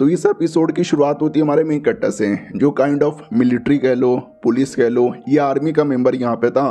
तो इस एपिसोड की शुरुआत होती है हमारे मेन कट्टा से, जो काइंड ऑफ मिलिट्री कह लो, पुलिस कह लो या आर्मी का मेंबर यहाँ पे था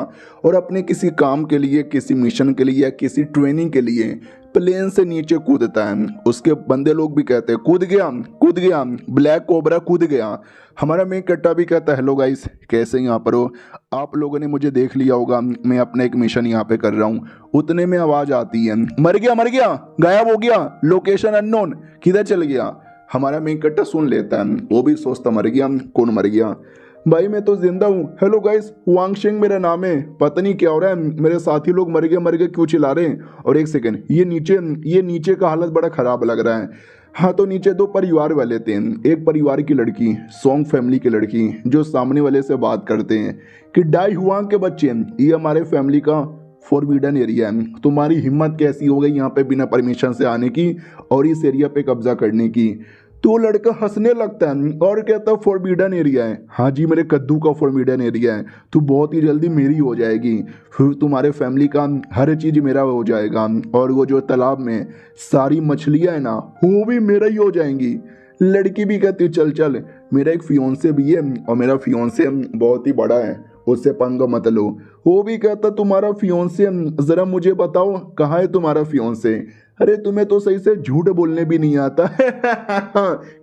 और अपने किसी काम के लिए, किसी मिशन के लिए या किसी ट्रेनिंग के लिए प्लेन से नीचे कूदता है। उसके बंदे लोग भी कहते हैं कूद गया, ब्लैक कोबरा कूद गया। हमारा मेन कट्टा भी कहता है हेलो गाइस, कैसे यहाँ पर हो? आप लोगों ने मुझे देख लिया होगा, मैं अपना एक मिशन यहाँ पे कर रहा हूँ। उतने में आवाज़ आती है मर गया, गायब हो गया, लोकेशन अननोन, किधर चल गया? हमारा मेन कट्टा सुन लेता है, वो भी सोचता मर गया, कौन मर गया? भाई मैं तो जिंदा हूँ। हेलो गाइस, वांगशिंग मेरा नाम है। पता नहीं क्या हो रहा है, मेरे साथी लोग मर गए क्यों चिल्ला रहे हैं? और एक सेकंड, ये नीचे का हालत बड़ा खराब लग रहा है। हाँ, तो नीचे दो परिवार वाले थे। एक परिवार की लड़की, सॉन्ग फैमिली की लड़की, जो सामने वाले से बात करते हैं कि डाई हुआंग के बच्चे, ये हमारे फैमिली का फॉरबिडन एरिया है। तुम्हारी हिम्मत कैसी हो गई यहाँ पे बिना परमिशन से आने की और इस एरिया पे कब्जा करने की? तो लड़का हंसने लगता है और कहता है फॉरबिडन एरिया है। हाँ जी, मेरे कद्दू का फॉरबिडन एरिया है, तो बहुत ही जल्दी मेरी हो जाएगी, फिर तुम्हारे फैमिली का हर चीज़ मेरा हो जाएगा और वो जो तालाब में सारी मछलियाँ हैं ना, वो भी मेरा ही हो जाएंगी। लड़की भी कहती चल चल, मेरा एक फियोंसे भी है और मेरा फियोंसे बहुत ही बड़ा है, उससे पंगा मत लो। वो भी कहता तुम्हारा फियोंसे ज़रा मुझे बताओ, कहाँ है तुम्हारा फियोंसे? अरे तुम्हें तो सही से झूठ बोलने भी नहीं आता।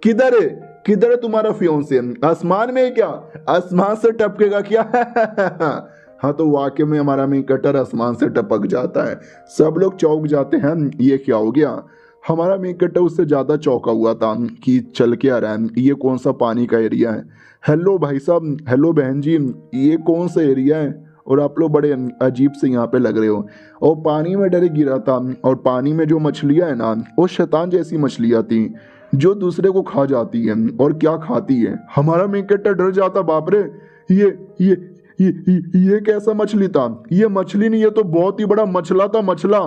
किधर है तुम्हारा फियोंसे? आसमान में है क्या? आसमान से टपकेगा क्या? हाँ, तो वाकई में हमारा मेन कटर आसमान से टपक जाता है। सब लोग चौंक जाते हैं, ये क्या हो गया? हमारा मेन कटर उससे ज़्यादा चौंका हुआ था कि चल के आ रहा है, ये कौन सा पानी का एरिया है? हेलो भाई साहब, हेलो बहन जी, ये कौन सा एरिया है? और आप लोग बड़े अजीब से यहाँ पे लग रहे हो। और पानी में डरे गिरा था, और पानी में जो मछलियाँ हैं ना, वो शैतान जैसी मछलियाँ थी जो दूसरे को खा जाती है। और क्या खाती है? हमारा मेन कट्टा डर जाता, बाप रे, ये कैसा मछली था? ये मछली नहीं, ये तो बहुत ही बड़ा मछला था, मछला।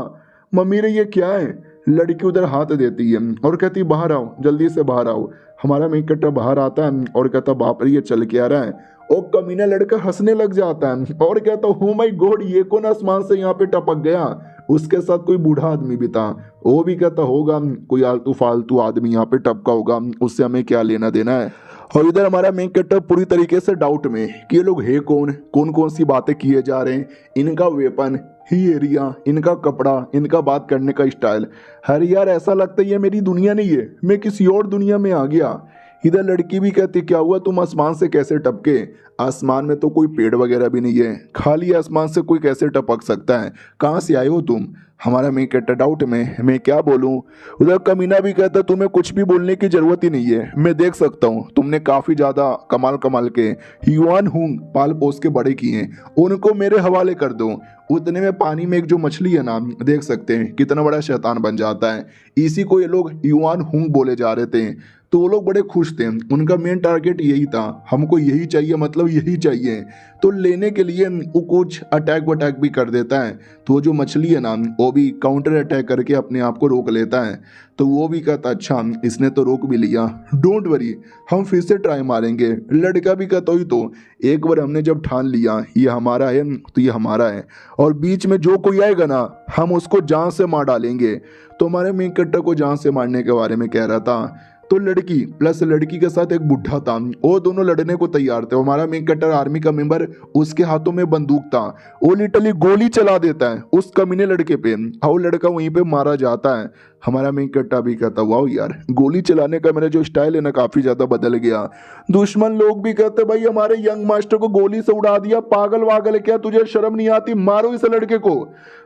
मम्मी रे ये क्या है? लड़की उधर हाथ देती है और कहती बाहर आओ, जल्दी से बाहर आओ। हमारा मेन कट्टा बाहर आता है और कहता बाप रे, ये चल के आ रहा है। और कमीना लड़का हंसने लग जाता है और कहता हो माय गॉड, ये कौन आसमान से यहाँ पे टपक गया? उसके साथ कोई बूढ़ा आदमी भी था, वो भी कहता होगा कोई आलतू फालतू आदमी यहाँ पे टपका होगा, उससे हमें क्या लेना देना है। और इधर हमारा मेन कैरेक्टर पूरी तरीके से डाउट में कि ये लोग है कौन सी बातें किए जा रहे हैं, इनका वेपन ही एरिया, इनका कपड़ा, इनका बात करने का स्टाइल। अरे यार, ऐसा लगता है ये मेरी दुनिया नहीं है, मैं किसी और दुनिया में आ गया। इधर लड़की भी कहती क्या हुआ, तुम आसमान से कैसे टपके? आसमान में तो कोई पेड़ वगैरह भी नहीं है, खाली आसमान से कोई कैसे टपक सकता है? कहाँ से आए हो तुम? हमारा मेन कैरेक्टर डाउट में, मैं क्या बोलूँ? उधर कमीना भी कहता तुम्हें कुछ भी बोलने की जरूरत ही नहीं है, मैं देख सकता हूँ तुमने काफ़ी ज़्यादा कमाल के युआन हुंग पाल पोस के बड़े किए हैं, उनको मेरे हवाले कर दो। उतने में पानी में एक जो मछली है ना, देख सकते हैं कितना बड़ा शैतान बन जाता है। इसी को ये लोग युआन हुंग बोले जा रहे थे। तो वो लोग बड़े खुश थे, उनका मेन टारगेट यही था, हमको यही चाहिए, मतलब यही चाहिए। तो लेने के लिए वो कुछ अटैक वटैक भी कर देता है। तो वो जो मछली है ना, वो भी काउंटर अटैक करके अपने आप को रोक लेता है। तो वो भी कहता अच्छा, इसने तो रोक भी लिया, डोंट वरी, हम फिर से ट्राई मारेंगे। लड़का भी कहता ही तो, एक बार हमने जब ठान लिया ये हमारा है तो ये हमारा है, और बीच में जो कोई आएगा ना, हम उसको जान से मार डालेंगे। तो हमारे मेन कैरेक्टर को जान से मारने के बारे में कह रहा था। तो लड़की प्लस लड़की के साथ एक बुढ़ा था, वो दोनों लड़ने को तैयार थे। हमारा मेन कैरेक्टर आर्मी का मेंबर, उसके हाथों में बंदूक था, वो लिटरली गोली चला देता है उस कमीने लड़के पे, और वो लड़का वहीं पे मारा जाता है। हमारा मेन कैरेक्टर भी कहता वाओ यार, गोली चलाने का मेरा जो स्टाइल है ना, काफी ज्यादा बदल गया। दुश्मन लोग भी कहते भाई हमारे यंग मास्टर को गोली से उड़ा दिया, पागल वागल है क्या, तुझे शर्म नहीं आती, मारो इस लड़के को।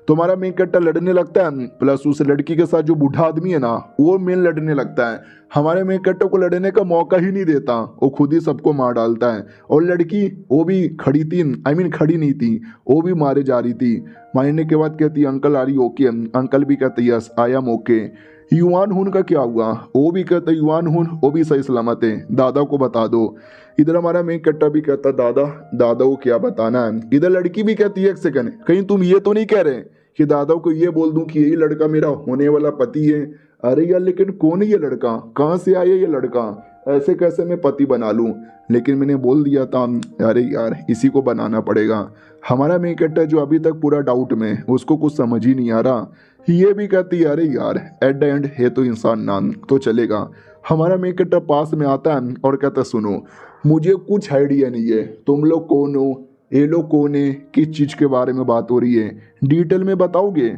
तो हमारा मेन कैरेक्टर लड़ने लगता है, प्लस उस लड़की के साथ जो बूढ़ा आदमी है ना, वो मेन लड़ने लगता है। हमारे मेन कैरेक्टर को लड़ने का मौका ही नहीं देता, वो खुद ही सबको मार डालता है। और लड़की वो भी खड़ी थी, खड़ी नहीं थी, वो भी मारे जा रही थी। मारने के बाद कहती uncle are you okay? Uncle भी कहते yes I am okay. Yuan Hun का क्या हुआ? वो भी कहता युआन हुन, वो भी सही सलामत है, दादा को बता दो। इधर हमारा मेन कैरेक्टर भी कहता दादा को क्या बताना है? इधर लड़की भी कहती है एक सेकंड, कहीं तुम ये तो नहीं कह रहे कि दादा को ये बोल दूं कि यही लड़का मेरा होने वाला पति है? अरे यार, लेकिन कौन है ये लड़का, कहाँ से आया ये लड़का, ऐसे कैसे मैं पति बना लूं? लेकिन मैंने बोल दिया था, अरे यार इसी को बनाना पड़ेगा। हमारा मेन कैरेक्टर जो अभी तक पूरा डाउट में, उसको कुछ समझ ही नहीं आ रहा। ये भी कहती है अरे यार एट द एंड है तो इंसान नाम तो चलेगा। हमारा मेन कैरेक्टर पास में आता है और कहता है सुनो, मुझे कुछ आइडिया नहीं है, तुम लोग कौन हो, ये लोग कौन है, किस चीज़ के बारे में बात हो रही है, डिटेल में बताओगे।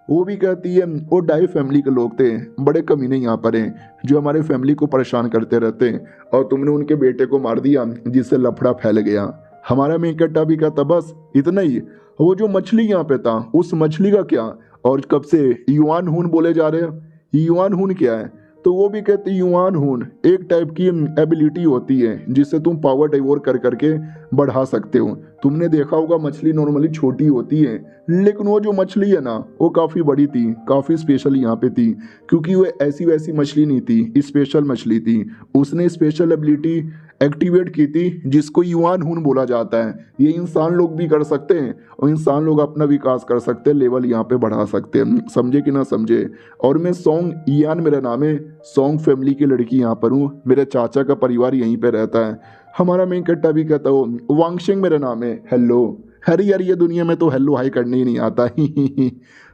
वो भी कहती है वो डाई फैमिली के लोग थे, बड़े कमीने यहाँ पर हैं जो हमारे फैमिली को परेशान करते रहते हैं, और तुमने उनके बेटे को मार दिया जिससे लफड़ा फैल गया। हमारा मेन कैरेक्टर भी कहता बस इतना ही। वो जो मछली यहाँ पे था उस मछली का क्या, और कब से युआन हून बोले जा रहे हैं, युआन हून क्या है। तो वो भी कहते युआन हून एक टाइप की एबिलिटी होती है जिससे तुम पावर डाइवोर कर करके बढ़ा सकते हो। तुमने देखा होगा मछली नॉर्मली छोटी होती है, लेकिन वो जो मछली है ना वो काफ़ी बड़ी थी, काफ़ी स्पेशल यहाँ पे थी, क्योंकि वो ऐसी वैसी मछली नहीं थी, स्पेशल मछली थी। उसने स्पेशल एबिलिटी एक्टिवेट की थी जिसको युआन हून बोला जाता है। ये इंसान लोग भी कर सकते हैं, और इंसान लोग अपना विकास कर सकते हैं, लेवल यहाँ पे बढ़ा सकते हैं, समझे कि ना समझे। और मैं सॉन्ग ईयान मेरा नाम है, सॉन्ग फैमिली की लड़की यहाँ पर हूँ, मेरे चाचा का परिवार यहीं पे रहता है। हमारा मेन कैरेक्टर भी कहता हो वांगशिंग मेरा नाम है, हेलो। अरे यार ये दुनिया में तो हेलो हाई करने ही नहीं आता।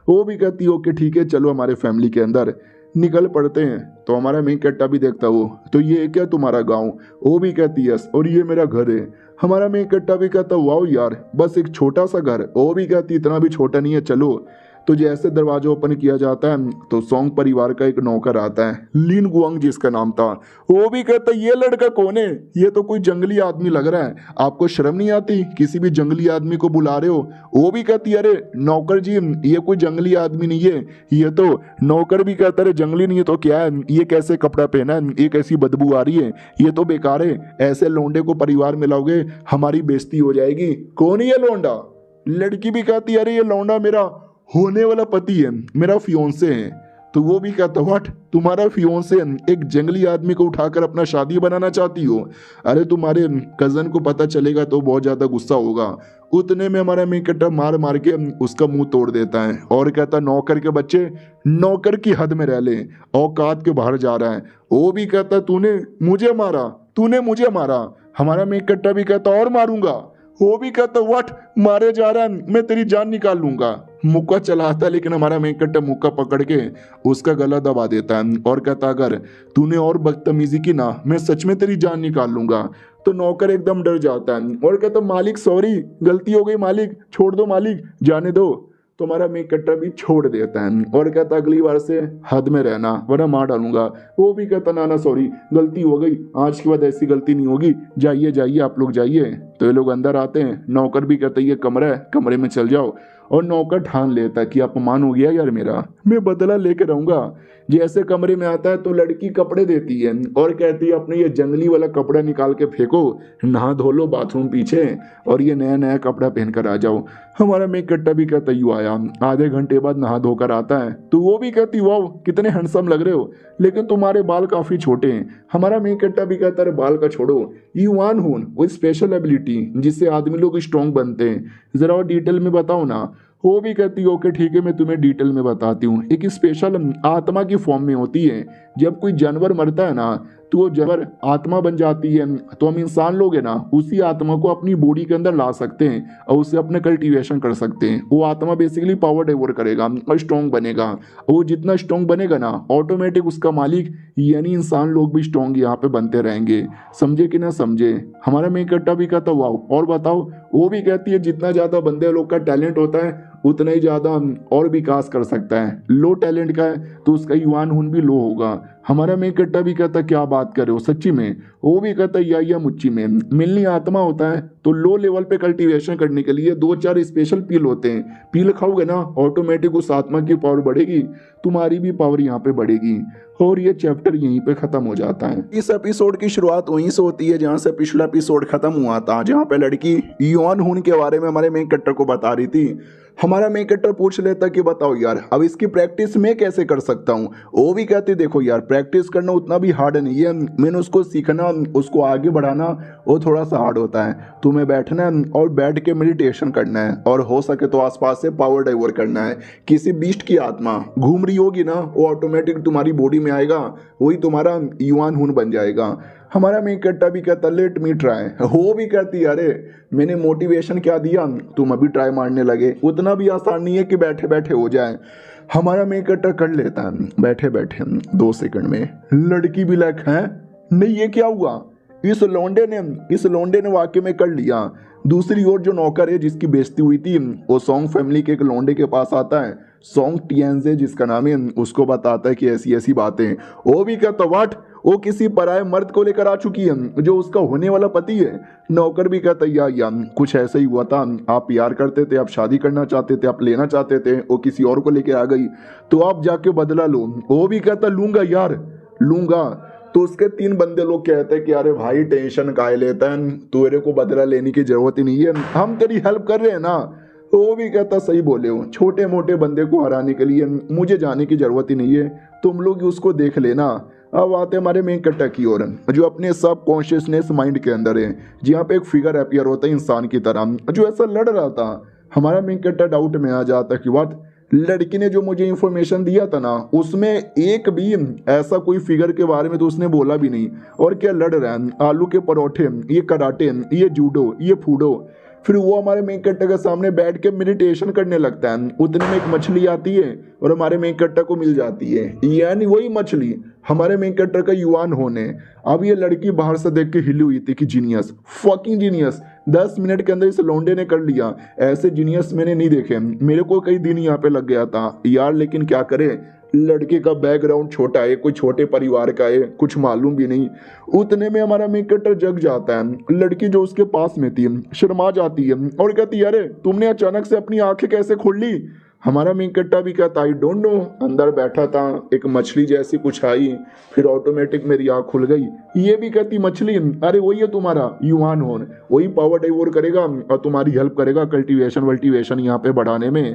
वो भी कहती हो कि ठीक है चलो हमारे फैमिली के अंदर निकल पड़ते हैं। तो हमारा मेन कैरेक्टर भी देखता हो तो ये क्या तुम्हारा गांव, वो भी कहती यस, और ये मेरा घर है। हमारा मेन कैरेक्टर भी कहता वाओ यार बस एक छोटा सा घर, वो भी कहती इतना भी छोटा नहीं है चलो। तो जैसे दरवाजा ओपन किया जाता है तो सोंग परिवार का एक नौकर आता है, लिन गुआंग जिसका नाम था। वो भी कहता ये लड़का कौन है, ये तो कोई जंगली आदमी लग रहा है, आपको शर्म नहीं आती किसी भी जंगली आदमी को बुला रहे हो। वो भी कहती अरे नौकर जी ये कोई जंगली आदमी नहीं है, ये तो नौकर भी कहता है जंगली नहीं है तो क्या है, ये कैसे कपड़ा पहना है, ये कैसी बदबू आ रही है, ये तो बेकार है, ऐसे लोंडे को परिवार में लाओगे हमारी बेइज्जती हो जाएगी। कौन है ये लौंडा। लड़की भी कहती अरे ये लौंडा मेरा होने वाला पति है, मेरा फियोंसे है। तो वो भी कहता व्हाट, तुम्हारा फियोंसे एक जंगली आदमी को उठाकर अपना शादी बनाना चाहती हो। अरे तुम्हारे कजन को पता चलेगा तो बहुत ज्यादा गुस्सा होगा। उतने में हमारा मेकटा मार मार के उसका मुंह तोड़ देता है और कहता नौकर के बच्चे नौकर की हद में रह ले, औकात के बाहर जा रहा है। वो भी कहता तूने मुझे मारा, तूने मुझे मारा। हमारा मेकट्टा भी कहता और मारूंगा। वो भी कहता व्हाट, मारे जा रहा है, मैं तेरी जान निकाल लूंगा। मुक्का चलाता लेकिन हमारा मेकट्टा मुक्का पकड़ के उसका गला दबा देता है और कहता अगर तूने और बदतमीजी की ना मैं सच में तेरी जान निकाल लूंगा। तो नौकर एकदम डर जाता है और कहता मालिक सॉरी, गलती हो गई मालिक, छोड़ दो मालिक, जाने दो। तो हमारा मेकट्टा भी छोड़ देता है और कहता अगली बार से हद में रहना वरना मार डालूंगा। वो भी कहता ना ना सॉरी, गलती हो गई, आज के बाद ऐसी गलती नहीं होगी, जाइए जाइए आप लोग जाइए। तो ये लोग अंदर आते हैं, नौकर भी कहता ये कमरा है, कमरे में चल जाओ। और नौकर ठान लेता कि अपमान हो गया यार मेरा, मैं बदला लेके रहूंगा। जैसे कमरे में आता है तो लड़की कपड़े देती है और कहती है अपने ये जंगली वाला कपड़ा निकाल के फेंको, नहा धो लो बाथरूम पीछे और ये नया नया कपड़ा पहन कर आ जाओ। हमारा मेकट्टा भी कहता यू आया, आधे घंटे बाद नहा धोकर आता है। तो वो भी कहती वाओ कितने हैंडसम लग रहे हो, लेकिन तुम्हारे बाल काफी छोटे हैं। हमारा मेकट्टा भी कहता है बाल का छोड़ो, यू वान हून वो स्पेशल एबिलिटी जिससे आदमी लोग स्ट्रॉन्ग बनते हैं, जरा और डिटेल में बताओ ना। वो भी कहती ओके ठीक है मैं तुम्हें डिटेल में बताती हूँ। एक स्पेशल आत्मा की फॉर्म में होती है, जब कोई जानवर मरता है ना तो वो जानवर आत्मा बन जाती है। तो हम इंसान लोग हैं ना उसी आत्मा को अपनी बॉडी के अंदर ला सकते हैं और उससे अपने कल्टीवेशन कर सकते हैं। वो आत्मा बेसिकली पावर डेवोर करेगा और स्ट्रॉन्ग बनेगा। वो जितना स्ट्रॉन्ग बनेगा ना ऑटोमेटिक उसका मालिक यानी इंसान लोग भी स्ट्रॉन्ग यहाँ पे बनते रहेंगे। समझे कि ना समझे। हमारा मेकट्टा भी कहता वाओ और बताओ। वो भी कहती है जितना ज़्यादा बंदे लोग का टैलेंट होता है उतना ही ज़्यादा और विकास कर सकता है। लो टैलेंट का है तो उसका युवान हुन भी लो होगा। हमारा मेकट्टा भी कहता क्या बात कर रहे हो सच्ची में। वो भी कहता या मुच्ची में मिलनी आत्मा होता है तो लो लेवल पे कल्टीवेशन करने के लिए 2-4 स्पेशल पील होते हैं। पील खाओगे ना ऑटोमेटिक उस आत्मा की पावर बढ़ेगी, तुम्हारी भी पावर यहाँ पे बढ़ेगी। और ये चैप्टर यहीं पे खत्म हो जाता है। इस एपिसोड की शुरुआत वहीं से होती है जहाँ से पिछला एपिसोड खत्म हुआ था, जहाँ पे लड़की युआन हुन के बारे में हमारे मेन कैरेक्टर को बता रही थी। हमारा मेन कैरेक्टर पूछ लेता कि बताओ यार अब इसकी प्रैक्टिस मैं कैसे कर सकता हूँ। वो भी कहती देखो यार प्रैक्टिस करना उतना भी हार्ड नहीं है, मैंने उसको सीखना उसको आगे बढ़ाना वो थोड़ा सा हार्ड होता है। तुम्हें बैठना है और बैठ के मेडिटेशन करना है और हो सके तो आसपास से पावर डाइवर्ट करना है। किसी बीस्ट की आत्मा घूम रही होगी ना वो ऑटोमेटिक तुम्हारी बॉडी में आएगा, वही तुम्हारा युआन हुन बन जाएगा। हमारा मेन कट्टा भी कहता लेट मी ट्राई, हो भी कहती अरे मैंने मोटिवेशन क्या दिया, तुम अभी ट्राई मारने लगे, उतना भी आसान नहीं है कि बैठे बैठे हो जाए। हमारा मेन कट्टा कर लेता है बैठे बैठे 2 सेकंड में। लड़की भी लाइक है नहीं ये क्या हुआ, इस लौंडे ने वाकई में कर लिया। दूसरी ओर जो नौकर है जिसकी बेइज्जती हुई थी वो सॉन्ग फैमिली के एक लौंडे के पास आता है, सॉन्ग टिएंजे जिसका नाम है, उसको बताता है कि ऐसी ऐसी बातें। वो भी कहता व्हाट, वो किसी पराये मर्द को लेकर आ चुकी है जो उसका होने वाला पति है। नौकर भी कहता या कुछ ऐसा ही हुआ था, आप प्यार करते थे, आप शादी करना चाहते थे, आप लेना चाहते थे, वो किसी और को लेकर आ गई तो आप जाके बदला लो। वो भी कहता लूंगा यार लूंगा। तो उसके 3 बंदे लोग कहते हैं कि अरे भाई टेंशन काहे लेता है, तेरे को बदला लेने की जरूरत ही नहीं है, हम तेरी हेल्प कर रहे हैं ना। तो वो भी कहता सही बोले हो, छोटे मोटे बंदे को हराने के लिए मुझे जाने की जरूरत ही नहीं है, तुम लोग उसको देख लेना। अब आते हमारे मेन कट्टा की ओर जो अपने सब कॉन्शियसनेस माइंड के अंदर है, जहाँ पे एक फिगर अपीयर होता है इंसान की तरह जो ऐसा लड़ रहा था। हमारा मेन कट्टा डाउट में आ जाता कि व्हाट, लड़की ने जो मुझे इंफॉर्मेशन दिया था ना उसमें एक भी ऐसा कोई फिगर के बारे में तो उसने बोला भी नहीं, और क्या लड़ रहा है, आलू के परोठे, ये कराटे, ये जूडो, ये फूडो। फिर वो हमारे मेन कट्टा के सामने बैठ के मेडिटेशन करने लगता है। उतने में एक मछली आती है और हमारे मेन कट्टा को मिल जाती है, यानी वही मछली हमारे मेन कट्टा का युवान होने। अब ये लड़की बाहर से देख के हिली हुई थी कि जीनियस, फकिंग जीनियस, 10 मिनट के अंदर इस लौंडे ने कर लिया, ऐसे जीनियस मैंने नहीं देखे, मेरे को कई दिन यहाँ पे लग गया था यार, लेकिन क्या करे, लड़के का बैकग्राउंड छोटा है, कोई छोटे परिवार का है, कुछ मालूम भी नहीं। उतने में हमारा मेन कट्टर जग जाता है। लड़की जो उसके पास में थी शर्मा जाती है और कहती है अरे तुमने अचानक से अपनी आंखें कैसे खोल ली। हमारा मेन कट्टा भी कहता आई डोंट नो, अंदर बैठा था एक मछली जैसी कुछ आई, फिर ऑटोमेटिक मेरी आंख खुल गई। ये भी कहती मछली अरे वही है तुम्हारा युवान होन, वही पावर डाइवोर करेगा और तुम्हारी हेल्प करेगा कल्टीवेशन वल्टीवेशन यहाँ पे बढ़ाने में,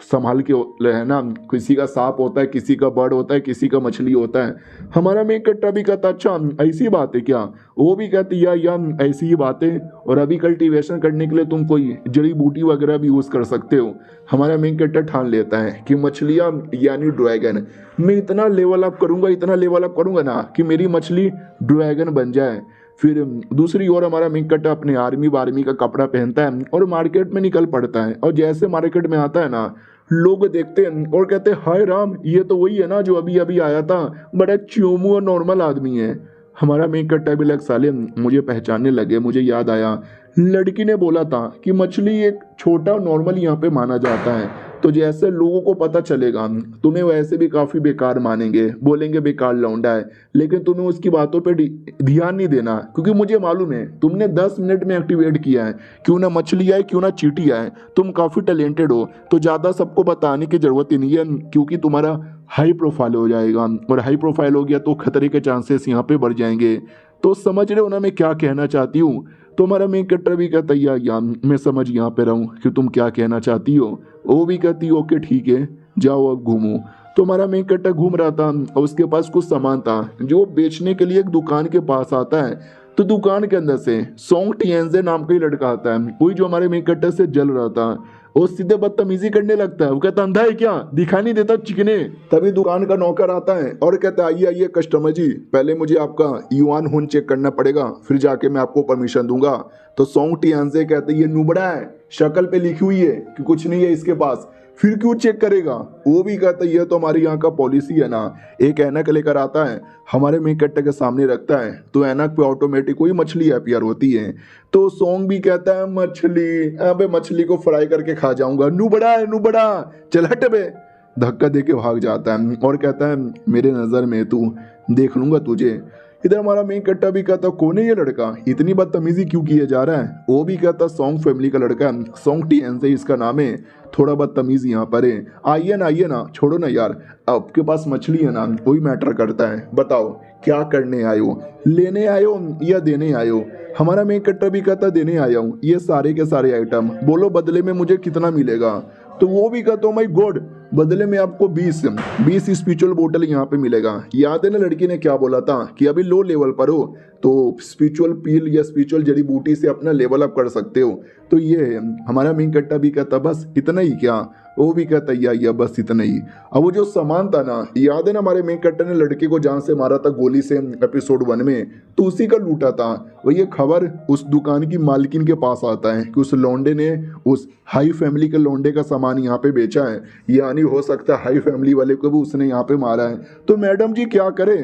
संभाल के रहना, किसी का सांप होता है, किसी का बर्ड होता है, किसी का मछली होता है। हमारा मेन कट्टा भी कहता अच्छा ऐसी बात है क्या, वो भी कहती या ऐसी ही बात है, और अभी कल्टीवेशन करने के लिए तुम कोई जड़ी बूटी वगैरह भी यूज कर सकते हो। हमारा मेन कट्टा ठान लेता है कि मछलियां यानी ड्रैगन, मैं इतना लेवल अप करूंगा, इतना लेवल अप करूंगा ना कि मेरी मछली ड्रैगन बन जाए। फिर दूसरी ओर हमारा मेन कट्टा अपने आर्मी वार्मी का कपड़ा पहनता है और मार्केट में निकल पड़ता है, और जैसे मार्केट में आता है ना लोग देखते हैं और कहते हैं हाय राम, ये तो वही है ना जो अभी अभी आया था, बड़ा च्योमू और नॉर्मल आदमी है। हमारा मेन कट्टा भी लग साले मुझे पहचानने लगे, मुझे याद आया लड़की ने बोला था कि मछली एक छोटा नॉर्मल यहाँ पे माना जाता है, तो जैसे लोगों को पता चलेगा तुम्हें वैसे भी काफी बेकार मानेंगे, बोलेंगे बेकार लौंडा है, लेकिन तुम्हें उसकी बातों पे ध्यान नहीं देना, क्योंकि मुझे मालूम है तुमने 10 मिनट में एक्टिवेट किया है, क्यों ना मछली आए क्यों ना चींटी आए, तुम काफी टैलेंटेड हो, तो ज्यादा सबको बताने की जरूरत ही नहीं है, क्योंकि तुम्हारा हाई प्रोफाइल हो जाएगा, और हाई प्रोफाइल हो गया तो खतरे के चांसेस यहाँ पे बढ़ जाएंगे। तो समझ रहे हो ना मैं क्या कहना चाहती हूँ। तो हमारा मेन कट्टर भी कहता है या मैं समझ यहाँ पे रहूँ कि तुम क्या कहना चाहती हो। वो भी कहती ओके ठीक है जाओ अब घूमो। तो हमारा मेन कट्टर घूम रहा था और उसके पास कुछ सामान था जो बेचने के लिए एक दुकान के पास आता है। तो दुकान के अंदर से सॉन्ग टिएंजे नाम का ही लड़का आता है, वही जो हमारे मेन कट्टर से जल रहा था। वो सीधे बदतमीजी करने लगता है, वो कहता अंधा है क्या, दिखा नहीं देता चिकने। तभी दुकान का नौकर आता है और कहता है आइए आइए कस्टमर जी, पहले मुझे आपका युआन हुन चेक करना पड़ेगा, फिर जाके मैं आपको परमिशन दूंगा। तो सॉन्ग टिएंजे कहते ये नुबड़ा है, शक्ल पे लिखी हुई है कि कुछ नहीं है इसके पास, फिर क्यों चेक करेगा। वो भी कहता है ये तो हमारे यहाँ का पॉलिसी है ना। एक ऐनक लेकर आता है, हमारे मेन कट्टे के सामने रखता है, तो ऐनक पे ऑटोमेटिक कोई मछली अपीयर होती है। तो सॉन्ग भी कहता है मछली, अबे मछली को फ्राई करके खा जाऊंगा, नू बड़ा चल हट बे। धक्का दे के भाग जाता है और कहता है मेरे नज़र में तू, देख लूंगा तुझे। इधर हमारा मेन कट्टा भी कहता कौन है ये लड़का, इतनी बदतमीजी क्यों किए जा रहा है। वो भी कहता सॉन्ग फैमिली का लड़का है, सॉन्ग टिएंजे इसका नाम है, थोड़ा बदतमीज यहाँ पर है। आइए ना छोड़ो ना यार, आपके पास मछली है ना वही मैटर करता है, बताओ क्या करने आए हो, लेने आए हो या देने आए हो। हमारा मेन कट्टा भी कहता देने आया हूँ ये सारे के सारे आइटम, बोलो बदले में मुझे कितना मिलेगा। तो वो भी कहता माय गॉड, बदले में आपको 20 स्पिरिचुअल बोतल यहाँ पे मिलेगा। याद है ना लड़की ने क्या बोला था कि अभी लो लेवल पर हो तो स्पिरिचुअल पील या स्पिरिचुअल जड़ी बूटी से अपना लेवल अप कर सकते हो। तो ये हमारा मेन कट्टा भी कहता बस इतना ही क्या, वो भी कहता या बस इतना ही। अब वो जो सामान था ना, याद है ना हमारे मेन कैरेक्टर ने लड़के को जान से मारा था गोली से एपिसोड 1 में, तो उसी का लूटा था। वही ये खबर उस दुकान की मालकिन के पास आता है कि उस लौंडे ने उस हाई फैमिली के लौंडे का सामान यहाँ पे बेचा है, यानी हो सकता है हाई फैमिली वाले को भी उसने यहाँ पे मारा है। तो मैडम जी क्या करे?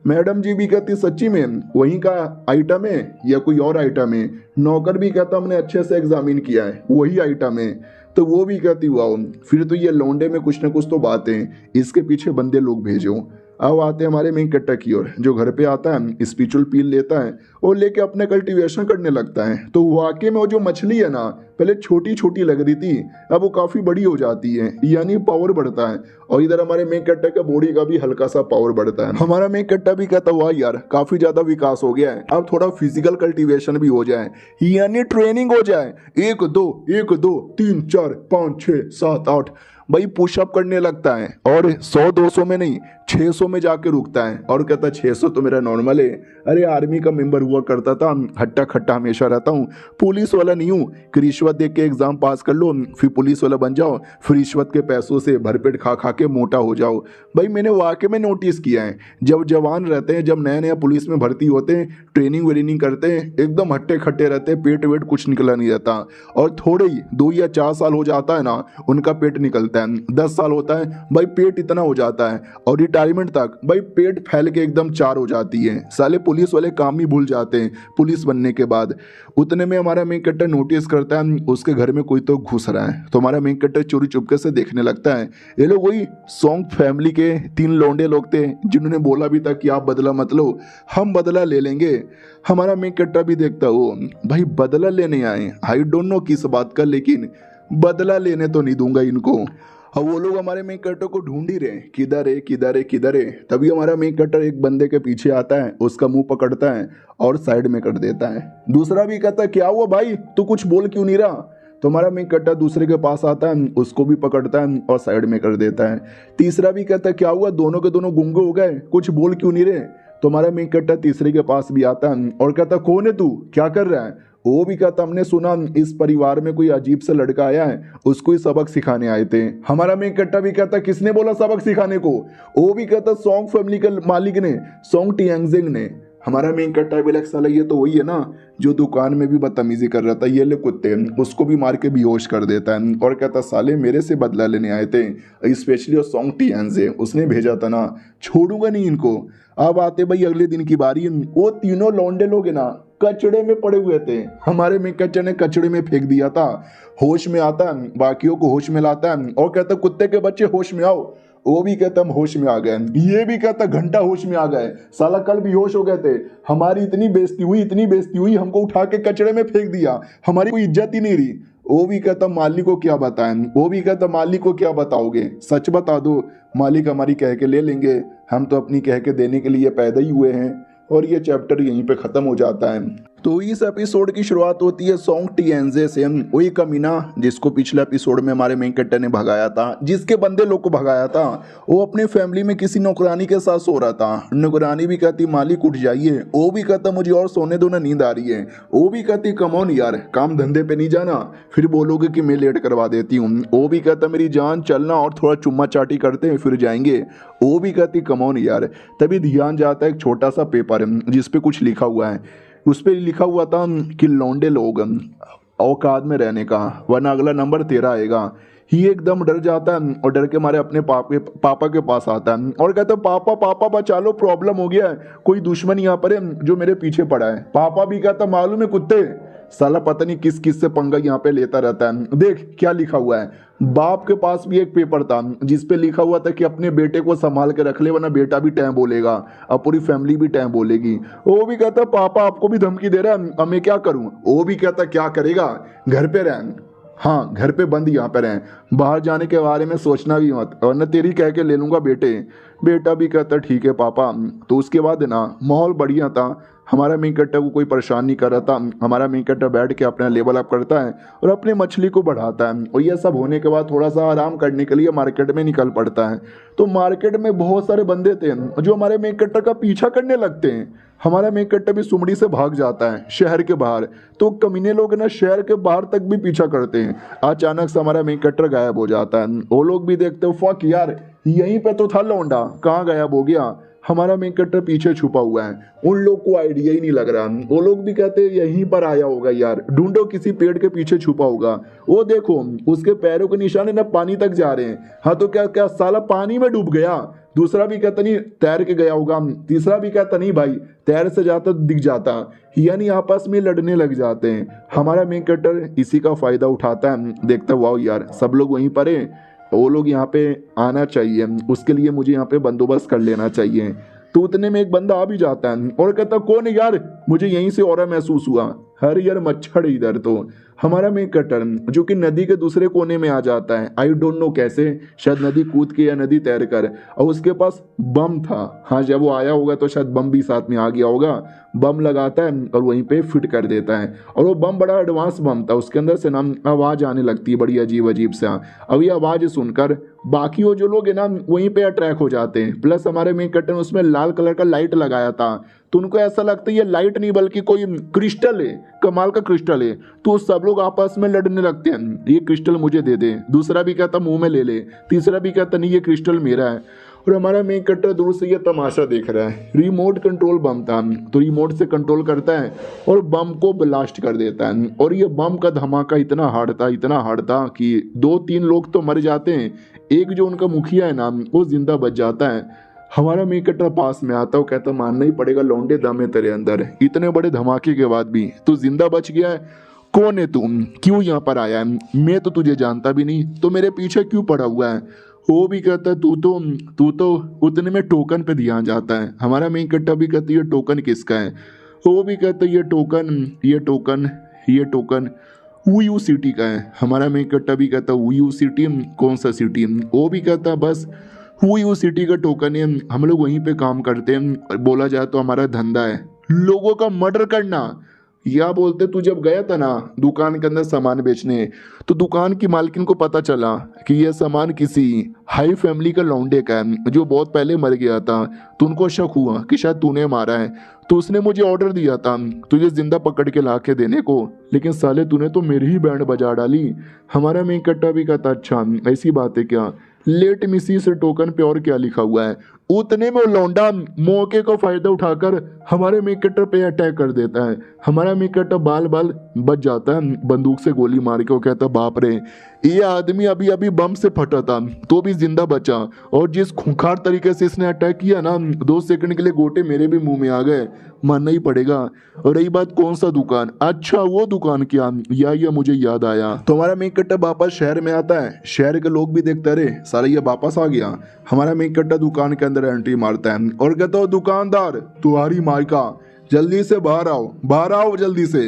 मैडम जी भी कहती सच्ची में वहीं का आइटम है या कोई और आइटम है? नौकर भी कहता हमने अच्छे से एग्जामिन किया है, वही आइटम है। तो वो भी कहती वाओ, फिर तो ये लौंडे में कुछ ना कुछ तो बात है, इसके पीछे बंदे लोग भेजो। अब आते हैं हमारे मेन कैरेक्टर की ओर, जो घर पे आता है, स्पिरिचुअल पील लेता है और लेके अपने कल्टीवेशन करने लगता है। तो वाकई में वो जो मछली है ना, पहले छोटी छोटी लग रही थी, अब वो काफी बड़ी हो जाती है, यानी पावर बढ़ता है। और इधर हमारे मेन कैरेक्टर का बॉडी का भी हल्का सा पावर बढ़ता है। हमारा मेन कैरेक्टर भी कहता हुआ यार काफी ज्यादा विकास हो गया है, अब थोड़ा फिजिकल कल्टीवेशन भी हो जाए, यानी ट्रेनिंग हो जाए। 1 2 1 2 3 4 5 6 7 8 भाई पुशअप करने लगता है, और 100 200 में नहीं 600 में जाके रुकता है। और कहता 600 तो मेरा नॉर्मल है, अरे आर्मी का मेंबर हुआ करता था, हट्टा खट्टा हमेशा रहता हूँ, पुलिस वाला नहीं हूँ कि रिश्वत दे के एग्जाम पास कर लो फिर पुलिस वाला बन जाओ, फिर रिश्वत के पैसों से भरपेट खा खा के मोटा हो जाओ। भाई मैंने वाकई में नोटिस किया है, जब जवान रहते हैं, जब नया नया पुलिस में भर्ती होते हैं, ट्रेनिंग वेनिंग करते हैं, एकदम हट्टे खट्टे रहते हैं, पेट वेट कुछ निकला नहीं रहता। और थोड़े ही 2 या 4 साल हो जाता है ना, उनका पेट निकलता है। 10 साल होता है भाई पेट इतना हो जाता है, और रिटायरमेंट तक भाई पेट फैल के एकदम 4 हो जाती है। साले पुलिस वाले काम ही भूल जाते हैं पुलिस बनने के बाद। उतने में हमारा मेन कैरेक्टर नोटिस करता है उसके घर में कोई तो घुस रहा है, तो हमारा मेन कैरेक्टर चोरी चुपके से देखने लगता है। ये लोग वही सॉन्ग फैमिली के 3 लौंडे लोग थे जिन्होंने बोला भी था कि आप बदला मत लो, हम बदला ले लेंगे। हमारा मेन कैरेक्टर भी देखता हो भाई बदला लेने आए, आई डोंट नो किस बात का, लेकिन बदला लेने तो नहीं दूंगा इनको। अब वो लोग हमारे मेन कैरेक्टर को ढूंढ ही रहे, किधर है किधर है किधर है। तभी हमारा मेन कैरेक्टर एक बंदे के पीछे आता है, उसका मुंह पकड़ता है और साइड में कर देता है। दूसरा भी कहता है क्या हुआ भाई, तू कुछ बोल क्यों नहीं रहा? तो हमारा मेन कैरेक्टर दूसरे के पास आता है, उसको भी पकड़ता है और साइड में कर देता है। तीसरा भी कहता है क्या हुआ, दोनों के दोनों गुंगे हो गए, कुछ बोल क्यों नहीं रहे? तो हमारा मेन कैरेक्टर तीसरे के पास भी आता है और कहता कौन है तू, क्या कर रहा है? वो भी कहता हमने सुना इस परिवार में कोई अजीब सा लड़का आया है, उसको ही सबक सिखाने आए थे। हमारा मेन कैरेक्टर भी कहता किसने बोला सबक सिखाने को? वो भी कहता सॉन्ग फैमिली के मालिक ने, सॉन्ग टियांगजिंग ने। हमारा मेन कैरेक्टर भी लग साला ये तो वही है ना जो दुकान में भी बदतमीजी कर रहा था, ये ले कुत्ते, उसको भी मार के बेहोश कर देता है और कहता साले मेरे से बदला लेने आए थे, स्पेशली वो सॉन्ग टियांजे उसने भेजा था ना, छोड़ूंगा नहीं इनको। अब आते भाई अगले दिन की बारी, वो तीनों लौंडे लोग है ना कचड़े में पड़े हुए थे, हमारे मेन कैरेक्टर ने कचड़े में फेंक दिया था। होश में आता है, बाकियों को होश में लाता है और कहता कुत्ते के बच्चे होश में आओ। वो भी कहता हम होश में आ गए, ये भी कहता घंटा होश में आ गए, साला कल भी होश हो गए थे, हमारी इतनी बेइज्जती हुई इतनी बेइज्जती हुई, हमको उठा के कचड़े में फेंक दिया, हमारी कोई इज्जत ही नहीं रही। वो भी कहता मालिक को क्या बताएं, वो भी कहता मालिक को क्या बताओगे, सच बता दो, मालिक हमारी कह के ले लेंगे, हम तो अपनी कह के देने के लिए पैदा ही हुए हैं। और ये चैप्टर यहीं पे खत्म हो जाता है। तो इस एपिसोड की शुरुआत होती है सॉन्ग टियांजे से, वही कमीना जिसको पिछले एपिसोड में हमारे मेन कैरेक्टर ने भगाया था, जिसके बंदे लोग को भगाया था, वो अपने फैमिली में किसी नौकरानी के साथ सो रहा था। नौकरानी भी कहती मालिक उठ जाइए, वो भी कहता मुझे और सोने दो ना, नींद आ रही है। वो भी कहती कम ऑन यार, काम धंधे पे नहीं जाना, फिर बोलोगे कि मैं लेट करवा देती हूँ। वो भी कहता मेरी जान चलना और थोड़ा चुम्मा चाटी करते हैं फिर जाएंगे। वो भी कहती कम ऑन यार। तभी ध्यान जाता है एक छोटा सा पेपर जिसपे कुछ लिखा हुआ है, उस पर लिखा हुआ था कि लौंडे लोग औकात में रहने का, वरना अगला नंबर तेरा आएगा। ही एकदम डर जाता है और डर के मारे अपने पापा के पास आता है और कहता है पापा पापा बचा लो, प्रॉब्लम हो गया है, कोई दुश्मन यहाँ पर है जो मेरे पीछे पड़ा है। पापा भी कहता मालूम है कुत्ते, साला पता नहीं किस किस से पंगा यहाँ पे लेता रहता है। देख क्या लिखा हुआ है। बाप के पास भी एक पेपर था जिसपे लिखा हुआ था कि अपने बेटे को संभाल के रख ले, वरना बेटा भी टैं बोलेगा और पूरी फैमिली भी टैं बोलेगी। वो भी कहता पापा आपको भी धमकी दे रहा है, अब मैं क्या करूं? वो भी कहता क्या करेगा, घर पे रह, हाँ घर पे बंद यहाँ पे रहें, बाहर जाने के बारे में सोचना भी मत, वरना तेरी कह के ले लूंगा बेटे। बेटा भी कहता ठीक है पापा। तो उसके बाद ना माहौल बढ़िया था, हमारा मेन कट्टा को कोई परेशान नहीं कर रहा था। हमारा मेन कट्टा बैठ के अपना लेवल अप करता है और अपनी मछली को बढ़ाता है। और ये सब होने के बाद थोड़ा सा आराम करने के लिए मार्केट में निकल पड़ता है। तो मार्केट में बहुत सारे बंदे थे जो हमारे मेन कट्टा का पीछा करने लगते हैं। हमारा मेन कट्टा भी सुमड़ी से भाग जाता है शहर के बाहर। तो कमीने लोग ना शहर के बाहर तक भी पीछा करते हैं। अचानक से हमारा मेन कट्टा गायब हो जाता है। वो लोग भी देखते हो, फक यार, यहीं पे तो था लौंडा, कहाँ गायब हो गया। हमारा मेन कट्टर पीछे छुपा हुआ है। उन लोग को आइडिया ही नहीं लग रहा। वो लोग भी कहते हैं यहीं पर आया होगा यार, ढूंढो किसी पेड़ के पीछे छुपा होगा। वो देखो उसके पैरों के निशान है ना पानी तक जा रहे हैं। हाँ तो क्या क्या साला पानी में डूब गया। दूसरा भी कहता नहीं तैर के गया होगा। तीसरा भी कहता नहीं भाई तैर से जाता तो दिख जाता। यानी आपस में लड़ने लग जाते हैं। हमारा मेन कट्टर इसी का फायदा उठाता है। देखता वाओ यार सब लोग वहीं पर है, वो लोग यहाँ पे आना चाहिए, उसके लिए मुझे यहाँ पे बंदोबस्त कर लेना चाहिए। तो उतने में एक बंदा आ भी जाता है और कहता कौन है यार, मुझे यहीं से ऑरा महसूस हुआ। अरे यार मच्छर इधर। तो हमारा मेन कट्टर जो कि नदी के दूसरे कोने में आ जाता है। आई डोंट नो कैसे, शायद नदी कूद के या नदी तैर कर। और उसके पास बम था। हाँ जब वो आया होगा तो शायद बम भी साथ में आ गया होगा। बम लगाता है और वहीं पे फिट कर देता है। और वो बम बड़ा एडवांस बम था। उसके अंदर से ना आवाज आने लगती है बड़ी अजीब अजीब सा। अब ये आवाज सुनकर बाकी वो जो लोग है ना वहीं पे अट्रैक्ट हो जाते हैं। प्लस हमारे मेन कट्टर ने उसमें लाल कलर का लाइट लगाया था। तो उनको ऐसा लगता है ये लाइट नहीं बल्कि कोई क्रिस्टल है, कमाल का क्रिस्टल है। तो सब लोग आपस में लड़ने लगते हैं, ये क्रिस्टल मुझे दे दे। दूसरा भी कहता मुंह में ले ले। तीसरा भी कहता नहीं ये क्रिस्टल मेरा है। और हमारा मेन कट्टर दूर से ये तमाशा देख रहा है। रिमोट कंट्रोल बम था तो रिमोट से कंट्रोल करता है और बम को ब्लास्ट कर देता है। और ये बम का धमाका इतना हार्ड था कि 2-3 लोग तो मर जाते हैं। एक जो उनका मुखिया है ना वो जिंदा बच जाता है। हमारा मेन कट्टर पास में आता है, वो कहता मानना ही पड़ेगा लौंडे दम है तेरे अंदर, इतने बड़े धमाके के बाद भी तू जिंदा बच गया है। कौन है तू, क्यों यहाँ पर आया है, मैं तो तुझे जानता भी नहीं, तो मेरे पीछे क्यों पड़ा हुआ है। वो भी कहता है तू तो उतने में टोकन पे ध्यान जाता है। हमारा मेन कट्टा भी कहती है टोकन किसका है। वो भी कहता है ये टोकन वूयू सिटी का है। हमारा मेन कट्टा भी कहता है वूयू सिटी, कौन सा सिटी। वो भी कहता है बस वूयू सिटी का टोकन है, हम लोग वहीं पे काम करते हैं, बोला जाए तो हमारा धंधा है लोगों का मर्डर करना। या बोलते तू जब गया था ना दुकान के अंदर सामान बेचने, तो दुकान की मालकिन को पता चला कि यह सामान किसी हाई फैमिली का लौंडे का है जो बहुत पहले मर गया था। तो उनको शक हुआ कि शायद तूने मारा है। तो उसने मुझे ऑर्डर दिया था तुझे जिंदा पकड़ के ला के देने को, लेकिन साले तूने तो मेरी ही बैंड बजा डाली। हमारा मेन कट्टा भी कहता अच्छा ऐसी बात है क्या, लेट मिसी से टोकन पे और क्या लिखा हुआ है। उतने में लौंडा मौके का फायदा उठाकर हमारे मेन कट्टर पे अटैक कर देता है। हमारा मेन कट्टर बाल बच जाता है, बंदूक से गोली मार के। वो कहता बाप रे ये आदमी अभी अभी बम से फटा था तो भी जिंदा बचा, और जिस खूंखार तरीके से इसने अटैक किया ना 2 सेकंड के लिए गोटे मेरे भी मुंह में आ गए, मानना ही पड़ेगा। और रही बात कौन सा दुकान, अच्छा वो दुकान क्या, या मुझे याद आया। तो हमारा मेन कट्टा वापस शहर में आता है। शहर के लोग भी देखते अरे साला ये वापस आ गया। हमारा मेन कट्टा दुकान के अंदर एंट्री मारता है और कहता हो दुकानदार तुम्हारी मायका, जल्दी से बाहर आओ जल्दी से।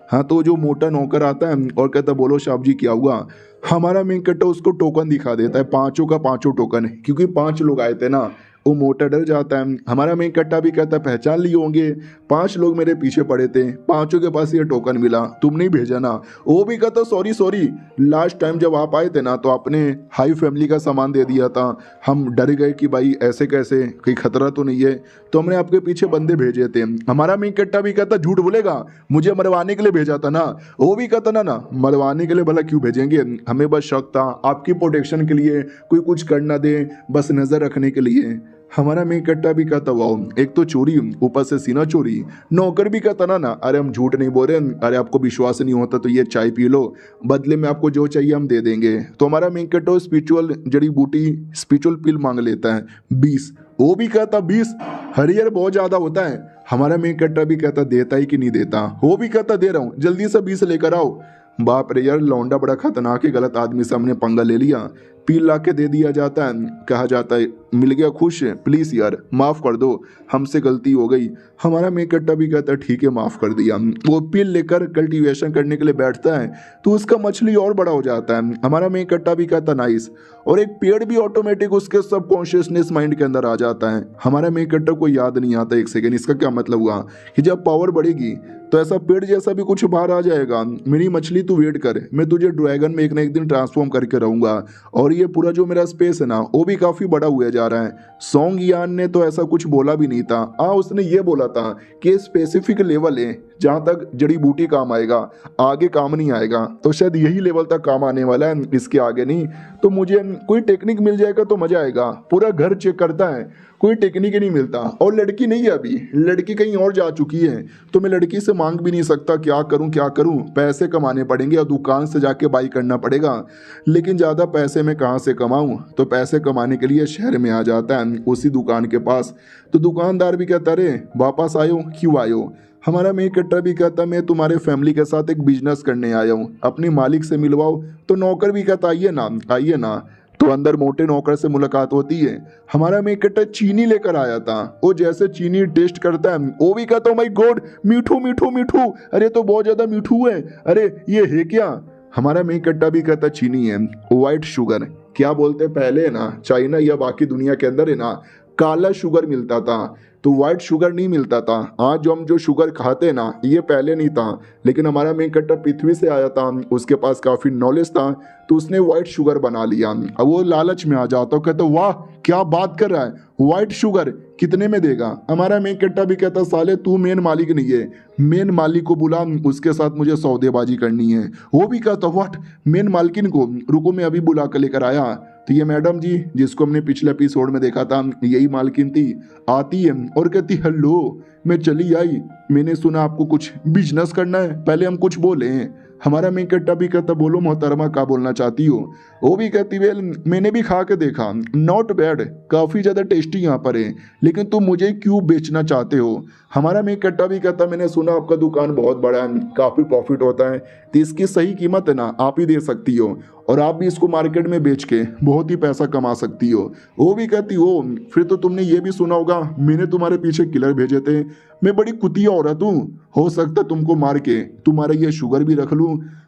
हाँ तो जो मोटा नौकर आता है और कहता बोलो साहब जी क्या हुआ। हमारा मेन कट्टा उसको टोकन दिखा देता है, 5 का 5 टोकन है, क्योंकि 5 लोग आए थे ना। वो मोटा डर जाता है। हमारा मेन कट्टा भी कहता है पहचान लिए होंगे, 5 लोग मेरे पीछे पड़े थे, 5 के पास ये टोकन मिला, तुम नहीं भेजा ना। वो भी कहता सॉरी लास्ट टाइम जब आप आए थे ना तो आपने हाई फैमिली का सामान दे दिया था, हम डर गए कि भाई ऐसे कैसे, कोई खतरा तो नहीं है, तो हमने आपके पीछे बंदे भेजे थे। हमारा मेन कट्टा भी कहता झूठ बोलेगा, मुझे मरवाने के लिए भेजा था ना। वो भी कहता ना मरवाने के लिए भला क्यों भेजेंगे, हमें बस शक था आपकी प्रोटेक्शन के लिए, कोई कुछ कर ना दे, बस नजर रखने के लिए। हमारा मेन कट्टा भी कहता वाओ एक तो चोरी ऊपर से सीना चोरी। नौकर भी कहता ना अरे हम झूठ नहीं बोल रहे, अरे आपको विश्वास नहीं होता तो ये चाय पी लो, बदले में आपको जो चाहिए हम दे देंगे। तो हमारा मेन कट्टा स्पिरिचुअल जड़ी बूटी स्पिरिचुअल पिल मांग लेता है 20। वो भी कहता 20 हरियर बहुत ज्यादा होता है। हमारा मेन कट्टा भी कहता देता ही कि नहीं देता। वो भी कहता दे रहा हूँ जल्दी से 20 लेकर आओ। बाप रे यार, लौंडा बड़ा खतरनाक है, गलत आदमी से हमने पंगा ले लिया। पील ला के दे दिया जाता है, कहा जाता है मिल गया खुश, प्लीज यार माफ कर दो, हमसे गलती हो गई। हमारा मेकट्टा भी कहता है ठीक है माफ कर दिया। वो पील लेकर कल्टीवेशन करने के लिए बैठता है तो उसका मछली और बड़ा हो जाता है। हमारा मेकट्टा भी कहता नाइस, और एक पेड़ भी ऑटोमेटिक उसके सब कॉन्शियसनेस माइंड के अंदर आ जाता है। हमारा मेकट्टा को याद नहीं आता एक सेकेंड, इसका क्या मतलब हुआ कि जब पावर बढ़ेगी तो ऐसा पेड़ जैसा भी कुछ बाहर आ जाएगा। मेरी मछली तू वेट कर, मैं तुझे ड्रैगन में एक ना एक दिन ट्रांसफॉर्म करके रहूंगा। और ये पूरा जो मेरा स्पेस है ना वो भी काफी बड़ा हुआ जा रहा है। सॉन्ग यान ने तो ऐसा कुछ बोला भी नहीं था। उसने ये बोला था कि स्पेसिफिक लेवल है जहाँ तक जड़ी बूटी काम आएगा, आगे काम नहीं आएगा। तो शायद यही लेवल तक काम आने वाला है, इसके आगे नहीं। तो मुझे कोई टेक्निक मिल जाएगा तो मजा आएगा। पूरा घर चेक करता है, कोई टेक्निक ही नहीं मिलता। और लड़की नहीं है अभी, लड़की कहीं और जा चुकी है। तो मैं लड़की से मांग भी नहीं सकता, क्या करूं क्या करूं, पैसे कमाने पड़ेंगे और दुकान से जाके बाई करना पड़ेगा। लेकिन ज़्यादा पैसे मैं कहाँ से कमाऊं? तो पैसे कमाने के लिए शहर में आ जाता है उसी दुकान के पास। तो दुकानदार भी कहता अरे वापस आयो, क्यों आयो? हमारा मेकट्टा भी कहता मैं तुम्हारे फैमिली के साथ एक बिजनेस करने आया हूँ, अपने मालिक से मिलवाओ। तो नौकर भी कहता आइए ना आइए ना। तो अंदर मोटे नौकर से मुलाकात होती है। हमारा मेकट्टा चीनी लेकर आया था। वो जैसे चीनी टेस्ट करता है वो भी कहता माय गॉड मीठू मीठू मीठू, अरे तो बहुत ज्यादा मीठू है, अरे ये है क्या? हमारा मेकट्टा भी कहता चीनी है, व्हाइट शुगर। क्या बोलते पहले ना चाइना या बाकी दुनिया के अंदर है ना काला शुगर मिलता था, तो व्हाइट शुगर नहीं मिलता था। आज जो हम जो शुगर खाते हैं ना ये पहले नहीं था। लेकिन हमारा मेकट्टा पृथ्वी से आया था, उसके पास काफ़ी नॉलेज था, तो उसने व्हाइट शुगर बना लिया। अब वो लालच में आ जाता, कहता वाह क्या बात कर रहा है, व्हाइट शुगर कितने में देगा? हमारा मेकट्टा भी कहता साले तू मेन मालिक नहीं है, मेन मालिक को बुला, उसके साथ मुझे सौदेबाजी करनी है। वो भी कहता व्हाट, मेन मालकिन को? रुको मैं अभी बुला कर लेकर आया। तो ये मैडम जी जिसको हमने पिछले एपिसोड में देखा था यही मालकिन थी। आती है और कहती हेलो, मैं चली आई, मैंने सुना आपको कुछ बिजनेस करना है, पहले हम कुछ बोले हैं। हमारा मेकट्टा भी कहता बोलो मोहतरमा क्या बोलना चाहती हो? वो भी कहती वेल मैंने भी खा के देखा, नॉट बैड, काफ़ी ज़्यादा टेस्टी यहाँ पर है, लेकिन तुम मुझे क्यों बेचना चाहते हो? हमारा मेकट्टा भी कहता मैंने सुना आपका दुकान बहुत बड़ा है, काफ़ी प्रॉफिट होता है, तो इसकी सही कीमत है ना आप ही दे सकती हो, और आप भी इसको मार्केट में बेच के बहुत ही पैसा कमा सकती हो। वो भी कहती हो फिर तो तुमने ये भी सुना होगा मैंने तुम्हारे पीछे किलर भेजे थे, मैं बड़ी कुतिया औरत हूँ, हो सकता तुमको मार के तुम्हारा ये शुगर भी रख लूँ।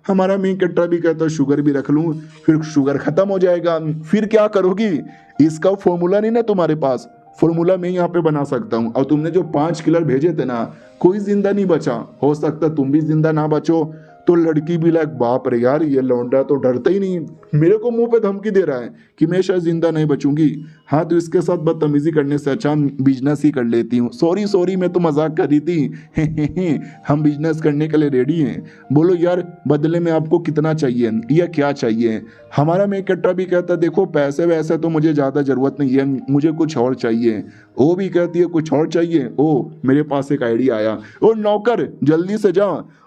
हमारा मेकट्टा भी कहता शुगर भी रख लूँ, फिर शुगर खत्म हो जाएगा, फिर क्या करोगी? इसका फॉर्मूला नहीं ना तुम्हारे पास, फॉर्मूला मैं यहाँ पे बना सकता हूँ। और तुमने जो 5 किलर भेजे थे ना कोई जिंदा नहीं बचा, हो सकता तुम भी जिंदा ना बचो। तो लड़की भी लाइक बाप रे यार ये लौंडा तो डरता ही नहीं, मेरे को मुंह पे धमकी दे रहा है कि मैं शायद जिंदा नहीं बचूंगी। हाँ तो इसके साथ बदतमीजी करने से अच्छा बिजनेस ही कर लेती हूँ। सॉरी सॉरी मैं तो मजाक कर रही थी हम बिजनेस करने के लिए रेडी हैं। बोलो यार बदले में आपको कितना चाहिए या क्या चाहिए? हमारा मेकट्टा भी कहता देखो पैसे वैसे तो मुझे ज़्यादा ज़रूरत नहीं है, मुझे कुछ और चाहिए। वो भी कहती है कुछ और चाहिए? ओ मेरे पास एक आइडिया आया, ओ नौकर जल्दी से जा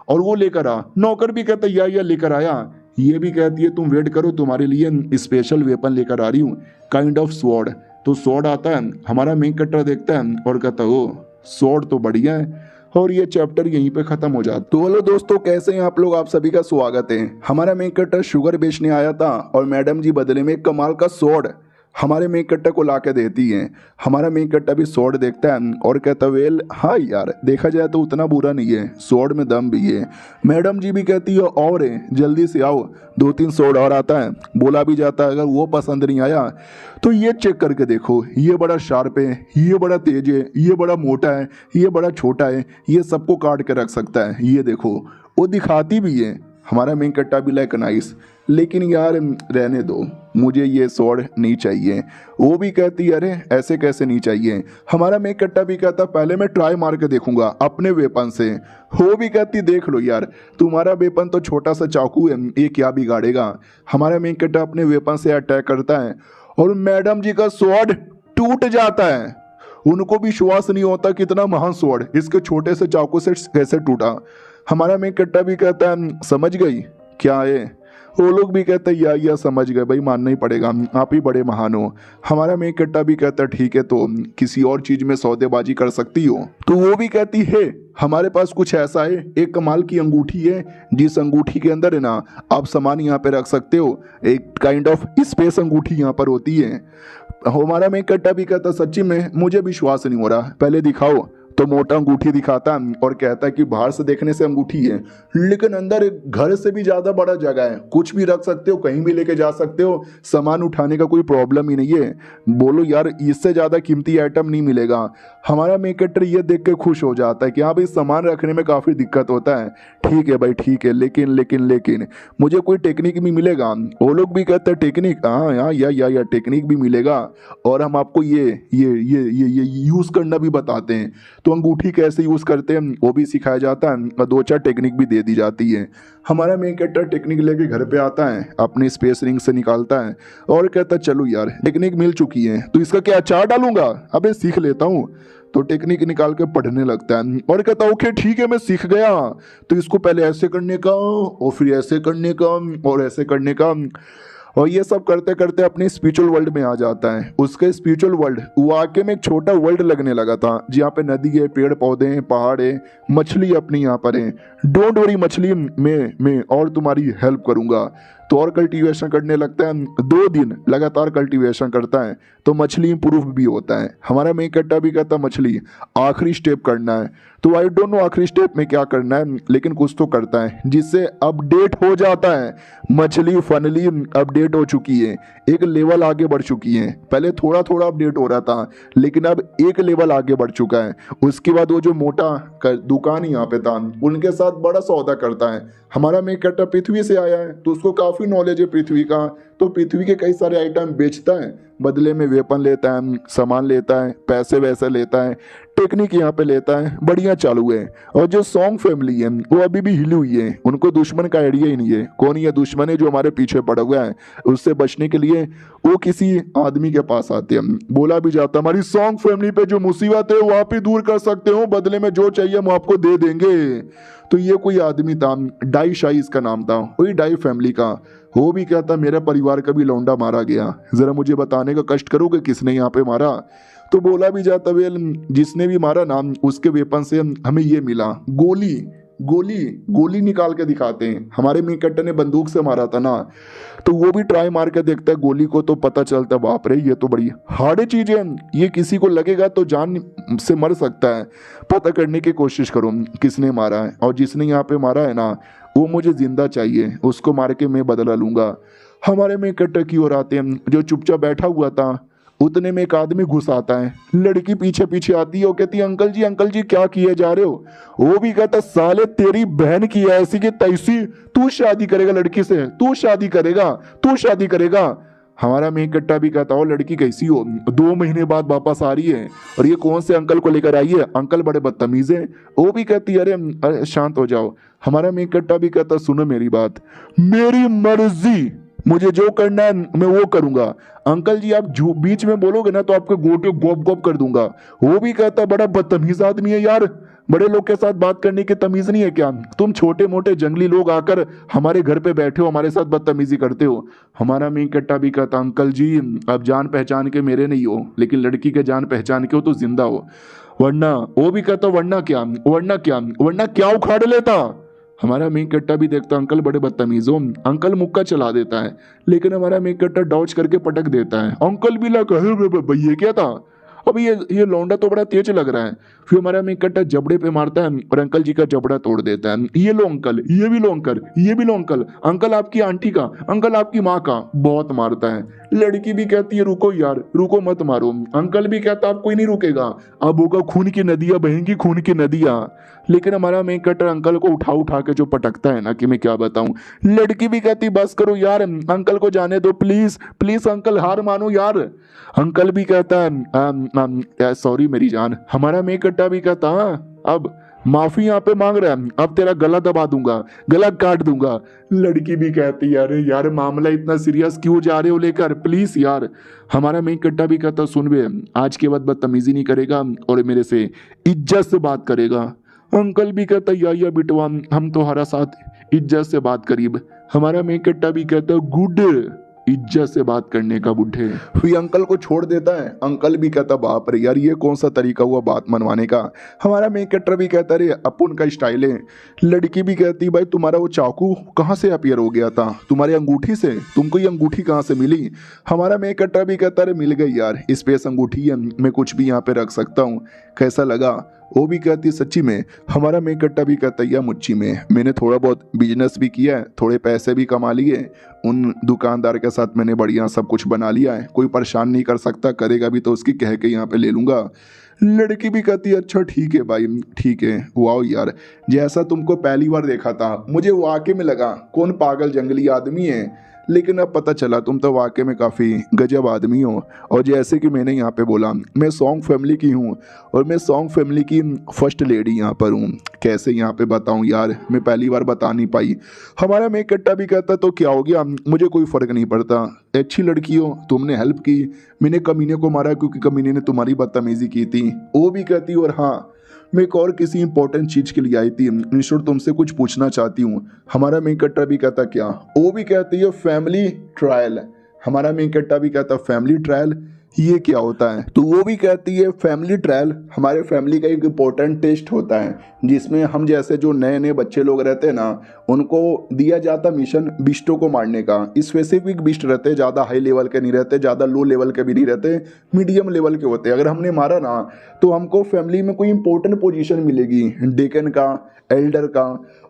और वो लेकर आ। नौकर भी कहता या लेकर आया। ये भी कहती है तुम वेट करो तुम्हारे लिए स्पेशल वेपन लेकर आ रही हूँ, काइंड ऑफ स्वॉर्ड। तो स्वॉर्ड आता है, हमारा मेकट्टा देखता है और कहता ओ स्वॉर्ड तो बढ़िया है। और ये चैप्टर यहीं पे खत्म हो जाता। तो हेलो दोस्तों कैसे हैं आप लोग, आप सभी का स्वागत है। हमारा मेकट्टा शुगर बेचने आया था और मैडम जी बदले में कमाल का स्वॉर्ड हमारे मेकट्टा को ला के देती हैं। हमारा मेकट्टा भी स्वॉर्ड देखता है और कहता वेल हाँ यार देखा जाए तो उतना बुरा नहीं है, स्वॉर्ड में दम भी है। मैडम जी भी कहती है और है जल्दी से आओ, 2-3 स्वॉर्ड और आता है। बोला भी जाता है अगर वो पसंद नहीं आया तो ये चेक करके देखो, ये बड़ा शार्प है, ये बड़ा तेज है, ये बड़ा मोटा है, ये बड़ा छोटा है, ये सबको काट के रख सकता है, ये देखो। वो दिखाती भी है। हमारा मेकट्टा भी लाइक नाइस, लेकिन यार रहने दो, मुझे ये स्वॉर्ड नहीं चाहिए। वो भी कहती है अरे ऐसे कैसे नहीं चाहिए? हमारा मेकट्टा भी कहता पहले मैं ट्राई मार के देखूंगा अपने वेपन से। वो भी कहती देख लो यार तुम्हारा वेपन तो छोटा सा चाकू है, ये क्या बिगाड़ेगा? हमारा मेकट्टा अपने वेपन से अटैक करता है और मैडम जी का स्वॉर्ड टूट जाता है। उनको विश्वास नहीं होता कितना महान स्वॉर्ड इसके छोटे से चाकू से कैसे टूटा। हमारा मेकट्टा भी कहता है समझ गई क्या है? वो लोग भी कहते या समझ गए भाई, मानना ही पड़ेगा, आप ही बड़े महान हो। हमारा मेन कट्टा भी कहता ठीक है, तो किसी और चीज में सौदेबाजी कर सकती हो? तो वो भी कहती है हमारे पास कुछ ऐसा है, एक कमाल की अंगूठी है, जिस अंगूठी के अंदर है ना आप सामान यहाँ पे रख सकते हो, एक काइंड ऑफ स्पेस अंगूठी यहाँ पर होती है। हमारा मेन कट्टा भी कहता सच्ची में मुझे विश्वास नहीं हो रहा, पहले दिखाओ। तो मोटा अंगूठी दिखाता और कहता है कि बाहर से देखने से अंगूठी है, लेकिन अंदर एक घर से भी ज्यादा बड़ा जगह है, कुछ भी रख सकते हो, कहीं भी लेके जा सकते हो, सामान उठाने का कोई प्रॉब्लम ही नहीं है। बोलो यार इससे ज्यादा कीमती आइटम नहीं मिलेगा। हमारा मेकटर ये देख के खुश हो जाता है कि हाँ भाई सामान रखने में काफी दिक्कत होता है, ठीक है भाई ठीक है, लेकिन लेकिन लेकिन मुझे कोई टेक्निक भी मिलेगा? वो लोग भी कहते हैं टेक्निक, हाँ यहाँ या टेक्निक भी मिलेगा, और हम आपको ये यूज करना भी बताते हैं। तो अंगूठी कैसे यूज करते हैं वो भी सिखाया जाता है और 2-4 टेक्निक भी दे दी जाती है। हमारा मेन कैरेक्टर टेक्निक लेके घर पे आता है, अपनी स्पेस रिंग से निकालता है और कहता है चलो यार टेक्निक मिल चुकी है, तो इसका क्या अचार डालूंगा, अबे सीख लेता हूँ। तो टेक्निक निकाल के पढ़ने लगता है और कहता है ओके ठीक है मैं सीख गया, तो इसको पहले ऐसे करने का और फिर ऐसे करने का और ऐसे करने का, और ये सब करते करते अपने स्पिरिचुअल वर्ल्ड में आ जाता है। उसके स्पिरिचुअल वर्ल्ड वाकई में एक छोटा वर्ल्ड लगने लगा था, जहाँ पे नदी है, पेड़ पौधे हैं, पहाड़ है, मछली अपनी यहाँ पर है। डोंट वरी मछली, मैं और तुम्हारी हेल्प करूंगा। तो और कल्टीवेशन करने लगता है, 2 दिन लगातार कल्टीवेशन करता है तो मछली प्रूफ भी होता है। हमारा मेन कट्टा भी कहता मछली आखिरी स्टेप करना है, तो आई डोंट नो आखिरी स्टेप में क्या करना है, लेकिन कुछ तो करता है जिससे अपडेट हो जाता है। मछली फाइनली अपडेट हो चुकी है, एक लेवल आगे बढ़ चुकी है। पहले थोड़ा थोड़ा अपडेट हो रहा था, लेकिन अब एक लेवल आगे बढ़ चुका है। उसके बाद वो जो मोटा दुकान यहाँ पे था उनके साथ बड़ा सौदा करता है। हमारा मेन कट्टा पृथ्वी से आया है तो उसको काफी नॉलेज है पृथ्वी का, तो पृथ्वी के कई सारे आइटम बेचता है, बदले में वेपन लेता है, सामान लेता है, पैसे वैसे लेता है, टेक्निक यहाँ पे लेता है, बढ़िया चालू है। और जो सॉन्ग फैमिली है वो अभी भी हिली हुई है, उनको दुश्मन का आइडिया ही नहीं है, कौन ये दुश्मन है जो हमारे पीछे पड़ा हुआ है। उससे बचने के लिए वो किसी आदमी के पास आते हैं, बोला भी जाता है हमारी सॉन्ग फैमिली पे जो मुसीबत है वो आप ही दूर कर सकते हो, बदले में जो चाहिए हम आपको दे देंगे। तो ये कोई आदमी था, डाई शाही इसका नाम था, वही डाई फैमिली का। वो भी कहता मेरा परिवार का भी लौंडा मारा गया, जरा मुझे बताने का कष्ट करोगे किसने यहाँ पे मारा। तो बोला भी जाता वेल जिसने भी मारा ना उसके वेपन से हमें ये मिला, गोली गोली गोली निकाल के दिखाते हैं। हमारे मेन कट्टर ने बंदूक से मारा था ना, तो वो भी ट्राई मार के देखता है गोली को, तो पता चलता है बाप रे ये तो बड़ी हार्ड चीज है, ये किसी को लगेगा तो जान से मर सकता है। पता करने की कोशिश करो किसने मारा है, और जिसने यहाँ पे मारा है ना वो मुझे जिंदा चाहिए, उसको मार के मैं बदला लूंगा। हमारे मेन कट्टर की ओर आते हैं, जो चुपचाप बैठा हुआ था उतने में एक आदमी घुस आता है, लड़की पीछे पीछे आती है, वो कहती है अंकल जी क्या किए जा रहे हो। वो भी कहता साले तेरी बहन की ऐसी की तैसी, तू शादी करेगा लड़की से, तू शादी करेगा। हमारा मेन कट्टा भी कहता हो लड़की कैसी हो, 2 महीने बाद वापस आ रही है, और ये कौन से अंकल को लेकर आई है, अंकल बड़े बदतमीज है। वो भी कहती है अरे शांत हो जाओ। हमारा मेन कट्टा भी कहता सुनो मेरी बात, मेरी मर्जी, मुझे जो करना है मैं वो करूंगा। अंकल जी आप बीच में बोलोगे ना तो आपके गोटे गोप गोप कर दूंगा। वो भी कहता बड़ा बदतमीज आदमी है यार, बड़े लोग के साथ बात करने की तमीज नहीं है क्या, तुम छोटे मोटे जंगली लोग आकर हमारे घर पे बैठे हो, हमारे साथ बदतमीजी करते हो। हमारा मेन कट्टा भी कहता अंकल जी अब जान पहचान के मेरे नहीं हो, लेकिन लड़की के जान पहचान के हो तो जिंदा हो, वरना। वो भी कहता वरना क्या उखाड़ लेता। हमारा मेन कट्टा भी देखता अंकल बड़े बदतमीज हो, अंकल मुक्का चला देता है, लेकिन हमारा मेन कट्टा डॉज करके पटक देता है। अंकल भी लगा भैया क्या था, अब ये लौंडा तो बड़ा तेज लग रहा है। फिर हमारा मेन कट्टा जबड़े पे मारता है और अंकल जी का जबड़ा तोड़ देता है। ये लो अंकल, ये भी लो अंकल, ये भी लो अंकल, अंकल आपकी आंटी का, अंकल आपकी माँ का, बहुत मारता है। लड़की भी कहती है रुको यार, रुको मत मारो। अंकल भी कहता अब कोई नहीं रुकेगा, अब होगा खून की नदियां बहेंगी, खून की नदियां। लेकिन हमारा मेन कट्टर अंकल को उठा उठा के जो पटकता है ना कि मैं क्या बताऊं। लड़की भी कहती बस करो यार, अंकल को जाने दो प्लीज प्लीज, अंकल हार मानो यार। अंकल भी कहता है सॉरी मेरी जान। हमारा मेन कट्टा भी कहता अब माफी यहाँ पे मांग रहा है, अब तेरा गला दबा दूंगा, गला काट दूंगा। लड़की भी कहती है अरे यार मामला इतना सीरियस क्यों जा रहे हो लेकर, प्लीज यार। हमारा मेन कट्टा भी कहता सुन बे, आज के बाद बदतमीजी नहीं करेगा और मेरे से इज्जत से बात करेगा। अंकल भी कहता या बिटवा हम तुम्हारा साथ इज्जत से बात करीब। हमारा मेन कट्टा भी कहता है गुड, इज्जत से बात करने का बुढ़े। फिर अंकल को छोड़ देता है। अंकल भी कहता बाप रे यार ये कौन सा तरीका हुआ बात मनवाने का। हमारा मेन कट्टर भी कहता रे अपन का स्टाइल है। लड़की भी कहती भाई तुम्हारा वो चाकू कहाँ से अपीयर हो गया था, तुम्हारी अंगूठी से, तुमको ये अंगूठी कहाँ से मिली। हमारा मेन कट्टर भी कहता रे मिल गई यार, स्पेस अंगूठी है, मैं कुछ भी यहाँ पे रख सकता हूँ, कैसा लगा। वो भी कहती सच्ची में। हमारा मेन कट्टा भी कहता या मुच्ची में, मैंने थोड़ा बहुत बिजनेस भी किया है, थोड़े पैसे भी कमा लिए, उन दुकानदार के साथ मैंने बढ़िया सब कुछ बना लिया है, कोई परेशान नहीं कर सकता, करेगा भी तो उसकी कह के यहाँ पे ले लूँगा। लड़की भी कहती है अच्छा ठीक है भाई ठीक है। वाओ यार जैसा तुमको पहली बार देखा था मुझे वाकई में लगा कौन पागल जंगली आदमी है, लेकिन अब पता चला तुम तो वाकई में काफ़ी गजब आदमी हो। और जैसे कि मैंने यहाँ पे बोला मैं सॉन्ग फैमिली की हूँ और मैं सॉन्ग फैमिली की फर्स्ट लेडी यहाँ पर हूँ। कैसे यहाँ पे बताऊँ यार, मैं पहली बार बता नहीं पाई। हमारा मैं कट्टा भी कहता तो क्या हो गया, मुझे कोई फ़र्क नहीं पड़ता, अच्छी लड़की हो, तुमने हेल्प की, मैंने कमीने को मारा क्योंकि कमीने ने तुम्हारी बदतमीज़ी की थी। वो भी कहती और हाँ मैं एक और किसी इंपॉर्टेंट चीज़ के लिए आई थी, इंश्योर तुमसे कुछ पूछना चाहती हूँ। हमारा मेन कट्टा भी कहता क्या। वो भी कहती है फैमिली ट्रायल। हमारा मेन कट्टा भी कहता फैमिली ट्रायल ये क्या होता है। तो वो भी कहती है फैमिली ट्रायल हमारे फैमिली का एक इम्पोर्टेंट टेस्ट होता है जिसमें हम जैसे जो नए नए बच्चे लोग रहते हैं ना उनको दिया जाता मिशन बिस्टों को मारने का। स्पेसिफिक बिस्ट रहते, ज़्यादा हाई लेवल के नहीं रहते, ज़्यादा लो लेवल के भी नहीं रहते, मीडियम लेवल के होते हैं। अगर हमने मारा ना तो हमको फैमिली में कोई इंपॉर्टेंट पोजीशन मिलेगी, डेकन का, एल्डर का,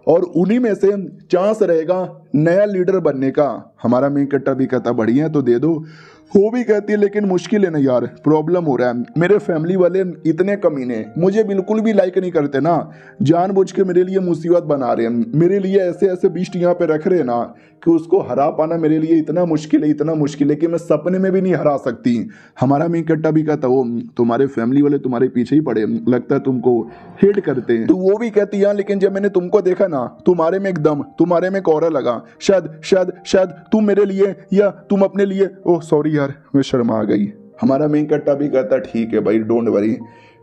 और उन्हीं में से चांस रहेगा नया लीडर बनने का। हमारा मेन कट्टा भी कहता बढ़िया तो दे दो। वो भी कहती है लेकिन मुश्किल है ना यार, प्रॉब्लम हो रहा है, मेरे फैमिली वाले इतने कमीने मुझे बिल्कुल भी लाइक नहीं करते ना, जानबूझ के मेरे लिए मुसीबत बना रहे हैं, मेरे लिए ऐसे ऐसे बीस्ट यहाँ पे रख रहे हैं ना कि उसको हरा पाना मेरे लिए इतना मुश्किल है, इतना मुश्किल है कि मैं सपने में भी नहीं हरा सकती। हमारा मेन कट्टा भी कहता वो तुम्हारे फैमिली वाले तुम्हारे पीछे ही पड़े, लगता है तुमको हेट करते हैं। तो वो भी कहती है लेकिन जब मैंने तुमको देखा ना तुम्हारे में एकदम, तुम्हारे में कोरा लगा, शायद शायद शायद तुम मेरे लिए या तुम अपने लिए। ओह सॉरी यार मैं शर्मा आ गई। हमारा मेन कट्टा भी कहता ठीक है भाई डोंट वरी,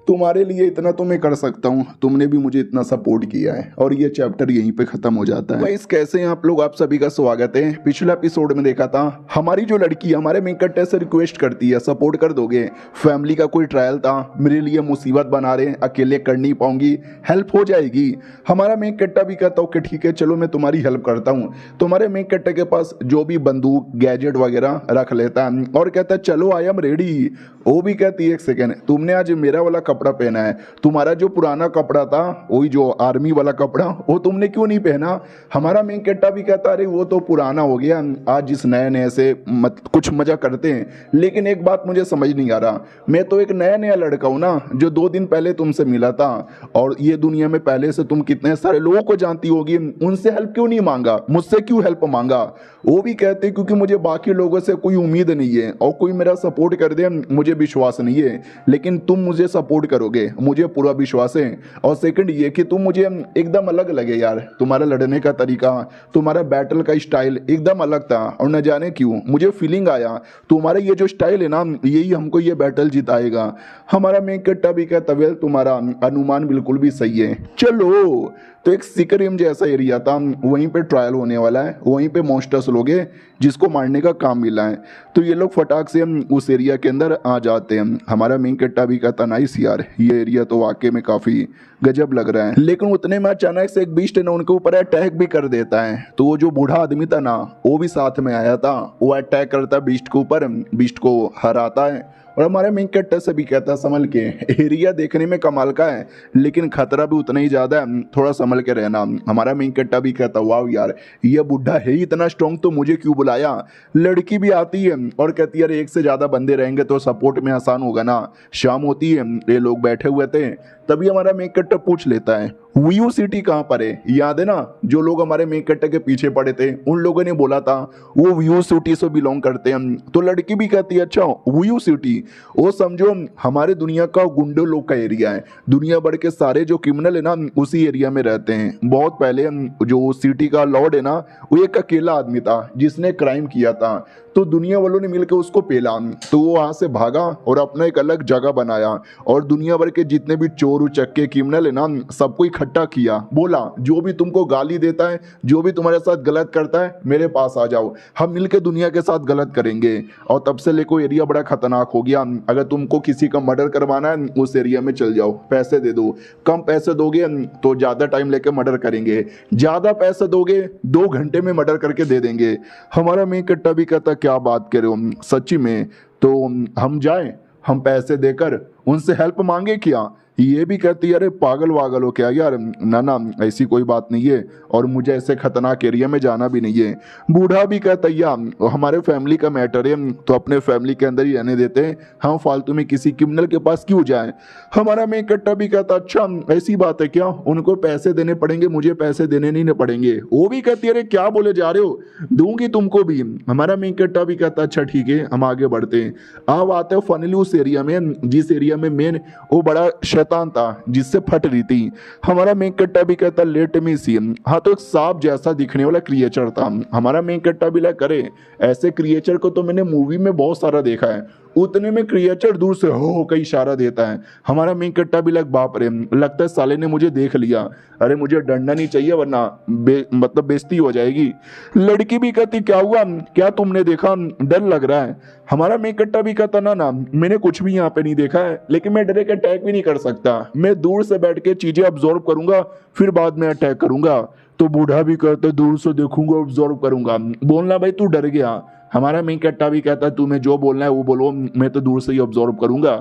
तुम्हारे लिए इतना तो मैं कर सकता हूँ, तुमने भी मुझे इतना सपोर्ट किया है। और ये चैप्टर यहीं पे खत्म हो जाता है। गाइस कैसे हैं आप लोग, आप सभी का स्वागत है। पिछले एपिसोड में देखा था हमारी जो लड़की हमारे मेन कट्टे से रिक्वेस्ट करती है सपोर्ट कर दोगे, फैमिली का कोई ट्रायल था, मेरे लिए मुसीबत बना रहे, अकेले कर नहीं पाऊंगी, हेल्प हो जाएगी। हमारा मेन कट्टा भी कहता ओके ठीक है चलो मैं तुम्हारी हेल्प करता हूँ। तुम्हारे मेन कट्टे के पास जो भी बंदूक गैजेट वगैरह रख लेता है और कहता है चलो आई एम रेडी। वो भी कहती है एक सेकेंड तुमने आज मेरा वाला कपड़ा पहना है, तुम्हारा जो पुराना कपड़ा था वही जो आर्मी वाला कपड़ा वो तुमने क्यों नहीं पहना। हमारा मेन कट्टा भी कहता अरे वो तो पुराना हो गया, आज जिस नए नए से कुछ मजा करते हैं। लेकिन एक बात मुझे समझ नहीं आ रहा, मैं तो एक नया नया लड़का हूं ना जो 2 दिन पहले तुमसे मिला था, और ये दुनिया में पहले से तुम कितने सारे लोगों को जानती होगी, उनसे हेल्प क्यों नहीं मांगा, मुझसे क्यों हेल्प मांगा। वो भी कहते क्योंकि मुझे बाकी लोगों से कोई उम्मीद नहीं है और कोई मेरा सपोर्ट कर दे मुझे विश्वास नहीं है, लेकिन तुम मुझे सपोर्ट करोगे मुझे पूरा विश्वास है। और सेकंड ये कि तुम मुझे एकदम अलग लगे यार, तुम्हारा लड़ने का तरीका, तुम्हारा बैटल का स्टाइल एकदम अलग था, और न जाने क्यों मुझे फीलिंग आया तुम्हारा ये जो स्टाइल है ना यही हमको ये बैटल जिताएगा। हमारा मेन कट्टा भी कहता वेल तुम्हारा अनुमान बिल्कुल भी सही है चलो। तो एक सिकरिम जैसा एरिया था, वहीं पे ट्रायल होने वाला है, वहीं पे मॉन्स्टर्स लोग हैं जिसको मारने का काम मिला है। तो ये लोग फटाक से उस एरिया के अंदर आ जाते हैं। हमारा मेन कट्टा भी कहता नाइस यार ये एरिया तो वाकई में काफ़ी गजब लग रहा है। लेकिन उतने में अचानक से एक बीस्ट है ना उनके ऊपर अटैक भी कर देता है। तो वो जो बूढ़ा आदमी था ना वो भी साथ में आया था, वो अटैक करता है बीस्ट के ऊपर, बीस्ट को हराता है। और हमारे मेन कट्टर से भी कहता है संभल के, एरिया देखने में कमाल का है लेकिन खतरा भी उतना ही ज़्यादा है, थोड़ा संभल के रहना। हमारा मेन कट्टा भी कहता वाह यार ये बुढ़ा है ही इतना स्ट्रॉन्ग तो मुझे क्यों बुलाया। लड़की भी आती है और कहती है अरे एक से ज़्यादा बंदे रहेंगे तो सपोर्ट में आसान होगा ना। शाम होती है, ये लोग बैठे हुए थे, तभी हमारा मेन कट्टा पूछ लेता है वीयू सिटी कहाँ पर है। याद है ना जो लोग हमारे मेन कट्टे के पीछे पड़े थे उन लोगों ने बोला था वो वीयू सिटी से बिलोंग करते हैं। तो लड़की भी कहती है अच्छा वीयू सिटी, वो समझो हमारे दुनिया का गुंडे लोग का एरिया है, दुनिया भर के सारे जो क्रिमिनल है ना उसी एरिया में रहते हैं। बहुत पहले जो सिटी का लॉर्ड है ना वो एक अकेला आदमी था जिसने क्राइम किया था, तो दुनिया वालों ने मिलकर उसको पेला, तो वो वहाँ से भागा और अपना एक अलग जगह बनाया और दुनिया भर के जितने भी चोर उचक्के क्रिमिनल है ना सबको इकट्ठा इकट्ठा किया, बोला जो भी तुमको गाली देता है, जो भी तुम्हारे साथ गलत करता है, मेरे पास आ जाओ, हम मिलकर दुनिया के साथ गलत करेंगे। और तब से लेको एरिया बड़ा खतरनाक हो गया। अगर तुमको किसी का मर्डर करवाना है उस एरिया में चल जाओ, पैसे दे दो, कम पैसे दोगे तो ज्यादा टाइम लेके मर्डर करेंगे, ज्यादा पैसे दोगे 2 घंटे में मर्डर करके दे देंगे। हमारा मेन कट्टा भी कहता क्या बात कर रहे हो सच्ची में, तो हम जाएं, हम पैसे देकर उनसे हेल्प मांगे क्या? ये भी कहती है अरे पागल वागल हो क्या यार, ना ना ऐसी कोई बात नहीं है, और मुझे ऐसे खतरनाक एरिया में जाना भी नहीं है। बूढ़ा भी कहता यार हमारे फैमिली का मैटर है, तो अपने फैमिली के अंदर ही रहने देते हैं, हम फालतू में किसी क्रिमिनल के पास क्यों जाएं। हमारा मेन कट्टा भी कहता अच्छा ऐसी बात है क्या, उनको पैसे देने पड़ेंगे, मुझे पैसे देने नहीं पड़ेंगे। वो भी कहती है अरे क्या बोले जा रहे हो, दूंगी तुमको भी। हमारा मेन कट्टा भी कहता अच्छा ठीक है, हम आगे बढ़ते हैं। अब आते हैं फाइनली उस एरिया में जिस एरिया में मेन वो बड़ा शैतान था जिससे फट रही थी। हमारा मेन कट्टा भी कहता लेट मी सी, हाँ तो एक सांप जैसा दिखने वाला क्रिएचर था। हमारा मेन कट्टा भी लगा करे ऐसे क्रिएचर को तो मैंने मूवी में बहुत सारा देखा है, उतने में क्रिएचर दूर से हो कई इशारा देता है। हमारा मेन कट्टा भी लग बाप रे, लगता है साले ने मुझे देख लिया, अरे मुझे डरना नहीं चाहिए वरना मतलब बेइज्जती हो जाएगी। लड़की भी कहती क्या हुआ, क्या तुमने देखा, डर लग रहा है। हमारा मेन कट्टा भी कहता ना ना मैंने कुछ भी यहाँ पे नहीं देखा है, लेकिन मैं डायरेक्ट अटैक भी नहीं कर सकता, मैं दूर से बैठ के चीजें ऑब्जर्व करूंगा फिर बाद में अटैक करूंगा। तो बूढ़ा भी कहता दूर से देखूंगा ऑब्जर्व करूंगा। बोलना भाई तू डर गया। हमारा मेन कट्टा भी कहता तुम्हें जो बोलना है वो बोलो, मैं तो दूर से ही ऑब्जर्व करूंगा।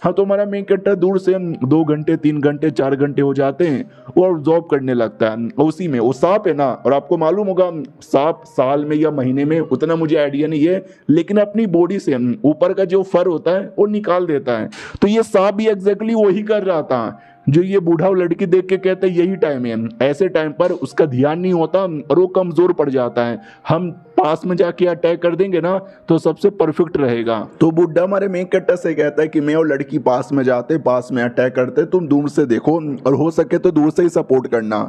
हाँ तो हमारा मेन कट्टा दूर से 2 घंटे 3 घंटे 4 घंटे हो जाते हैं, वो ऑब्जर्व करने लगता है। उसी में वो सांप है ना, और आपको मालूम होगा सांप साल में या महीने में उतना मुझे आइडिया नहीं है, लेकिन अपनी बॉडी से ऊपर का जो फर होता है वो निकाल देता है। तो ये सांप भी एग्जैक्टली वही कर रहा था जो ये बूढ़ा लड़की देख के कहते यही टाइम है। ऐसे टाइम पर उसका ध्यान नहीं होता और वो कमजोर पड़ जाता है। हम पास में जाके अटैक कर देंगे ना तो सबसे परफेक्ट रहेगा। तो बुढ़ा हमारे मेन कट्टा से कहता है कि मैं और लड़की पास में जाते, पास में अटैक करते, तुम दूर से देखो और हो सके तो दूर से ही सपोर्ट करना।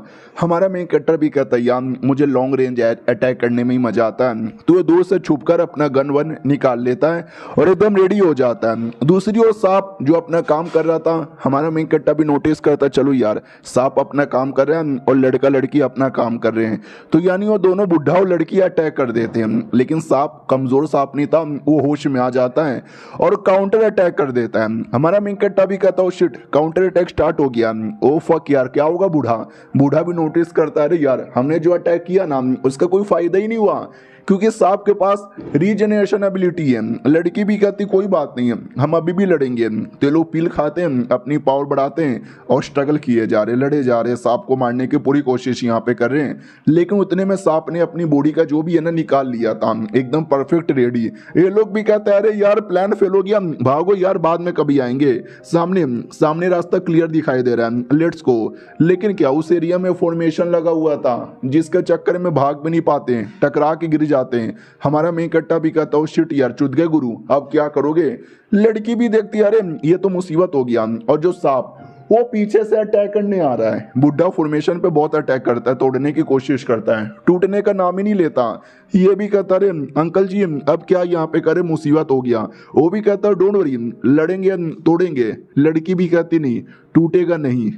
हमारा मेन कट्टा भी कहता है यार मुझे लॉन्ग रेंज अटैक करने में ही मजा आता है। तो दूर से छुपकर अपना गन वन निकाल लेता है और एकदम रेडी हो जाता है। दूसरी ओर सांप जो अपना काम कर रहा था, हमारा मेन कट्टा भी नोटिस करता चलो यार सांप अपना काम कर रहे हैं और लड़का लड़की अपना काम कर रहे हैं, तो यानी वो दोनों बुढ़ा और लड़की अटैक कर देते हैं। लेकिन सांप कमजोर सांप नहीं था, वो होश में आ जाता है और काउंटर अटैक कर देता है। हमारा मेन कट्टा भी कहता है शिट काउंटर अटैक स्टार्ट हो गया, ओ फक यार क्या होगा। बूढ़ा भी नोटिस करता है अरे यार हमने जो अटैक किया ना उसका कोई फायदा ही नहीं हुआ, क्योंकि सांप के पास रीजनरेशन एबिलिटी है। लड़की भी कहती कोई बात नहीं है, हम अभी भी लड़ेंगे। तो लोग पील खाते हैं, अपनी पावर बढ़ाते हैं और स्ट्रगल किए जा रहे, लड़े जा रहे, सांप को मारने की पूरी कोशिश यहाँ पे कर रहे हैं। लेकिन उतने में सांप ने अपनी बॉडी का जो भी है ना निकाल लिया था, एकदम परफेक्ट रेडी। ये लोग भी कहते हैं अरे यार प्लान फेल हो गया, भागो यार बाद में कभी आएंगे। सामने रास्ता क्लियर दिखाई दे रहा है, लेट्स गो। लेकिन क्या उस एरिया में फॉर्मेशन लगा हुआ था जिसके चक्कर में भाग भी नहीं पाते, टकरा के गिर जाते हैं। हमारा मेन कट्टा भी कहता है शिट यार चुद गए गुरु, अब क्या करोगे। लड़की भी देखती है अरे ये तो मुसीबत हो गया। और जो सांप वो पीछे से अटैक करने आ रहा है। बुढ़ा फॉर्मेशन पे बहुत अटैक करता है, तोड़ने की कोशिश करता है, टूटने का नाम ही नहीं लेता। ये भी कहता अरे अंकल जी अब क्या यहाँ पे करे, मुसीबत हो गया। वो भी कहता डोंट वरी लड़ेंगे तोड़ेंगे। लड़की भी कहती नहीं टूटेगा नहीं,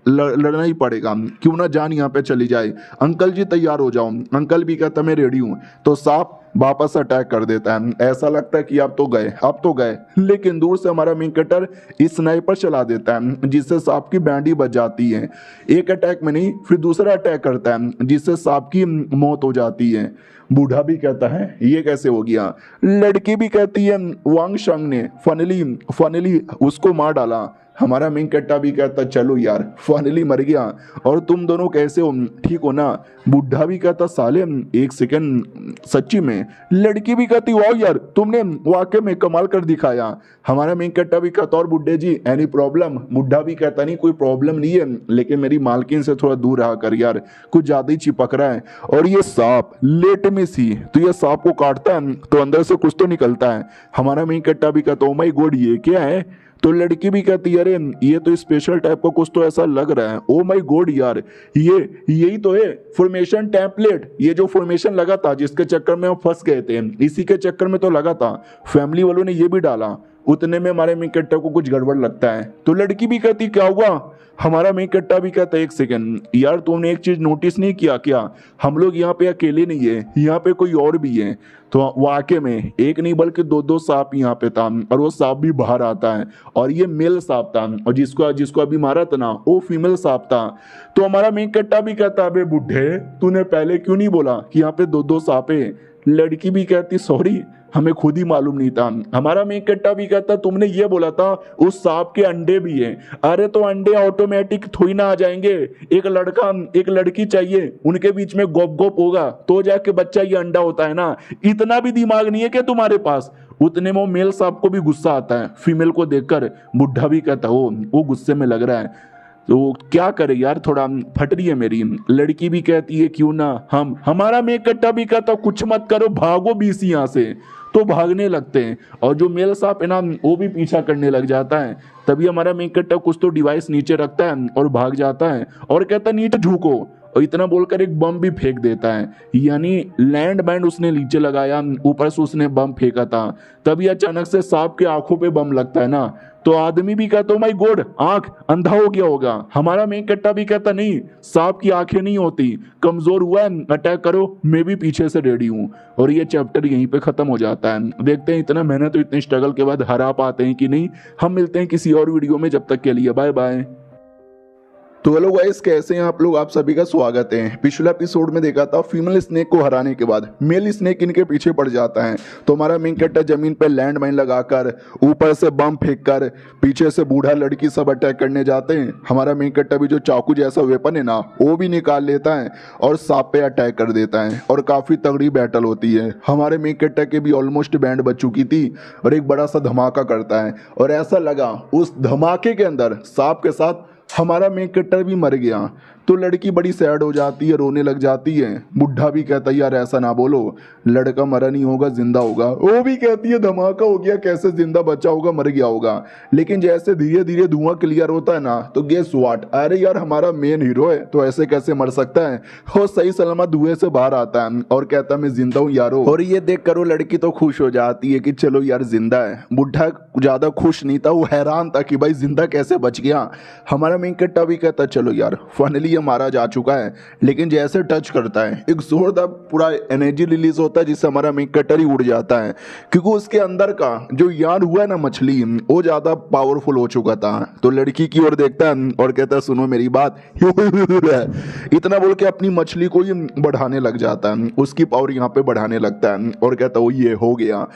लड़ना ही पड़ेगा, क्यों ना जान यहाँ पे चली जाए। अंकल जी तैयार हो जाओ। अंकल भी कहता मैं रेडी हूँ। तो सांप वापस अटैक कर देता है। ऐसा लगता है कि अब तो गए, लेकिन दूर से हमारा मेन कटर स्नाइपर चला देता है जिससे सांप की बैंडी बच जाती है। एक अटैक में नहीं फिर दूसरा अटैक करता है जिससे सांप की मौत हो जाती है। बूढ़ा भी कहता है ये कैसे हो गया। लड़की भी कहती है वांग शंग ने फाइनली उसको मार डाला। हमारा मेन कट्टा भी कहता चलो यार फाइनली मर गया, और तुम दोनों कैसे हो, ठीक हो ना। बूढ़ा भी कहता साले एक सेकंड सच्ची में। लड़की भी कहती वाह यार तुमने वाकई में कमाल कर दिखाया। हमारा मेन कट्टा भी कहता और बुड्ढे जी एनी प्रॉब्लम। बुढ़ा भी कहता नहीं कोई प्रॉब्लम नहीं है, लेकिन मेरी मालकिन से थोड़ा दूर रहा कर यार, कुछ ज्यादा ही चिपक रहा है। और ये सांप लेट में सी, तो ये सांप को काटता है तो अंदर से कुछ तो निकलता है। हमारा मेन कट्टा भी कहता ओ माय गॉड ये क्या है। तो लड़की भी कहती है अरे ये तो स्पेशल टाइप का कुछ तो ऐसा लग रहा है। ओ माय गॉड यार यही तो है फॉर्मेशन टेम्पलेट। ये जो फॉर्मेशन लगा था जिसके चक्कर में हम फंस गए थे, इसी के चक्कर में तो लगा था। फैमिली वालों ने ये भी डाला। उतने में हमारे मेन कट्टा को कुछ गड़बड़ लगता है। तो लड़की भी कहती क्या हुआ? हमारा मेन कट्टा भी कहता है एक सेकंड यार, तुमने एक चीज नोटिस नहीं किया क्या? हम लोग यहाँ पे अकेले नहीं है, यहाँ पे कोई और भी है। तो वाकई में एक नहीं बल्कि दो दो सांप यहाँ पे था, और वो सांप भी बाहर आता है, और ये मेल सांप था, और जिसको जिसको अभी मारा था ना वो फीमेल सांप था। तो हमारा मेन कट्टा भी कहता है बुढ़े, तूने पहले क्यों नहीं बोला कि यहाँ पे दो दो सांप है? लड़की भी कहती सॉरी, हमें खुद ही मालूम नहीं था। हमारा मेन कट्टा भी कहता तुमने ये बोला था उस सांप के अंडे भी हैं। अरे तो अंडे ऑटोमेटिक थोड़ी ना आ जाएंगे, एक लड़का एक लड़की चाहिए, उनके बीच में गोप गोप होगा तो जाके बच्चा ये अंडा होता है ना। इतना भी दिमाग नहीं है क्या तुम्हारे पास? उतने में वो मेल सांप को भी गुस्सा आता है फीमेल को देखकर। बुढ़ा भी कहता वो गुस्से में लग रहा है, तो क्या करे यार, थोड़ा फट रही है मेरी। लड़की भी कहती है क्यों ना हमारा मेक कट्टा भी कहता कुछ मत करो, भागो बीसी यहाँ से। तो भागने लगते हैं, और जो मेल सांप है ना वो भी पीछा करने लग जाता है। तभी हमारा मेक कट्टा कुछ तो डिवाइस नीचे रखता है और भाग जाता है, और कहता है नीचे झुको, और इतना बोलकर एक बम भी फेंक देता है। यानी लैंड बैंड उसने नीचे लगाया, ऊपर से उसने बम फेंका था। तभी अचानक से सांप के आंखों पे बम लगता है ना, तो आदमी भी कहता माय गॉड, आंख अंधा हो गया होगा। हमारा मेन कट्टा भी कहता नहीं, सांप की आंखें नहीं होती, कमजोर हुआ है, अटैक करो, मैं भी पीछे से रेडी हूँ। और ये चैप्टर यहीं पे खत्म हो जाता है। देखते हैं इतना मेहनत और इतने स्ट्रगल के बाद हरा पाते हैं कि नहीं। हम मिलते हैं किसी और वीडियो में, जब तक के लिए बाय बाय। तो हेलो गाइस, कैसे हैं आप लोग? आप सभी का स्वागत है। पिछले एपिसोड में देखा था फीमेल स्नेक को हराने के बाद मेल स्नेक इनके पीछे पड़ जाता है। तो हमारा मेन कट्टा जमीन पर लैंड माइन लगाकर, ऊपर से बम फेंक कर, पीछे से बूढ़ा लड़की सब अटैक करने जाते हैं। हमारा मेन कट्टा भी जो चाकू जैसा वेपन है ना वो भी निकाल लेता है और सांप पे अटैक कर देता है, और काफी तगड़ी बैटल होती है। हमारे मेन कट्टा के भी ऑलमोस्ट बैंड बच चुकी थी, और एक बड़ा सा धमाका करता है, और ऐसा लगा उस धमाके के अंदर सांप के साथ हमारा मेन कट्टर भी मर गया। तो लड़की बड़ी सैड हो जाती है, रोने लग जाती है। बुढ़ा भी कहता है यार ऐसा ना बोलो, लड़का मरा नहीं होगा, जिंदा होगा। वो भी कहती है धमाका हो गया, कैसे जिंदा बचा होगा, मर गया होगा। लेकिन जैसे धीरे धीरे धुआं क्लियर होता है ना, तो गेस व्हाट, अरे यार हमारा मेन हीरो है तो ऐसे कैसे मर सकता है। वो सही सलामत धुएं से बाहर आता है और कहता है मैं जिंदा हूँ यारो। और ये देख कर वो लड़की तो खुश हो जाती है कि चलो यार जिंदा है। बुढ़ा ज्यादा खुश नहीं था, वो हैरान था कि भाई जिंदा कैसे बच गया। हमारा मेन कट्टा भी कहता चलो यार फाइनली ये मारा जा चुका है। लेकिन जैसे टच करता है एक जोरदार पूरा एनर्जी रिलीज होता है, जिससे हमारा मेन कट्टर ही उड़ जाता है, क्योंकि उसके अंदर का जो यान हुआ है ना मछली, वो ज्यादा पावरफुल हो चुका था। तो लड़की की ओर देखता है और कहता है सुनो मेरी बात इतना बोल के अपनी मछली को ही बढ़ाने लग जाता है, उसकी पावर यहाँ पे बढ़ाने लगता है, और कहता है ये हो गया।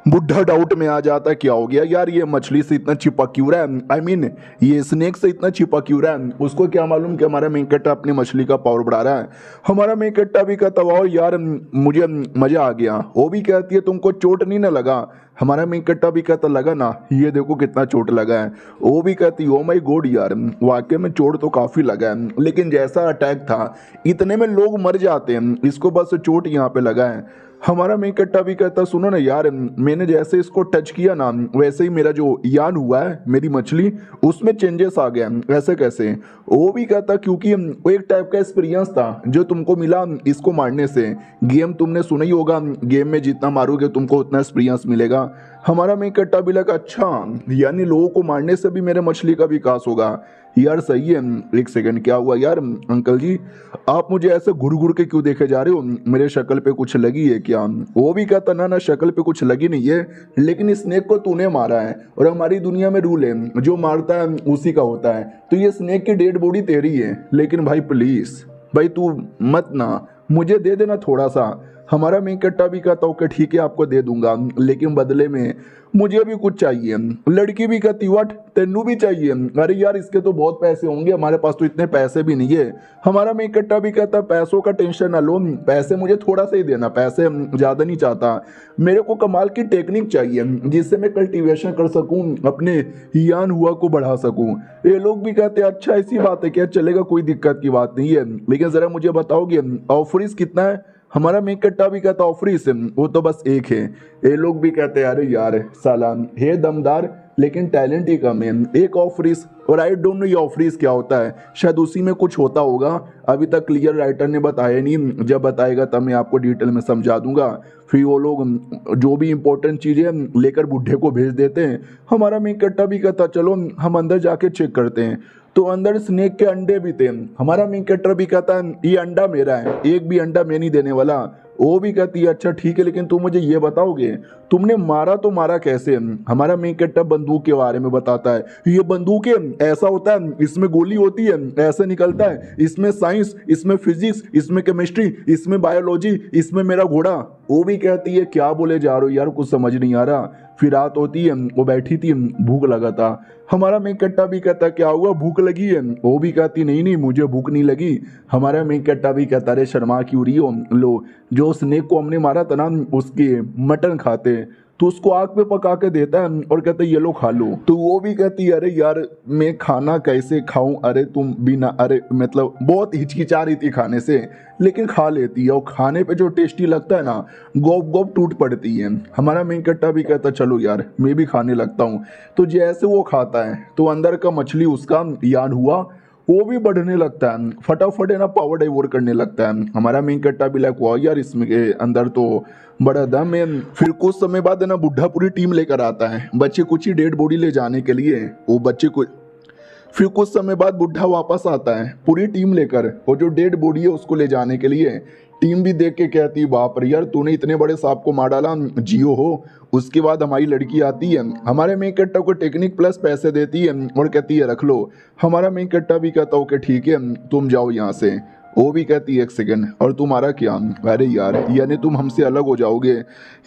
बुढ़ा डाउट में आ जाता है क्या हो गया यार, ये मछली से इतना चिपक क्यों रहा है, आई मीन ये स्नेक से इतना चिपक क्यों रहा है। उसको क्या मालूम कि हमारा मेन कट्टा अपनी मछली का पावर बढ़ा रहा है। हमारा मेन कट्टा भी कहता वाह यार मुझे मजा आ गया। वो भी कहती है तुमको चोट नहीं ना लगा? हमारा मेन कट्टा भी कहता लगा ना, ये देखो कितना चोट लगा है। वो भी कहती ओ माय गॉड यार वाकई में चोट तो काफी लगा है, लेकिन जैसा अटैक था इतने में लोग मर जाते हैं, इसको बस चोट यहाँ पे लगा है। हमारा मेन कट्टा भी कहता सुनो ना यार, मैंने जैसे इसको टच किया ना वैसे ही मेरा जो यान हुआ है मेरी मछली उसमें चेंजेस आ गया। ऐसे कैसे? वो भी कहता क्योंकि वो एक टाइप का एक्सपीरियंस था जो तुमको मिला इसको मारने से। गेम तुमने सुना ही होगा, गेम में जितना मारोगे तुमको उतना एक्सपीरियंस मिलेगा। हमारा मेन कट्टा भी लगा अच्छा यानी लोगों को मारने से भी मेरे मछली का विकास होगा। यार सही है। एक सेकंड क्या हुआ यार अंकल जी, आप मुझे ऐसे घुर घुर के क्यों देखे जा रहे हो, मेरे शक्ल पे कुछ लगी है क्या? वो भी कहता ना ना शक्ल पे कुछ लगी नहीं है, लेकिन स्नेक को तूने मारा है, और हमारी दुनिया में रूल है जो मारता है उसी का होता है। तो ये स्नेक की डेड बॉडी तेरी है, लेकिन भाई प्लीज भाई तू मत ना, मुझे दे देना थोड़ा सा। हमारा मेन कट्टा भी कहता ओके ठीक है आपको दे दूंगा, लेकिन बदले में मुझे भी कुछ चाहिए। लड़की भी कहती व्हाट, तेनू भी चाहिए? अरे यार इसके तो बहुत पैसे होंगे, हमारे पास तो इतने पैसे भी नहीं है। हमारा मेन कट्टा भी कहता पैसों का टेंशन ना लो, पैसे मुझे थोड़ा सा ही देना, पैसे ज्यादा नहीं चाहता। मेरे को कमाल की टेक्निक चाहिए जिससे मैं कल्टीवेशन कर सकूं, अपने यान हुआ को बढ़ा सकूं। ये लोग भी कहते हैं अच्छा ऐसी बात है क्या, चलेगा कोई दिक्कत की बात नहीं है, लेकिन जरा मुझे बताओगे ऑफरिस कितना है? हमारा मेन कट्टा भी कहता ऑफरिस वो तो बस एक है। ये लोग भी कहते हैं अरे यार साला हे दमदार लेकिन टैलेंट ही कम है। एक ऑफरिस, और आई डोंट नो ये ऑफरिस क्या होता है, शायद उसी में कुछ होता होगा, अभी तक क्लियर राइटर ने बताया नहीं, जब बताएगा तब मैं आपको डिटेल में समझा दूंगा। फिर वो लोग जो भी इंपॉर्टेंट चीज़ें लेकर बुढ़े को भेज देते हैं। हमारा मेन कट्टा भी कहता चलो हम अंदर जाके चेक करते हैं, तो अंदर स्नेक के अंडे भी थे। हमारा मेन कैरेक्टर भी कहता है ये अंडा मेरा है, एक भी अंडा मैं नहीं देने वाला। वो भी कहती है अच्छा ठीक है, लेकिन तुम मुझे ये बताओगे तुमने मारा तो मारा कैसे। हमारा मेन कैरेक्टर बंदूक के बारे में बताता है, ये बंदूक है, ऐसा होता है, इसमें गोली होती है, ऐसे निकलता है, इसमें साइंस, इसमें फिजिक्स, इसमें केमिस्ट्री, इसमें बायोलॉजी, इसमें मेरा घोड़ा। वो भी कहती है क्या बोले जा रहे हो यार, कुछ समझ नहीं आ रहा। फिर रात होती है, वो बैठी थी, भूख लगा था। हमारा मेन कट्टा भी कहता क्या हुआ, भूख लगी है। वो भी कहती नहीं नहीं मुझे भूख नहीं लगी। हमारा मेन कट्टा भी कहता अरे शर्मा क्यों रही हो, लो जो स्नेक को हमने मारा था ना उसके मटन खाते, तो उसको आग पे पका के देता है और कहता है ये लो खा लो। तो वो भी कहती है अरे यार मैं खाना कैसे खाऊं, अरे तुम बिना, अरे मतलब बहुत हिचकिचा रही थी खाने से, लेकिन खा लेती है, और खाने पे जो टेस्टी लगता है ना, गोप गोप टूट पड़ती है। हमारा मेन कट्टा भी कहता चलो यार मैं भी खाने लगता हूँ। तो जैसे वो खाता है तो अंदर का मछली उसका याद हुआ, वो भी बढ़ने लगता है, फटाफट है ना पावर डाइवोर करने लगता है। हमारा मेन कट्टा भी लाइक हुआ यार इसमें के अंदर तो बड़ा दम है। फिर कुछ समय बाद है ना बुढ़ा पूरी टीम लेकर आता है बच्चे कुछ ही डेड बॉडी ले जाने के लिए। वो बच्चे को फिर कुछ समय बाद बुढ़ा वापस आता है पूरी टीम लेकर, और जो डेड बॉडी है उसको ले जाने के लिए। टीम भी देख के कहती बाप रे यार तूने इतने बड़े सांप को मार डाला, जियो हो। उसके बाद हमारी लड़की आती है, हमारे मेन कट्टा को टेक्निक प्लस पैसे देती है और कहती है रख लो। हमारा मेन कट्टा भी कहता ओके ठीक है तुम जाओ यहाँ से। वो भी कहती है एक सेकंड और तुम्हारा क्या, अरे यार यानी तुम हमसे अलग हो जाओगे।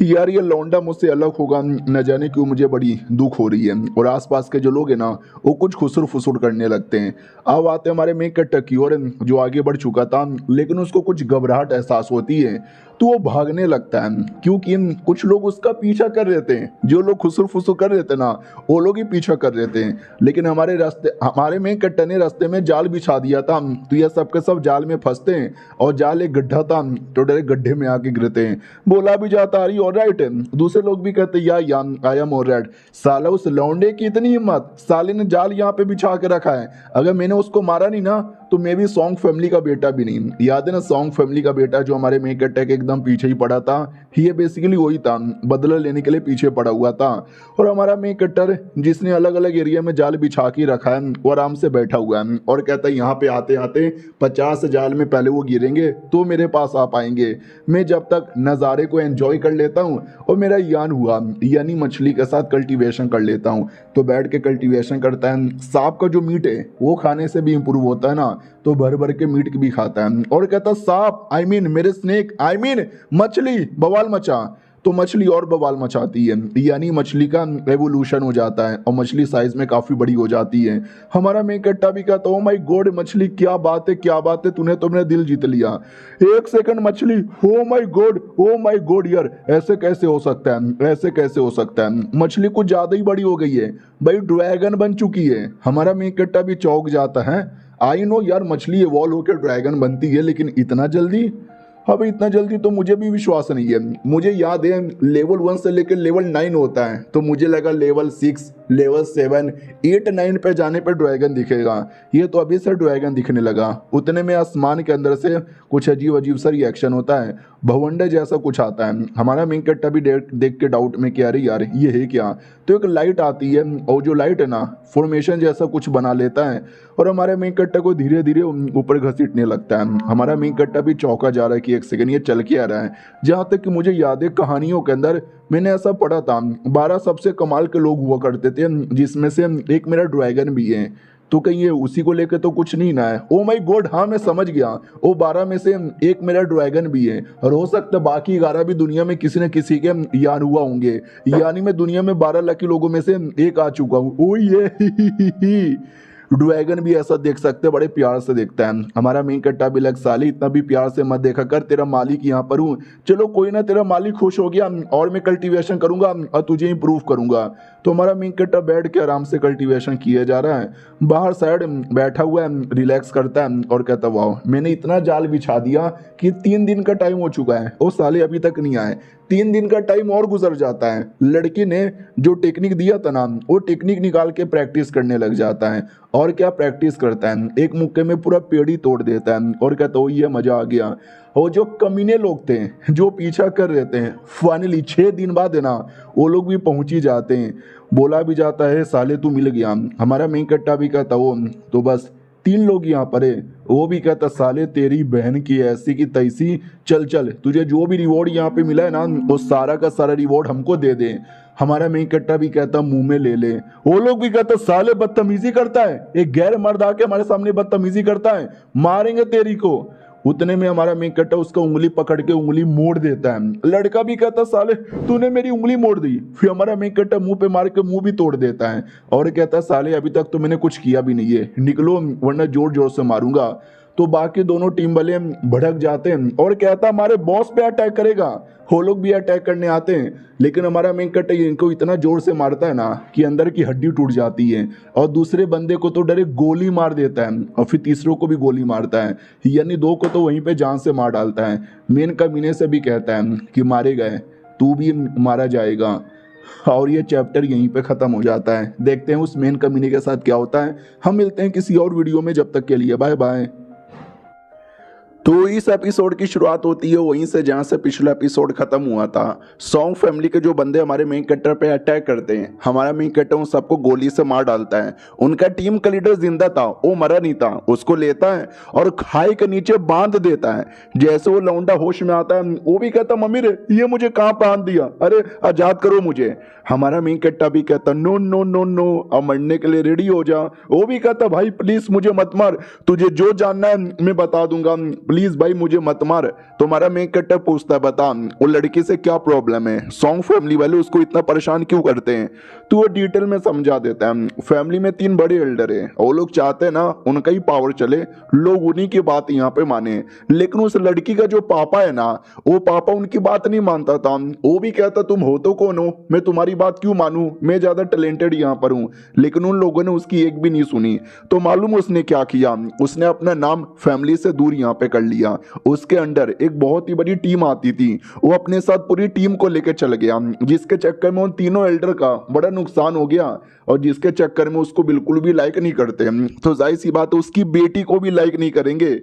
यार ये लौंडा मुझसे अलग होगा न जाने क्यों मुझे बड़ी दुख हो रही है। और आसपास के जो लोग हैं ना वो कुछ खुसुर फुसुर करने लगते हैं। अब आते हमारे मेन कट्टा की ओर, जो आगे बढ़ चुका था लेकिन उसको कुछ घबराहट एहसास होती है, तो वो भागने लगता है क्योंकि कुछ लोग उसका पीछा कर रहे थे। जो लोग खुसुर फुसुर कर रहे थे ना वो लोग ही पीछा कर रहे थे। लेकिन हमारे मेन कट्टा ने रास्ते में जाल बिछा दिया था, तो ये सब के सब जाल में फंसते हैं, और जाल एक गड्ढा था तो डायरेक्ट गड्ढे में आके गिरते हैं। बोला भी जाता अरे ऑलराइट है, दूसरे लोग भी कहते यार आई एम ऑलराइट। साला उस लौंडे की इतनी हिम्मत, साले ने जाल यहाँ पे बिछा के रखा है, अगर मैंने उसको मारा नहीं ना तो मैं भी सॉन्ग फैमिली का बेटा भी नहीं। याद है ना सॉन्ग फैमिली का बेटा जो हमारे मेन कट्टा के एकदम पीछे ही पड़ा था, ये बेसिकली वही था, बदला लेने के लिए पीछे पड़ा हुआ था। और हमारा मेन कट्टर जिसने अलग अलग एरिया में जाल बिछा के रखा है वो आराम से बैठा हुआ है और कहता है यहाँ पे आते आते 50 जाल में पहले वो गिरेंगे तो मेरे पास आ पाएंगे। मैं जब तक नज़ारे को एंजॉय कर लेता हूँ और मेरा यान हुआ यानी मछली के साथ कल्टीवेशन कर लेता हूँ। तो बैठ के कल्टीवेशन करता है। सांप का जो मीट है वो खाने से भी इम्प्रूव होता है ना, तो भर भर के मीट भी खाता है। और कहता सांप आई मीन मेरे स्नेक आई मीन मछली बवाल मचा, तो मछली और बवाल मचाती है, यानी मछली का एवोल्यूशन हो जाता है और मछली साइज में काफी बड़ी हो जाती है। हमारा मेन कट्टा भी कहता ओ माय गॉड मछली क्या बात है क्या बात है, तूने तो मेरा दिल जीत लिया। एक सेकंड मछली, ओ माय गॉड यार ऐसे कैसे हो सकता है, ऐसे कैसे हो सकता है, मछली कुछ ज्यादा ही बड़ी हो गई है भाई, ड्रैगन बन चुकी है। हमारा मेन कट्टा भी चौंक जाता है। आई नो यार मछली इवॉल्व होकर ड्रैगन बनती है, लेकिन इतना जल्दी, अब इतना जल्दी तो मुझे भी विश्वास नहीं है। मुझे याद है लेवल 1 से लेकर लेवल 9 होता है, तो मुझे लगा लेवल 6 लेवल 7 8 9 पे जाने पे ड्रैगन दिखेगा, ये तो अभी से ड्रैगन दिखने लगा। उतने में आसमान के अंदर से कुछ अजीब अजीब सा रिएक्शन होता है, भवंडर जैसा कुछ आता है। हमारा मेन कट्टा भी देख के डाउट में कि अरे यार ये है क्या, तो एक लाइट आती है और जो लाइट है ना फॉर्मेशन जैसा कुछ बना लेता है और हमारे मेन कट्टा को धीरे धीरे ऊपर घसीटने लगता है। हमारा मेन कट्टा भी चौंका जा रहा है कि एक सेकंड ये चल के आ रहा है। जहाँ तक कि मुझे याद है कहानियों के अंदर मैंने ऐसा पढ़ा था 12 सबसे कमाल के लोग हुआ करते थे, जिसमें से एक मेरा ड्रैगन भी है, तो कहीं ये उसी को लेकर तो कुछ नहीं ना है। ओ माय गॉड हाँ मैं समझ गया, वो 12 में से एक मेरा ड्रैगन भी है और हो सकता है बाकी 11 भी दुनिया में किसी न किसी के यान हुआ होंगे, यानी मैं दुनिया में 12 लकी लोगों में से एक आ चुका हूँ। ओ ये ड्रैगन भी ऐसा देख सकते हैं, बड़े प्यार से देखता है। हमारा मेन कट्टा भी लग, साले इतना भी प्यार से मत देखा कर, तेरा मालिक यहाँ पर हूँ। चलो कोई ना, तेरा मालिक खुश हो गया और मैं कल्टीवेशन करूंगा और तुझे इंप्रूव करूंगा। तो हमारा मेन कट्टा बैठ के आराम से कल्टीवेशन किया जा रहा है। बाहर साइड बैठा हुआ है, रिलैक्स करता है और कहता वाह, मैंने इतना जाल बिछा दिया कि 3 दिन का टाइम हो चुका है, वो साले अभी तक नहीं आए। 3 दिन का टाइम और गुजर जाता है। लड़की ने जो टेक्निक दिया था ना, वो टेक्निक निकाल के प्रैक्टिस करने लग जाता है। और क्या प्रैक्टिस करता है, एक मुक्के में पूरा पेड़ ही तोड़ देता है और कहता है ये मजा आ गया। और जो कमीने लोग थे जो पीछा कर रहे थे, फाइनली 6 दिन बाद है ना, वो लोग भी पहुंच ही जाते हैं। बोला भी जाता है साले तू मिल गया। हमारा मेन कट्टा भी कहता वो तो बस 3 लोग यहाँ पर है। वो भी कहता साले तेरी बहन की ऐसी की तैसी, चल चल तुझे जो भी रिवॉर्ड यहाँ पे मिला है ना, वो सारा का सारा रिवॉर्ड हमको दे दे। हमारा मेन कट्टा भी कहता मुंह में ले ले। वो लोग भी कहता साले बदतमीजी करता है, एक गैर मर्द आके हमारे सामने बदतमीजी करता है, मारेंगे तेरी को। उतने में हमारा मेन कट्टा उसका उंगली पकड़ के उंगली मोड़ देता है। लड़का भी कहता साले तूने मेरी उंगली मोड़ दी। फिर हमारा मेन कट्टा मुंह पे मार के मुंह भी तोड़ देता है और कहता साले अभी तक तो मैंने कुछ किया भी नहीं है, निकलो वरना जोर जोर से मारूंगा। तो बाकी दोनों टीम वाले भड़क जाते हैं और कहता हमारे बॉस पे अटैक करेगा। वो लोग भी अटैक करने आते हैं, लेकिन हमारा मेन कट्टा इनको इतना जोर से मारता है ना कि अंदर की हड्डी टूट जाती है। और दूसरे बंदे को तो डायरेक्ट गोली मार देता है और फिर तीसरों को भी गोली मारता है, यानी 2 को तो वहीं पे जान से मार डालता है। मेन कमीने से भी कहता है कि मारे गए तू भी मारा जाएगा। और ये चैप्टर यहीं पे ख़त्म हो जाता है। देखते हैं उस मेन कमीने के साथ क्या होता है। हम मिलते हैं किसी और वीडियो में, जब तक के लिए बाय बाय। तो इस एपिसोड की शुरुआत होती है वहीं से जहां से पिछला एपिसोड खत्म हुआ था। सॉन्ग फैमिली के जो बंदे हमारे मेन कैरेक्टर पे अटैक करते हैं, हमारा मेन कैरेक्टर उन सबको गोली से मार डालता है। उनका टीम का लीडर जिंदा था, वो मरा नहीं था, उसको लेता है और खाई के नीचे बांध देता है। जैसे वो लौंडा होश में आता है, वो भी कहता मम्मी रे ये मुझे कहाँ बांध दिया, अरे आजाद करो मुझे। हमारा मेन कैरेक्टर भी कहता नो नो नो नो, अब मरने के लिए रेडी हो जा। वो भी कहता भाई प्लीज मुझे मत मार, तुझे जो जानना है मैं बता दूंगा, प्लीज भाई मुझे मत मार। तुम्हारा मेन कैरेक्टर पूछता है बता वो लड़की से क्या प्रॉब्लम है, सॉन्ग फैमिली वाले उसको इतना परेशान क्यों करते हैं। तो वो डिटेल में समझा देता है। फैमिली में 3 बड़े एल्डर है, वो लोग चाहते हैं ना उनका ही पावर चले, लोग उन्हीं की बात यहाँ पे माने। लेकिन उस लड़की का जो पापा है ना, वो पापा उनकी बात नहीं मानता था। वो भी कहता तुम हो तो कौन हो, मैं तुम्हारी बात क्यों मानूं, मैं ज्यादा टैलेंटेड यहाँ पर हूँ। लेकिन उन लोगों ने उसकी एक भी नहीं सुनी। तो मालूम उसने क्या किया, उसने अपना नाम फैमिली से दूर यहाँ पे कर लिया। उसके अंडर एक बहुत ही बड़ी टीम आती थी, वो अपने साथ पूरी टीम को लेकर चल गया, जिसके चक्कर में उन तीनों एल्डर का बड़ा नुकसान हो गया और जिसके चक्कर में उसको बिल्कुल भी लाइक नहीं करते। तो जाहिर सी बात है उसकी बेटी को भी लाइक नहीं करेंगे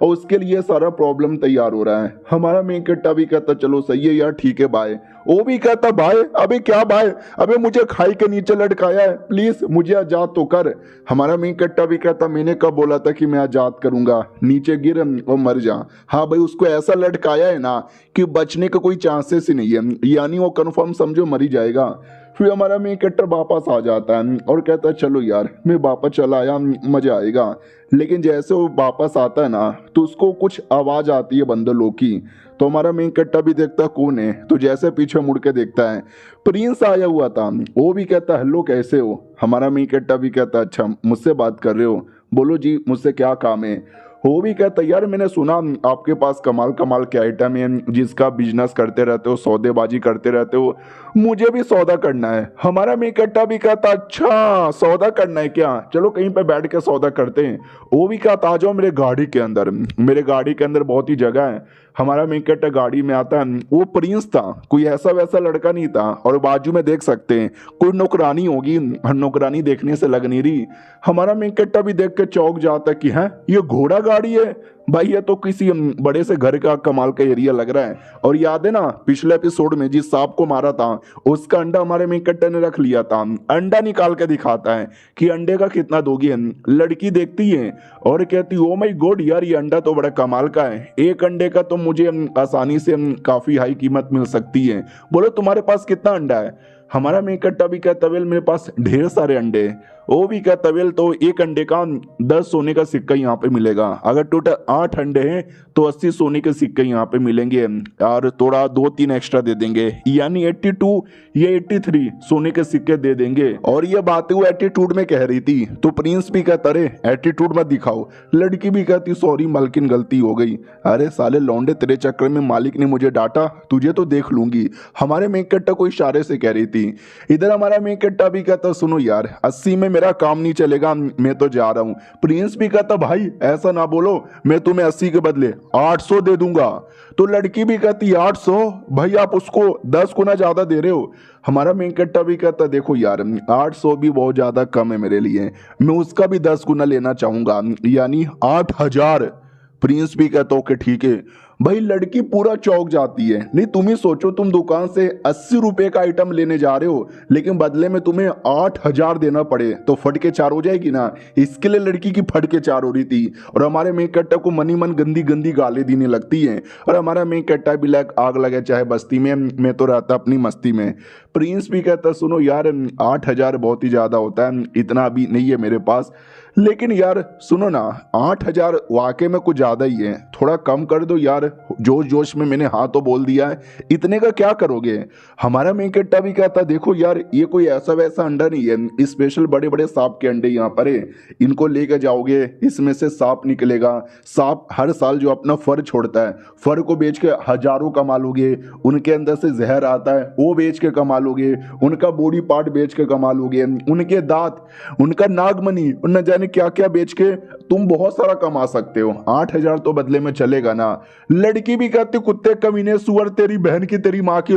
और उसके लिए सारा प्रॉब्लम तैयार हो रहा है। हमारा मेन कैरेक्टर भी कहता चलो सही है यार ठीक है बाय। वो भी कहता भाई अबे क्या भाई, अबे मुझे खाई के नीचे लटकाया है, प्लीज मुझे आजाद तो कर। हमारा मेन कैरेक्टर भी कहता मैंने कब बोला था कि मैं आजाद करूंगा, नीचे गिर और मर जा। हाँ भाई उसको ऐसा लटकाया है ना कि बचने का कोई चांसेस ही नहीं है, यानी वो कन्फर्म समझो मर ही जाएगा। फिर हमारा मेन कैरेक्टर वापस आ जाता है और कहता है चलो यार मैं वापस चला आया, मजा आएगा। लेकिन जैसे वो वापस आता है ना तो उसको कुछ आवाज आती है बंदर लोग की। तो हमारा मेन कैरेक्टर भी देखता कौन है, तो जैसे पीछे मुड़ के देखता है प्रिंस आया हुआ था। वो भी कहता हेलो कैसे हो। हमारा मेन कैरेक्टर भी कहता अच्छा मुझसे बात कर रहे हो, बोलो जी मुझसे क्या काम है। वो भी कहता यार मैंने सुना आपके पास कमाल कमाल के आइटम है, जिसका बिजनेस करते रहते हो, सौदेबाजी करते रहते हो, मुझे भी सौदा करना है। हमारा मेन कैरेक्टर भी कहता अच्छा सौदा करना है क्या, चलो कहीं पे बैठ के सौदा करते हैं। वो भी कहता आ जाओ मेरे गाड़ी के अंदर, मेरे गाड़ी के अंदर बहुत ही जगह है। हमारा मेन कैरेक्टर गाड़ी में आता है, वो प्रिंस था, कोई ऐसा वैसा लड़का नहीं था। और बाजू में देख सकते हैं कोई नौकरानी होगी, नौकरानी देखने से लग नहीं रही। हमारा मेन कैरेक्टर भी देख के चौंक जाता कि है ये घोड़ा गाड़ी है भाई, ये तो किसी बड़े से घर का कमाल का एरिया लग रहा है। और याद है ना पिछले एपिसोड में जिस सांप को मारा था उसका अंडा हमारे मेन कैरेक्टर ने रख लिया था। अंडा निकाल के दिखाता है कि अंडे का कितना दोगी। लड़की देखती है और कहती ओ माय गॉड यार ये अंडा तो बड़ा कमाल का है, एक अंडे का तो मुझे आसानी से काफी हाई कीमत मिल सकती है, बोलो तुम्हारे पास कितना अंडा है। हमारा मेन कैरेक्टर भी कहता वेल मेरे पास ढेर सारे अंडे। वो भी क्या तवेल, तो एक अंडे का 10 सोने का सिक्का यहाँ पे मिलेगा। अगर टोटल 8 अंडे हैं तो 80 सोने के सिक्के यहाँ पे मिलेंगे और थोड़ा 2-3 एक्स्ट्रा दे देंगे, यानी 82 या 83 सोने के सिक्के दे देंगे। और ये बातें वो एटीट्यूड में कह रही थी, तो प्रिंस भी कहता अरे एटीट्यूड मत दिखाओ। लड़की भी कहती सॉरी मालकिन, गलती हो गई। अरे साले लौंडे, तेरे चक्कर में मालिक ने मुझे डांटा, तुझे तो देख लूंगी, हमारे मेक कट्टा को इशारे से कह रही थी। इधर हमारा मेक कट्टा भी कहता सुनो यार, 80 में मेरा काम नहीं चलेगा, मैं तो जा रहा हूं। प्रिंस भी कहता भाई ऐसा ना बोलो, मैं तुम्हें 80 के बदले 800 दे दूंगा। तो लड़की भी कहती 800? भाई आप उसको 10 गुना ज्यादा दे रहे हो। हमारा मेन कट्टा भी कहता देखो यार, 800 भी बहुत ज्यादा कम है मेरे लिए, मैं उसका भी 10 गुना लेना चाहूंगा, यानी 8000। प्रिंस भी कहता ओके ठीक है। भाई लड़की पूरा चौंक जाती है। नहीं तुम ही सोचो, तुम दुकान से 80 रुपए का आइटम लेने जा रहे हो, लेकिन बदले में तुम्हें 8000 देना पड़े तो फट के 4 हो जाएगी ना। इसके लिए लड़की की फट के 4 हो रही थी। और हमारे मेक कट्टा को मनी मन गंदी गंदी गाली देने लगती है। और हमारा मेक कट्टा भी आग लगे चाहे बस्ती में, मैं तो रहता अपनी मस्ती में। प्रिंस भी कहता सुनो यार, 8000 बहुत ही ज्यादा होता है, इतना अभी नहीं है मेरे पास, लेकिन यार सुनो ना, 8000 वाकई में कुछ ज्यादा ही है, थोड़ा कम कर दो यार। जोश जोश में मैंने हाँ तो बोल दिया है, इतने का क्या करोगे। हमारा मेन कट्टा भी कहता देखो यार, ये कोई ऐसा वैसा अंडा नहीं है, स्पेशल बड़े बड़े सांप के अंडे यहाँ पर है, इनको लेकर जाओगे इसमें से सांप निकलेगा। सांप हर साल जो अपना फर छोड़ता है, फर को बेच के हजारों कमा लोगे। उनके अंदर से जहर आता है, वो बेच के कमा लोगे। उनका बॉडी पार्ट बेच के कमा लोगे। उनके दांत, उनका नागमणि, न जाने क्या क्या बेच के तुम बहुत सारा कमा सकते हो। 8000 तो बदले में चलेगा ना। लड़की भी कहती कुत्ते कमीने सुअर, तेरी बहन की तेरी माँ की,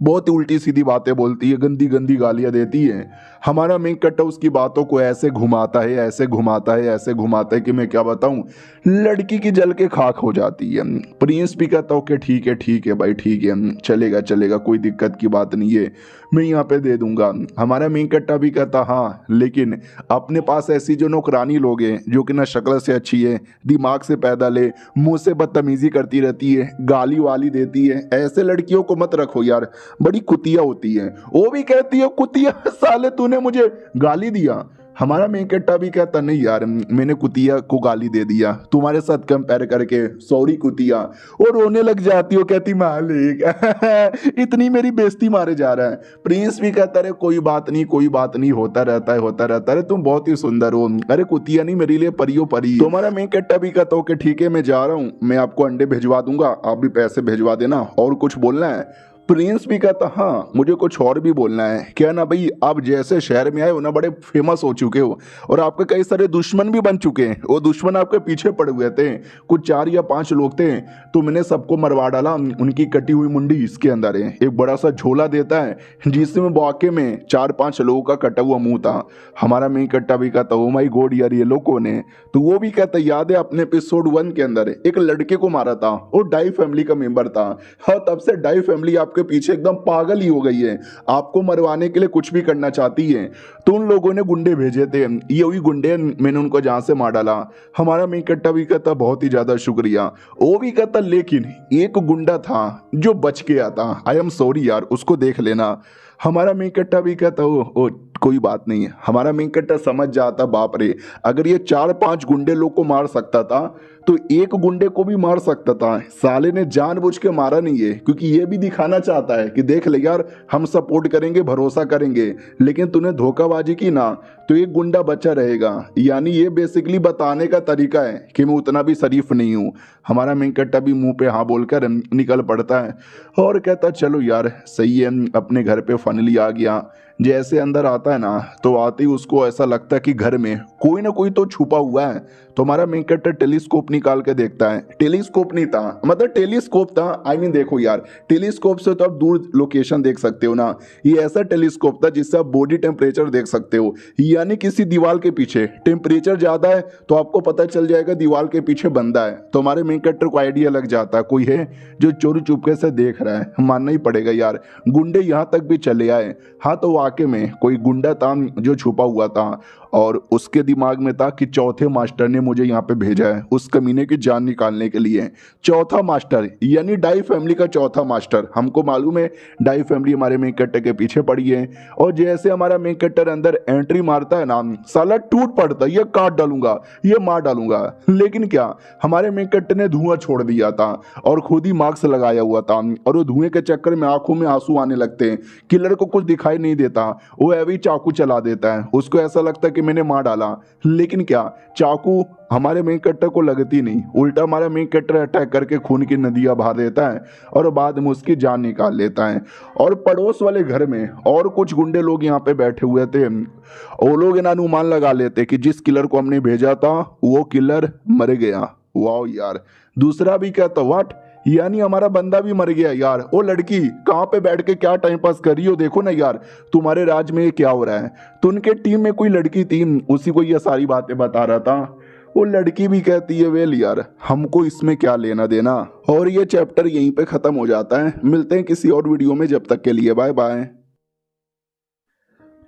बहुत ही उल्टी सीधी बातें बोलती है, गंदी गंदी गालियां देती है। हमारा मेक कट्टा उसकी बातों को ऐसे घुमाता है, ऐसे घुमाता है, ऐसे घुमाता है कि मैं क्या बताऊं, लड़की की जल के खाक हो जाती है। प्रिंस भी कहता ओके ठीक है भाई, ठीक है, चलेगा चलेगा, कोई दिक्कत की बात नहीं है, मैं यहाँ पे दे दूंगा। हमारा मेक कट्टा भी कहता हाँ, लेकिन अपने पास ऐसी जो नौकरानी लोग हैं जो कि ना शक्ल से अच्छी है, दिमाग से पैदल है, मुंह से बदतमीजी करती रहती है, गाली वाली देती है, ऐसे लड़कियों को मत रखो यार, बड़ी कुतिया होती है। वो भी कहती है कुतिया, साले तूने मुझे गाली दिया। हमारा मेन कट्टा भी कहता नहीं यार, मैंने कुतिया को गाली दे दिया तुम्हारे साथ कंपेयर करके, सॉरी कुतिया। और रोने लग जाती हो, कहती मालिक इतनी मेरी बेइज्जती मारे जा रहा है। प्रिंस भी कहता रहे कोई बात नहीं, कोई बात नहीं, होता रहता है, होता रहता है, तुम बहुत ही सुंदर हो। अरे कुतिया नहीं, मेरे लिए परियो परी। तुम्हारा मेन कट्टा भी कहता हो कि ठीक है मैं जा रहा हूँ, मैं आपको अंडे भिजवा दूंगा, आप भी पैसे भिजवा देना। और कुछ बोलना है? प्रिंस भी कहता हाँ मुझे कुछ और भी बोलना है। क्या ना भाई, आप जैसे शहर में आए हो ना, बड़े फेमस हो चुके हो और आपके कई सारे दुश्मन भी बन चुके हैं। वो दुश्मन आपके पीछे पड़े हुए थे, कुछ 4 या 5 लोग थे, तो मैंने सबको मरवा डाला। उनकी कटी हुई मुंडी इसके अंदर है, एक बड़ा सा झोला देता है जिसमें वाकई में 4-5 लोगों का कटा हुआ मुंह था। हमारा मेन कट्टा भी कहता ओ माई गॉड यार, ये लोग कौन है। तो वो भी कहता याद है अपने एपिसोड 1 के अंदर एक लड़के को मारा था, वो डाई फैमिली का मेंबर था। हाँ, तब से डाई फैमिली आपके पीछे एकदम पागल ही हो गई है, आपको मरवाने के लिए कुछ भी करना चाहती है। तो उन लोगों ने गुंडे भेजे थे, ये वही गुंडे, मैंने उनको जहां से मार डाला। हमारा मेन कट्टा भी कहता बहुत ही ज्यादा शुक्रिया। वो भी कहता लेकिन एक गुंडा था जो बच गया था, आई एम सॉरी यार, उसको देख लेना। हमारा मेन कट्टा भी कहता ओ कोई बात नहीं है। हमारा मेन कट्टा समझ जाता बाप रे, अगर ये 4-5 गुंडे लोग को मार सकता था तो एक गुंडे को भी मार सकता था। साले ने जानबूझ के मारा नहीं है, क्योंकि ये भी दिखाना चाहता है कि देख ले यार, हम सपोर्ट करेंगे, भरोसा करेंगे, लेकिन तूने धोखाबाजी की ना तो एक गुंडा बचा रहेगा। यानी ये बेसिकली बताने का तरीका है कि मैं उतना भी शरीफ नहीं हूँ। हमारा मेन कट्टा भी मुंह पे हाँ बोलकर निकल पड़ता है और कहता चलो यार सही है, अपने घर पे फाइनली आ गया। जैसे अंदर आता है ना, तो आते ही उसको ऐसा लगता है कि घर में कोई ना कोई तो छुपा हुआ है। तो हमारा मेन कट्टर टेलीस्कोप निकाल के देखता है, टेलीस्कोप नहीं था, मतलब टेलीस्कोप था, आई मीन देखो यार, टेलीस्कोप से तो आप दूर लोकेशन देख सकते हो ना, ये ऐसा टेलीस्कोप था जिससे आप बॉडी टेम्परेचर देख सकते हो। यानी किसी दीवार के पीछे टेम्परेचर ज्यादा है तो आपको पता चल जाएगा दीवार के पीछे बंदा है। तो हमारे मेन कट्टर को आइडिया लग जाता है कोई है जो चोरी चुपके से देख रहा है। मानना ही पड़ेगा यार, गुंडे यहाँ तक भी चले आए। हाँ, तो वाकई में कोई गुंडा था जो छुपा हुआ था और उसके दिमाग में था कि चौथे मास्टर ने मुझे यहाँ पे भेजा है, उसका कमीने की जान निकालने के लिए। चौथा मास्टर यानी डाई फैमिली का चौथा मास्टर, हमको मालूम है डाई फैमिली हमारे मेन कैरेक्टर के पीछे पड़ी है, और जैसे हमारा मेन कैरेक्टर अंदर एंट्री मारता है ना, साला टूट पड़ता है, ये काट डालूंगा, ये मार डालूंगा। लेकिन क्या, हमारे मेन कैरेक्टर ने धुआं छोड़ दिया था और खुद ही मास्क लगाया हुआ था, और वो धुएं के चक्कर में आंखों में आंसू आने लगते हैं। किलर को कुछ दिखाई नहीं देता, वो ऐवी चाकू चला देता है, उसको ऐसा लगता है कि मैंने मार डाला। लेकिन क्या, चाकू हमारे मेन कैरेक्टर को लगती नहीं, उल्टा हमारा मेन कैरेक्टर अटैक करके खून की नदियां बहा देता है और बाद में उसकी जान निकाल लेता है। और पड़ोस वाले घर में और कुछ गुंडे लोग यहाँ पे बैठे हुए थे, वो लोग इन अनुमान लगा लेते कि जिस किलर को हमने भेजा था वो किलर मर गया। वाह यार, दूसरा भी कहता व्हाट, यानी हमारा बंदा भी मर गया यार। ओ लड़की, कहाँ पे बैठ के क्या टाइम पास कर रही हो, देखो ना यार तुम्हारे राज में ये क्या हो रहा है। तो उनके टीम में कोई लड़की थी, उसी को ये सारी बातें बता रहा था। वो लड़की भी कहती है वेल यार, हमको इसमें क्या लेना देना। और ये चैप्टर यहीं पे खत्म हो जाता है। मिलते हैं किसी और वीडियो में, जब तक के लिए बाय बाय।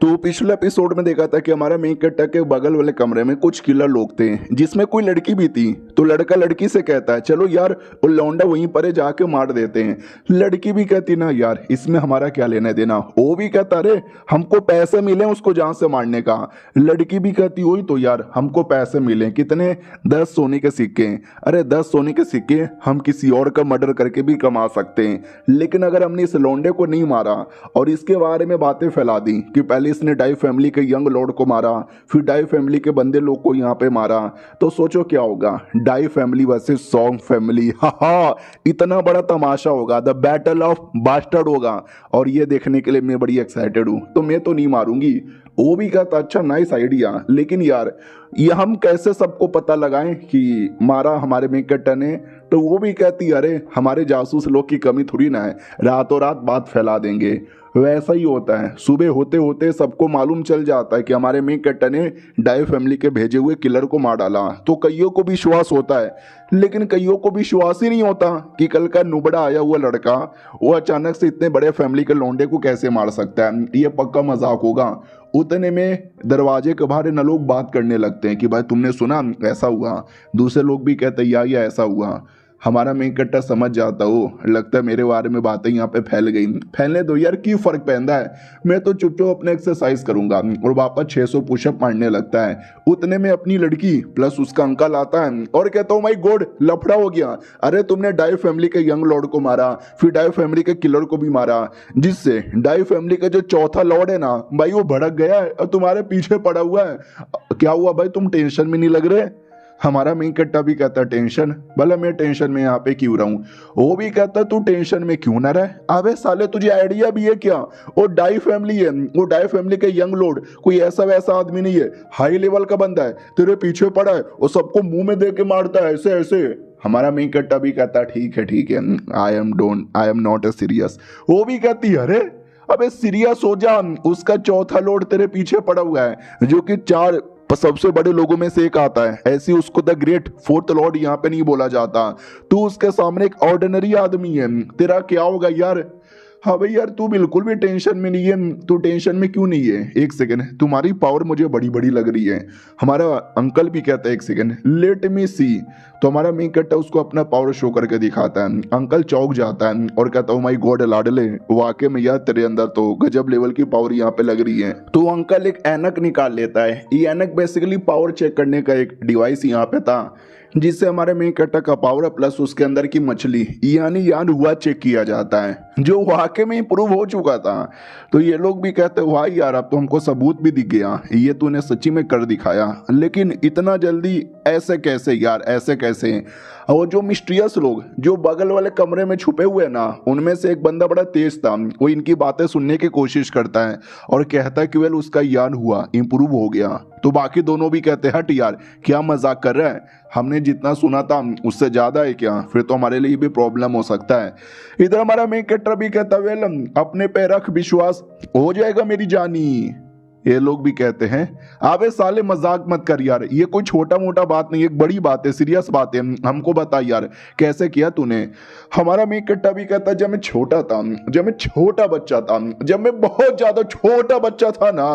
तो पिछले एपिसोड में देखा था कि हमारा मेन कैरेक्टर के बगल वाले कमरे में कुछ किलर लोग थे, जिसमें कोई लड़की भी थी। तो लड़का लड़की से कहता है चलो यार वो लौंडा वहीं पर जाके मार देते हैं। लड़की भी कहती ना यार इसमें हमारा क्या लेना देना। वो भी कहता अरे हमको पैसे मिले उसको जान से मारने का। लड़की भी कहती वही तो यार, हमको पैसे मिले कितने, 10 सोने के सिक्के। अरे 10 सोने के सिक्के हम किसी और का मर्डर करके भी कमा सकते हैं, लेकिन अगर हमने इस लौंडे को नहीं मारा और इसके बारे में बातें फैला दी कि पहले इसने डाई फैमिली के यंग लॉर्ड को मारा, फिर डाई फैमिली के बंदे लोग को यहाँ पे मारा, तो सोचो क्या होगा, Dai family versus Song family. हा, इतना बड़ा तमाशा होगा, द बैटल ऑफ बास्टर्ड होगा। और ये देखने के लिए मैं बड़ी एक्साइटेड हूँ। तो मैं तो नहीं मारूंगी। वो भी कहता अच्छा नाइस आइडिया, लेकिन यार ये हम कैसे सबको पता लगाएं कि मारा हमारे मेन कैरेक्टर ने। तो वो भी कहती अरे हमारे जासूस लोग की कमी थोड़ी ना है, रातों रात बात फैला देंगे। वैसा ही होता है, सुबह होते होते सबको मालूम चल जाता है कि हमारे मेन कैरेक्टर ने डाई फैमिली के भेजे हुए किलर को मार डाला। तो कईयों को विश्वास होता है, लेकिन कईयों को विश्वास ही नहीं होता कि कल का नुबड़ा आया हुआ लड़का वो अचानक से इतने बड़े फैमिली के लौंडे को कैसे मार सकता है, ये पक्का मजाक होगा। उतने में दरवाजे के बाहर न लोग बात करने लगते हैं कि भाई तुमने सुना ऐसा हुआ। दूसरे लोग भी कहते हैं या ऐसा हुआ। हमारा मेन कैरेक्टर समझ जाता हो, लगता है मेरे बारे में बातें यहाँ पे फैल गई। फैलने दो यार, की फर्क पैदा है, मैं तो चुपचाप अपने एक्सरसाइज करूंगा। और वापस 600 पुशअप मारने लगता है। उतने में अपनी लड़की प्लस उसका अंकल आता है और कहता हूँ माई गॉड लफड़ा हो गया। अरे तुमने डाई फैमिली के यंग लॉर्ड को मारा, फिर डाई फैमिली के किलर को भी मारा, जिससे डाई फैमिली का जो चौथा लॉर्ड है ना भाई वो भड़क गया है और तुम्हारे पीछे पड़ा हुआ है। क्या हुआ भाई, तुम टेंशन में नहीं लग रहे। हमारा मेन कैरेक्टर भी कहता टेंशन, भला मैं टेंशन में यहाँ पे क्यों रहूं। वो भी कहता तू टेंशन में क्यों ना रहे। अबे साले तुझे आइडिया भी है क्या, वो डाई फैमिली है, वो डाई फैमिली के यंग लॉर्ड कोई ऐसा वैसा आदमी नहीं है, हाई लेवल का बंदा है, तेरे पीछे पड़ा है, वो सबको मुंह में दे के मारता है ऐसे ऐसे। हमारा मेन कैरेक्टर भी कहता ठीक है, I am not a serious. वो भी कहती अरे अबे सीरियस हो जा, उसका चौथा लॉर्ड तेरे पीछे पड़ा हुआ है जो कि 4 सबसे बड़े लोगों में से एक आता है। ऐसी उसको द ग्रेट फोर्थ लॉर्ड यहाँ पे नहीं बोला जाता। तू उसके सामने एक ऑर्डिनरी आदमी है, तेरा क्या होगा यार। हाँ भाई यार तू बिल्कुल भी टेंशन में नहीं है। तू टेंशन में क्यों नहीं है, एक सेकंड, तुम्हारी पावर मुझे बड़ी बड़ी लग रही है। हमारा अंकल भी कहता है एक सेकंड लेट मी सी। तो हमारा मेन कैरेक्टर उसको अपना पावर शो करके दिखाता है। अंकल चौंक जाता है और कहता है माय गॉड लाडले, वाकई में यार तेरे अंदर तो गजब लेवल की पावर यहाँ पे लग रही है। तो अंकल एक ऐनक निकाल लेता है। ये ऐनक बेसिकली पावर चेक करने का एक डिवाइस यहाँ पे था, जिससे हमारे मेन कैरेक्टर का पावर प्लस उसके अंदर की मछली यानी यान हुआ चेक किया जाता है, जो वाकई में प्रूव हो चुका था। तो ये लोग भी कहते हैं भाई यार अब तो हमको सबूत भी दिख गया, ये तूने सच्ची में कर दिखाया। लेकिन इतना जल्दी ऐसे कैसे यार, ऐसे कैसे। और जो मिस्टीरियस लोग जो बगल वाले कमरे में छुपे हुए ना, उनमें से एक बंदा बड़ा तेज था, वो इनकी बातें सुनने की कोशिश करता है और कहता है कि वेल उसका यान हुआ इंप्रूव हो गया। तो बाकी दोनों भी कहते हैं हट यार क्या मजाक कर रहा है, हमने जितना सुना था उससे ज्यादा है क्या, फिर तो हमारे लिए भी प्रॉब्लम हो सकता है। इधर हमारा मेन कैरेक्टर भी कहता है वेल अपने पे रख विश्वास, हो जाएगा मेरी जानी। ये लोग भी कहते हैं अबे साले मजाक मत कर यार, ये कोई छोटा मोटा बात नहीं, एक बड़ी बात है, सीरियस बात है, हमको बता यार कैसे किया तूने। हमारा मेन कैरेक्टर भी कहता जब मैं छोटा था, जब मैं छोटा बच्चा था, जब मैं बहुत ज्यादा छोटा बच्चा था ना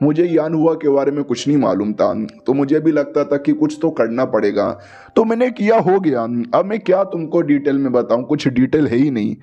मुझे यान हुआ के बारे में कुछ नहीं मालूम था, तो मुझे भी लगता था कि कुछ तो करना पड़ेगा, तो मैंने किया, हो गया। अब मैं क्या तुमको डिटेल में बताऊं, कुछ डिटेल है ही नहीं।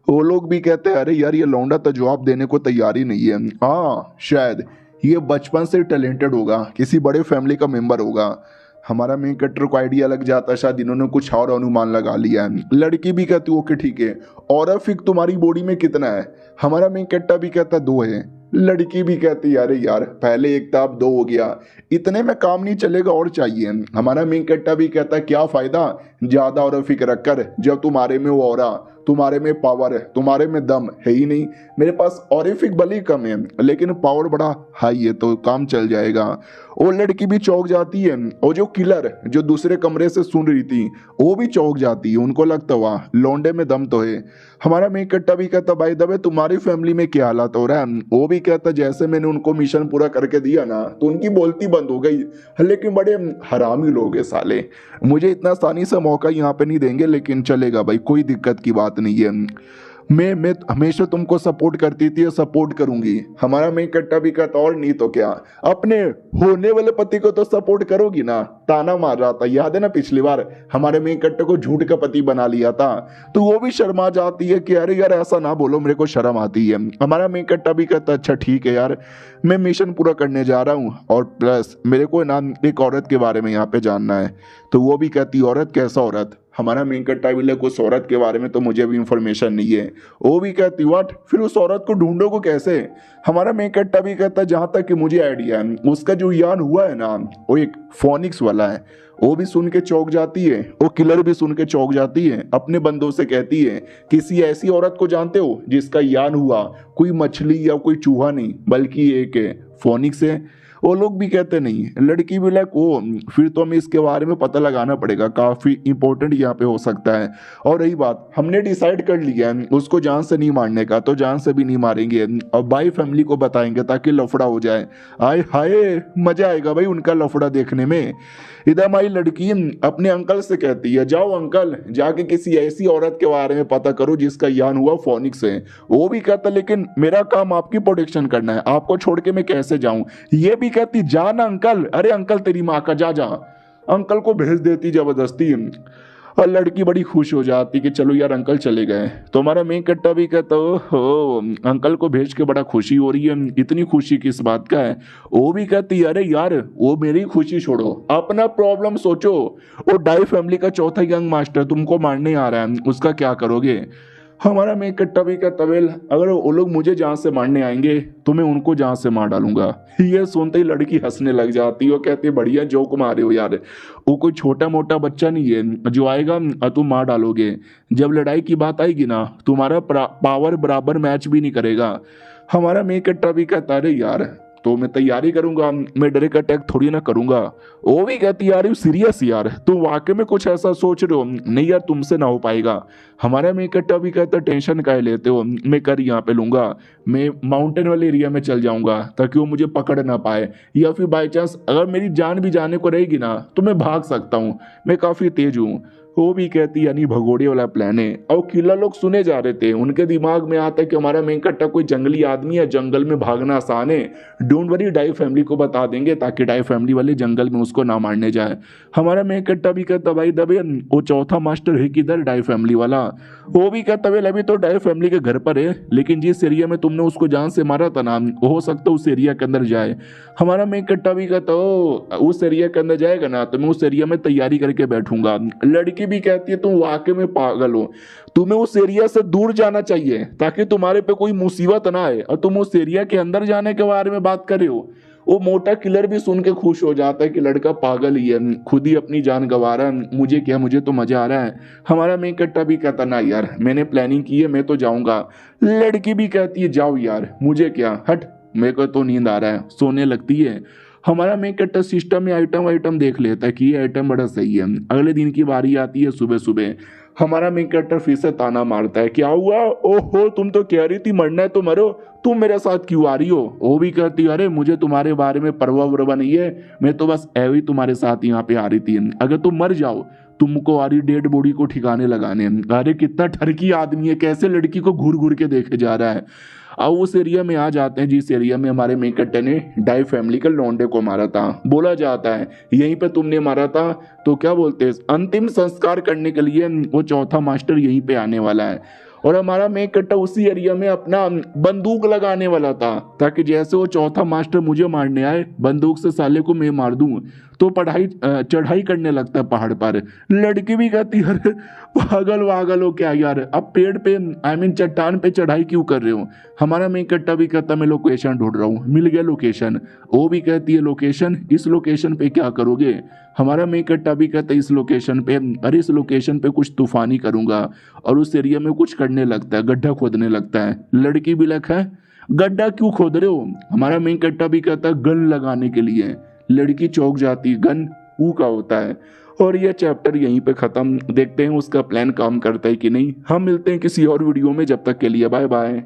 वो लोग भी कहते हैं अरे यार ये लौंडा तो जवाब देने को तैयार ही नहीं है। हाँ शायद ये बचपन से टैलेंटेड होगा, किसी बड़े फैमिली का मेंबर होगा। हमारा मेन कैरेक्टर को आइडिया लग जाता है शायद इन्होंने कुछ और अनुमान लगा लिया है। लड़की भी कहती ओके ठीक है, और फिक तुम्हारी बॉडी में कितना है? हमारा मेन कैरेक्टर भी कहता 2 है। लड़की भी कहती अरे यार पहले एक था अब 2 हो गया, इतने में काम नहीं चलेगा और चाहिए। हमारा मेन कैरेक्टर भी कहता क्या फायदा ज्यादा और फिक रखकर, जब तुम्हारे में वो ऑरा, तुम्हारे में पावर है, तुम्हारे में दम है ही नहीं। मेरे पास ऑरिफिक भले ही कम है लेकिन पावर बड़ा हाई है, तो काम चल जाएगा। वो लड़की भी चौंक जाती है, और जो किलर जो दूसरे कमरे से सुन रही थी वो भी चौंक जाती है। उनको लगता हुआ लौंडे में दम तो है। हमारा मेन कट्टा भी कहता भाई दबे तुम्हारी फैमिली में क्या हालात हो रहा है? वो भी कहता जैसे मैंने उनको मिशन पूरा करके दिया ना तो उनकी बोलती बंद हो गई, लेकिन बड़े हरामी लोग हैं साले, मुझे इतना आसानी से मौका यहाँ पे नहीं देंगे, लेकिन चलेगा भाई कोई दिक्कत की बात नहीं है। मैं हमेशा तुमको सपोर्ट करती थी, सपोर्ट करूंगी। हमारा मेन कट्टा भी कहता और नहीं तो क्या, अपने होने वाले पति को तो सपोर्ट करोगी ना। ताना मार रहा था, याद है ना पिछली बार हमारे मेन कट्टे को झूठ का पति बना लिया था, तो वो भी शर्मा जाती है कि अरे यार ऐसा ना बोलो, मेरे को शर्म आती है। हमारा मेन कट्टा भी कहता अच्छा ठीक है यार, मैं मिशन पूरा करने जा रहा हूँ, और प्लस मेरे को ना एक औरत के बारे में यहाँ पे जानना है। तो वो भी कहती औरत? कैसा औरत? हमारा मेन कट्टा भी कुछ औरत के बारे में तो मुझे भी इंफॉर्मेशन नहीं है। वो भी कहती व्हाट, फिर उस औरत को ढूंढो को कैसे? हमारा मेन कट्टा भी कहता जहाँ तक कि मुझे आइडिया है उसका जो यान हुआ है ना वो एक फोनिक्स वाला है। वो भी सुन के चौंक जाती है, वो किलर भी सुन के चौंक जाती है, अपने बंदों से कहती है किसी ऐसी औरत को जानते हो जिसका यान हुआ कोई मछली या कोई चूहा नहीं बल्कि एक फोनिक्स है? वो लोग भी कहते नहीं। लड़की भी ओ फिर तो हमें इसके बारे में पता लगाना पड़ेगा, काफी इंपॉर्टेंट यहाँ पे हो सकता है। और रही बात हमने डिसाइड कर लिया है उसको जान से नहीं मारने का, तो जान से भी नहीं मारेंगे, और बाई फैमिली को बताएंगे ताकि लफड़ा हो जाए। आए हाय मजा आएगा भाई उनका लफड़ा देखने में। इधर हमारी लड़की अपने अंकल से कहती है जाओ अंकल जाके किसी ऐसी औरत के बारे में पता करो जिसका यान हुआ फोनिक्स है। वो भी कहता लेकिन मेरा काम आपकी प्रोटेक्शन करना है, आपको छोड़ के मैं कैसे जाऊं? ये भी कहती जा ना अंकल, अरे अंकल तेरी माँ का, जा जा। अंकल को भेज देती जबरदस्ती, और लड़की बड़ी खुश हो जाती कि चलो यार अंकल चले गए। तो हमारा मेन कट्टा भी कहता हो अंकल को भेज के बड़ा खुशी हो रही है, इतनी खुशी किस बात का है? वो भी कहती अरे यार वो मेरी खुशी छोड़ो, अपना प्रॉब्लम सोचो। वो डाई फैमिली का चौथा यंग मास्टर तुमको मारने आ रहा है, उसका क्या करोगे? हमारा मेन कट्टा भी कहता वेल अगर वो लोग मुझे जहाँ से मारने आएंगे तो मैं उनको जहाँ से मार डालूंगा। ये सुनते ही लड़की हंसने लग जाती है, वो कहती है बढ़िया जोक मारे हो यार, वो कोई छोटा मोटा बच्चा नहीं है जो आएगा और तुम मार डालोगे। जब लड़ाई की बात आएगी ना तुम्हारा पावर बराबर मैच भी नहीं करेगा। हमारा मेन कट्टा भी कहता अरे यार तो मैं तैयारी करूंगा, मैं डायरेक्ट अटैक थोड़ी ना करूंगा। वो भी कहती यार यू सीरियस यार, तुम वाकई में कुछ ऐसा सोच रहे हो? नहीं यार तुमसे ना हो पाएगा। हमारा मेन कट्टा भी कहता टेंशन काहे लेते हो, मैं कर यहाँ पे लूंगा, मैं माउंटेन वाले एरिया में चल जाऊंगा ताकि वो मुझे पकड़ ना पाए, या फिर बाई चांस अगर मेरी जान भी जाने को रहेगी ना तो मैं भाग सकता हूँ, मैं काफी तेज हूँ। वो भी कहती यानी भगोड़े वाला प्लान है। और किला लोग सुने जा रहे थे, उनके दिमाग में आता कि हमारा मेन कट्टा कोई जंगली आदमी है, जंगल में भागना आसान है, डोंट वरी डाई फैमिली को बता देंगे ताकि डाई फैमिली वाले जंगल में उसको ना मारने जाए। हमारा मेन कट्टा भी कहता भाई दबे वो चौथा मास्टर है किधर डाई फैमिली वाला? वो भी कहता वेल अभी तो डाई फैमिली के घर पर है, लेकिन जिस एरिया में तुमने उसको जान से मारा था ना हो सकता उस एरिया के अंदर जाए। हमारा मेन कट्टा भी कहता उस एरिया के अंदर जाएगा ना तो मैं उस एरिया में तैयारी करके बैठूंगा। लड़की भी कहती है तुम वाकई में पागल हो, तुम्हें उस एरिया से दूर जाना चाहिए ताकि तुम्हारे पे कोई मुसीबत ना आए, और तुम उस एरिया के अंदर जाने के बारे में बात कर रहे हो। वो मोटा किलर भी सुन के खुश हो जाता है कि लड़का पागल ही है, खुद ही अपनी जान गंवा रहा है, मुझे क्या, मुझे तो मजा आ रहा है। हमारा मेन कट्टा भी कहता ना यार मैंने प्लानिंग की है, मैं तो जाऊंगा। लड़की भी कहती है जाओ यार मुझे क्या, हट मेरे को तो नींद आ रहा है, सोने लगती है। हमारा मेन कट्टर सिस्टम में आइटम देख लेता है कि ये आइटम बड़ा सही है। अगले दिन की बारी आती है सुबह सुबह, हमारा मेन कट्टर फिर से ताना मारता है क्या हुआ, ओहो तुम तो कह रही थी मरना है तो मरो, तुम मेरे साथ क्यों आ रही हो? वो भी कहती अरे मुझे तुम्हारे बारे में परवाह वरवा नहीं है, मैं तो बस ऐवी तुम्हारे साथ यहाँ पे आ रही थी, अगर तुम मर जाओ तुमको आ रही डेड बॉडी को ठिकाने लगाने। अरे कितना ठरकी आदमी है, कैसे लड़की को घूर घूर के देखे जा रहा है। अब उस एरिया में आ जाते हैं जिस एरिया में हमारे मेन कट्टे ने डाई फैमिली के लौंडे को मारा था। बोला जाता है यहीं पे तुमने मारा था, तो क्या बोलते हैं अंतिम संस्कार करने के लिए वो चौथा मास्टर यहीं पे आने वाला है। और हमारा मेन कट्टा उसी एरिया में अपना बंदूक लगाने वाला था, ताकि जैसे वो चौथा मास्टर मुझे मारने आए बंदूक से साले को मैं मार दूं, तो चढ़ाई करने लगता है पहाड़ पर। लड़की भी कहती है अरे पागल वागल हो क्या यार, अब पेड़ पे चट्टान पे चढ़ाई क्यों कर रहे हो। हमारा मेन कट्टा भी कहता मैं लोकेशन ढूंढ रहा हूँ, मिल गया लोकेशन। वो भी कहती है लोकेशन, इस लोकेशन पे क्या करोगे। हमारा मेन कट्टा भी कहता है इस लोकेशन पे, अरे इस लोकेशन पे कुछ तूफानी करूंगा। और उस एरिया में कुछ करने लगता है, गड्ढा खोदने लगता है। लड़की भी लग है गड्ढा क्यों खोद रहे हो। हमारा मेन कट्टा भी कहता है गन लगाने के लिए। लड़की चौंक जाती, गन ऊ का होता है। और ये चैप्टर यहीं पे खत्म। देखते हैं उसका प्लान काम करता है कि नहीं। हम मिलते हैं किसी और वीडियो में, जब तक के लिए बाय बाय।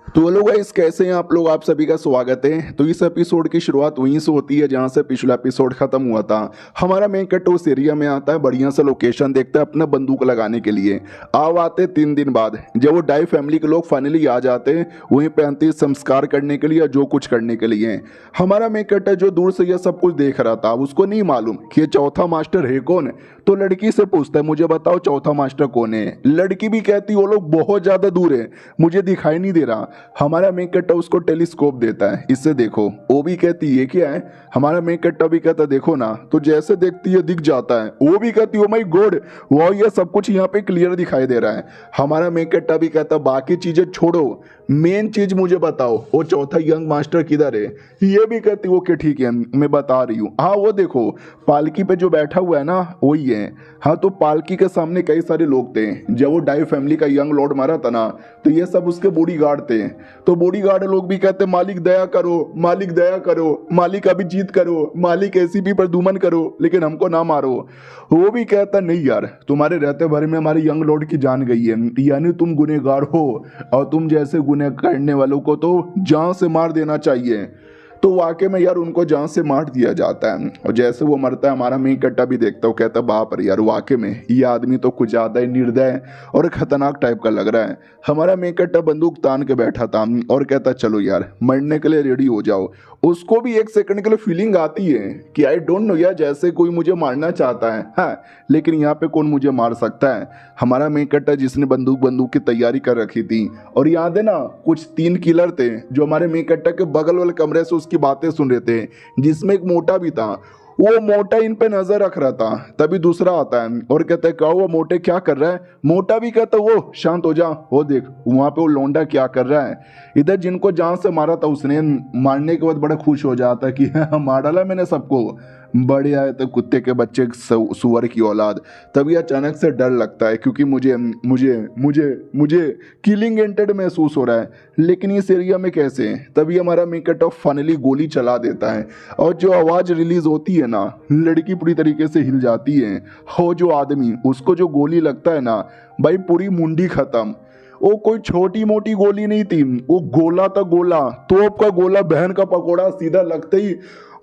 तो लोग गाइस कैसे हैं आप लोग, आप सभी का स्वागत है। तो इस एपिसोड की शुरुआत वहीं से होती है जहां से पिछला एपिसोड खत्म हुआ था। हमारा मेन कट उस एरिया में आता है, बढ़िया सा लोकेशन देखता है अपना बंदूक लगाने के लिए। अब आते 3 दिन बाद जब वो डाई फैमिली के लोग फाइनली आ जाते हैं वहीं पे अंतिम संस्कार करने के लिए, जो कुछ करने के लिए। हमारा मेन कट जो दूर से यह सब कुछ देख रहा था, उसको नहीं मालूम कि ये चौथा मास्टर है कौन। तो लड़की से पूछता है मुझे बताओ चौथा मास्टर कौन है। लड़की भी कहती वो लोग बहुत ज्यादा दूर है, मुझे दिखाई नहीं दे रहा। हमारा मेन कट्टा उसको टेलीस्कोप देता है, इससे देखो। वो भी कहती ये क्या है। हमारा मेन कट्टा भी कहता देखो ना, तो जैसे देखती है दिख जाता है। वो भी कहती ओ माय गॉड, वो ये सब कुछ यहाँ पे क्लियर दिखाई दे रहा है। हमारा मेन कट्टा भी कहता बाकी चीजें छोड़ो, मेन चीज मुझे बताओ वो चौथा यंग मास्टर किधर है। ये भी कहती वो कि ठीक है मैं बता रही हूँ। हाँ वो देखो पालकी पे जो बैठा हुआ है ना वही है। हाँ तो पालकी के सामने कई सारे लोग थे। जब वो डाई फैमिली का यंग लॉर्ड मारा था ना, तो ये सब उसके बॉडीगार्ड थे। तो बॉडीगार्ड लोग भी कहते मालिक दया करो, मालिक दया करो, मालिक अभी जीत करो, मालिक एसीपी पर दुमन करो, लेकिन हमको ना मारो। वो भी कहता नहीं यार, तुम्हारे रहते भर में हमारे यंग लॉर्ड की जान गई है, यानी तुम गुनहगार हो और तुम जैसे गुनह करने वालों को तो जान से मार देना चाहिए। तो वाकई में यार उनको जान से मार दिया जाता है। और जैसे वो मरता है हमारा मेन कट्टा भी देखता हूँ, कहता बाप रे यार वाकई में ये आदमी तो कुछ ज्यादा ही निर्दय और खतरनाक टाइप का लग रहा है। हमारा मेन कट्टा बंदूक तान के बैठा था और कहता चलो यार मरने के लिए रेडी हो जाओ। उसको भी एक सेकंड के लिए फीलिंग आती है कि आई डोंट नो यार, जैसे कोई मुझे मारना चाहता है। हाँ लेकिन यहाँ पे कौन मुझे मार सकता है। हमारा मेन कट्टा जिसने बंदूक की तैयारी कर रखी थी। और याद है ना कुछ 3 किलर थे जो हमारे मेन कट्टा के बगल वाले कमरे से उसकी बातें सुन रहे थे, जिसमें एक मोटा भी था। वो मोटा इन पे नजर रख रहा था। तभी दूसरा आता है और कहता है क्या वो मोटे क्या कर रहा है। मोटा भी कहता वो शांत हो जा, वो देख वहां पे वो लौंडा क्या कर रहा है। इधर जिनको जान से मारा था उसने मारने के बाद बड़ा खुश हो जाता है कि मार डाला मैंने सबको, बड़े आए तो कुत्ते के बच्चे सुअर की औलाद। तभी अचानक से डर लगता है क्योंकि मुझे मुझे मुझे मुझे किलिंग एंटेड महसूस हो रहा है, लेकिन इस एरिया में कैसे। तभी हमारा मेन कट ऑफ फाइनली गोली चला देता है और जो आवाज़ रिलीज होती है ना, लड़की पूरी तरीके से हिल जाती है। हो जो आदमी उसको जो गोली लगता है ना भाई, पूरी मुंडी खत्म। वो कोई छोटी मोटी गोली नहीं थी, वो गोला था गोला, तोप का गोला, बहन का पकोड़ा, सीधा लगते ही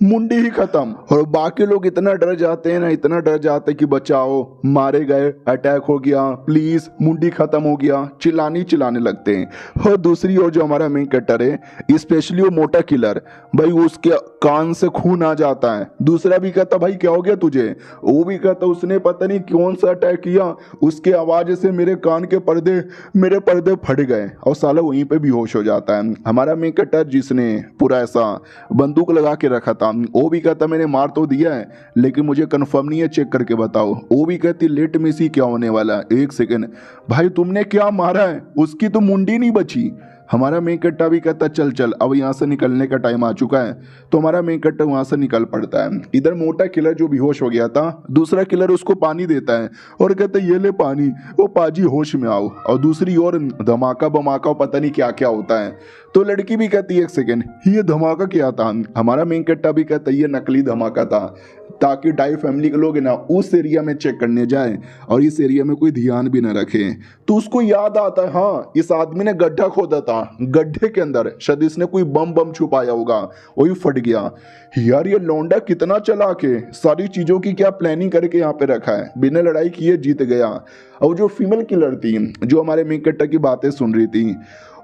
मुंडी ही खत्म। और बाकी लोग इतना डर जाते हैं ना, इतना डर जाते हैं कि बचाओ मारे गए, अटैक हो गया, प्लीज मुंडी खत्म हो गया, चिल्लाने लगते हैं। और दूसरी ओर जो हमारा मेन कटर है, स्पेशली वो मोटा किलर, भाई उसके कान से खून आ जाता है। दूसरा भी कहता भाई क्या हो गया तुझे। वो भी कहता उसने पता नहीं कौन सा अटैक किया, उसके आवाज से मेरे कान के पर्दे फट गए और साला वहीं पे बेहोश हो जाता है। हमारा मेन कटर जिसने पूरा ऐसा बंदूक लगा के रखा था, वो भी कहता मैंने मार तो दिया है लेकिन मुझे कंफर्म नहीं है, चेक करके बताओ। वो भी कहती लेट में सी क्या होने वाला है, एक सेकंड भाई तुमने क्या मारा है, उसकी तो मुंडी नहीं बची। हमारा मेन कट्टा भी कहता चल अब यहाँ से निकलने का टाइम आ चुका है। तो हमारा मेन कट्टा वहाँ से निकल पड़ता है। इधर मोटा किलर जो बेहोश हो गया था, दूसरा किलर उसको पानी देता है और कहता है ये ले पानी, वो पाजी होश में आओ। और दूसरी ओर धमाका बमाका पता नहीं क्या क्या होता है। तो लड़की भी कहती है एक सेकेंड ये धमाका क्या था। हमारा मेन कट्टा भी कहता है ये नकली धमाका था, ताकि डाई फैमिली के लोग है ना उस एरिया में चेक करने जाए और इस एरिया में कोई ध्यान भी ना रखे। तो उसको याद आता है हाँ इस आदमी ने गड्ढा खोदा था, गड्ढे के अंदर शायद इसने कोई बम बम छुपाया होगा, वही फट गया। यार ये लौंडा कितना चला के सारी चीजों की क्या प्लानिंग करके यहाँ पे रखा है, बिना लड़ाई किए जीत गया। और जो फीमेल किलर थी जो हमारे मेन कैरेक्टर की बातें सुन रही थी,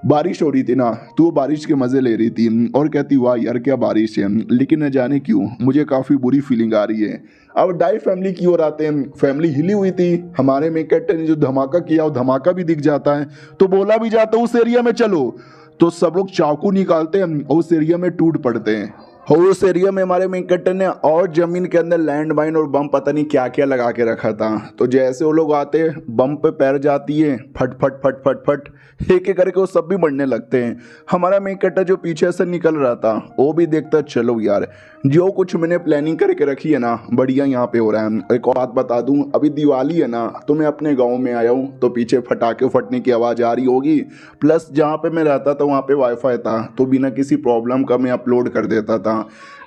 बारिश हो रही थी ना तो वो बारिश के मजे ले रही थी और कहती वाह यार क्या बारिश है, लेकिन न जाने क्यों मुझे काफी बुरी फीलिंग आ रही है। अब डाई फैमिली की ओर आते हैं, फैमिली हिली हुई थी, हमारे मेन कैरेक्टर ने जो धमाका किया वो धमाका भी दिख जाता है, तो बोला भी जाता है उस एरिया में चलो, तो सब लोग चाकू निकालते हैं और उस एरिया में टूट पड़ते हैं। और उस एरिया में हमारे मेन कैरेक्टर ने और जमीन के अंदर लैंड माइन और बम पता नहीं क्या क्या लगा के रखा था। तो जैसे वो लोग आते बम पे पैर जाती है, फट फट फट फट फट एक एक करके वो सब भी मरने लगते हैं। हमारा मेन कैरेक्टर जो पीछे से निकल रहा था वो भी देखता चलो यार जो कुछ मैंने प्लानिंग करके रखी है ना बढ़िया यहाँ पे हो रहा है। एक और बात बता दूं, अभी दिवाली है ना तो मैं अपने गाँव में आया हूँ, तो पीछे फटाके फटने की आवाज़ आ रही होगी, प्लस जहाँ पे मैं रहता था वहाँ पे वाईफाई था तो बिना किसी प्रॉब्लम का मैं अपलोड कर देता था।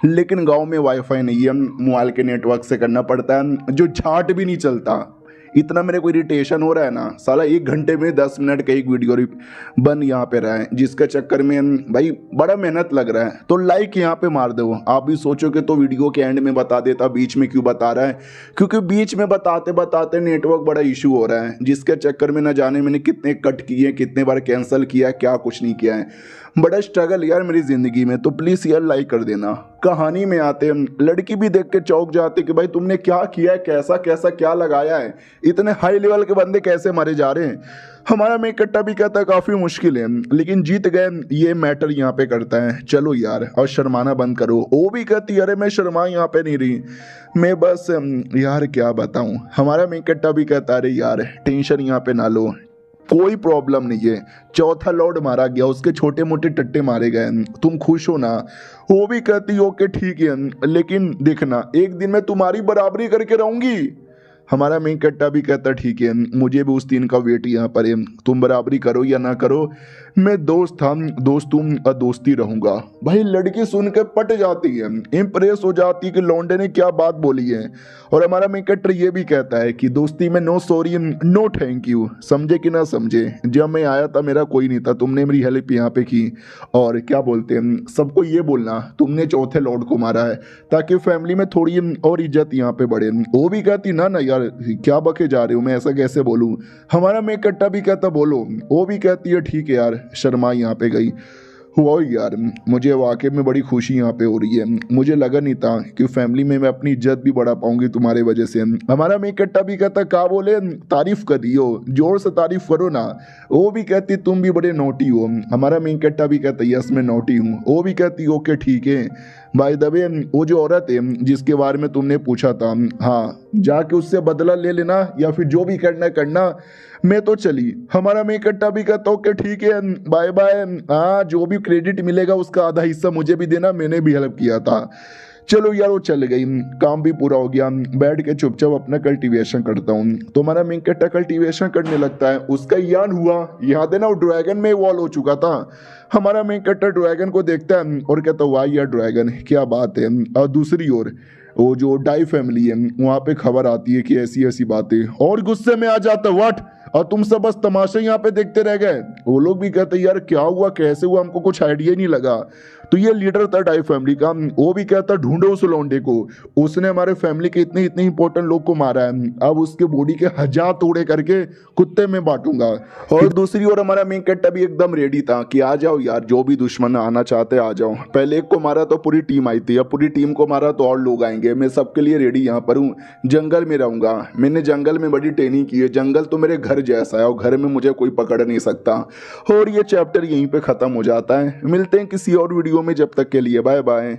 लेकिन गांव में वाईफाई नहीं है, मोबाइल के नेटवर्क से करना पड़ता है जो झाट भी नहीं चलता। इतना मेरे को इरिटेशन हो रहा है ना, साला 1 घंटे में 10 मिनट का एक वीडियो बन यहाँ पे रहा है, जिसके चक्कर में भाई बड़ा मेहनत लग रहा है। तो लाइक यहाँ पे मार दो। आप भी सोचोगे तो वीडियो के एंड में बता देता, बीच में क्यों बता रहा है, क्योंकि बीच में बताते बताते नेटवर्क बड़ा इशू हो रहा है, जिसके चक्कर में न जाने मैंने कितने कट किए, कितने बार कैंसिल किया, क्या कुछ नहीं किया है। बड़ा स्ट्रगल यार मेरी ज़िंदगी में, तो प्लीज़ यार लाइक कर देना। कहानी में आते हैं, लड़की भी देख के चौंक जाती कि भाई तुमने क्या किया है, कैसा कैसा क्या लगाया है, इतने हाई लेवल के बंदे कैसे मारे जा रहे हैं। हमारा मेन कट्टा भी कहता है काफ़ी मुश्किल है, लेकिन जीत गए, ये मैटर यहाँ पे करता है। चलो यार और शर्माना बंद करो। वो भी कहती अरे मैं शर्मा यहाँ पे नहीं रही, मैं बस यार क्या बताऊँ। हमारा मेन कट्टा भी कहता अरे यार टेंशन यहाँ पे ना लो, कोई प्रॉब्लम नहीं है, चौथा लॉर्ड मारा गया, उसके छोटे मोटे टट्टे मारे गए, तुम खुश हो ना। वो भी कहती ओके ठीक है, लेकिन देखना एक दिन मैं तुम्हारी बराबरी करके रहूंगी। हमारा मेन कट्टा भी कहता ठीक है, मुझे भी उस दिन का वेट यहाँ पर है, तुम बराबरी करो या ना करो, मैं दोस्त था, दोस्त तुम दोस्ती रहूंगा। भाई लड़की सुन के पट जाती है, इम्प्रेस हो जाती है कि लौंडे ने क्या बात बोली है। और हमारा मेन कट्टर ये भी कहता है कि दोस्ती में no sorry no thank you, समझे कि ना समझे, जब मैं आया था मेरा कोई नहीं था, तुमने मेरी हेल्प यहाँ पे की। और क्या बोलते हैं सबको ये बोलना तुमने चौथे लॉर्ड को मारा है, ताकि फैमिली में थोड़ी और इज्जत यहाँ पे बढ़े। वो भी कहती ना ना यार क्या बके जा रहे हो, मैं ऐसा कैसे बोलूँ। हमारा मेन कट्टा भी कहता बोलो। वो भी कहती है ठीक है यार, शर्मा यहाँ पे गई। हुआ यार मुझे वाकई में बड़ी खुशी यहाँ पे हो रही है, मुझे लगा नहीं था कि फैमिली में मैं अपनी इज्जत भी बढ़ा पाऊंगी तुम्हारे वजह से। हमारा मेन कट्टा भी कहता क्या बोले तारीफ कर दियो, जोर से तारीफ करो ना। वो भी कहती तुम भी बड़े नोटी हो। हमारा मेन कट्टा भी कहता यस मैं नोटी हूँ। वो भी कहती ओके ठीक है। बाय द वे वो जो औरत है जिसके बारे में तुमने पूछा था, हाँ जाके उससे बदला ले लेना या फिर जो भी करना करना, मैं तो चली। हमारा मेन कट्टा भी कहता ओके ठीक है बाय बाय, हाँ जो भी क्रेडिट मिलेगा उसका आधा हिस्सा मुझे भी देना, मैंने भी हेल्प किया था। चलो यार वो चल गई, काम भी पूरा हो गया, बैठ के चुपचाप अपना कल्टीवेशन करता हूँ। तो हमारा मेन कट्टा कल्टीवेशन करने लगता है, उसका याद हुआ, याद है ना वो ड्रैगन में वॉल हो चुका था। हमारा मेन कट्टा ड्रैगन को देखता है और कहता वाह यार ड्रैगन क्या बात है। और दूसरी ओर वो जो डाई फैमिली है वहाँ पे खबर आती है कि ऐसी ऐसी बातें, और गुस्से में आ जाता व्हाट, और तुम सब बस तमाशा यहाँ पे देखते रह गए। वो लोग भी कहते यार क्या हुआ कैसे हुआ, हमको कुछ आइडिया नहीं लगा। तो ये लीडर था डाई फैमिली का, वो भी कहता ढूंढो उस लौंडे को, उसने हमारे फैमिली के इतने इतने इंपॉर्टेंट लोग को मारा है, अब उसके बॉडी के 1000 टुकड़े करके कुत्ते में बांटूंगा। और दूसरी ओर हमारा मेन कट्टा भी एकदम रेडी था कि आ जाओ यार जो भी दुश्मन आना चाहते आ जाओ। पहले एक को मारा तो पूरी टीम आई थी, अब पूरी टीम को मारा तो और लोग आएंगे, मैं सबके लिए रेडी यहाँ पर हूँ, जंगल में रहूंगा। मैंने जंगल में बड़ी ट्रेनिंग की है, जंगल तो मेरे घर जैसा है और घर में मुझे कोई पकड़ नहीं सकता। और ये चैप्टर यहीं पे खत्म हो जाता है। मिलते हैं किसी और वीडियो में, जब तक के लिए बाय बाय।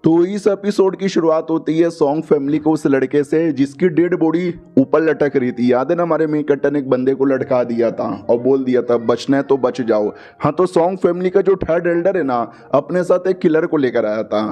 तो इस एपिसोड की शुरुआत होती है सॉन्ग फैमिली को उस लड़के से जिसकी डेड बॉडी ऊपर लटक रही थी। याद है ना हमारे मेन कट्टा ने एक बंदे को लटका दिया था और बोल दिया था बचना है तो बच जाओ। हाँ तो सॉन्ग फैमिली का जो थर्ड एल्डर है ना अपने साथ एक किलर को लेकर आया था,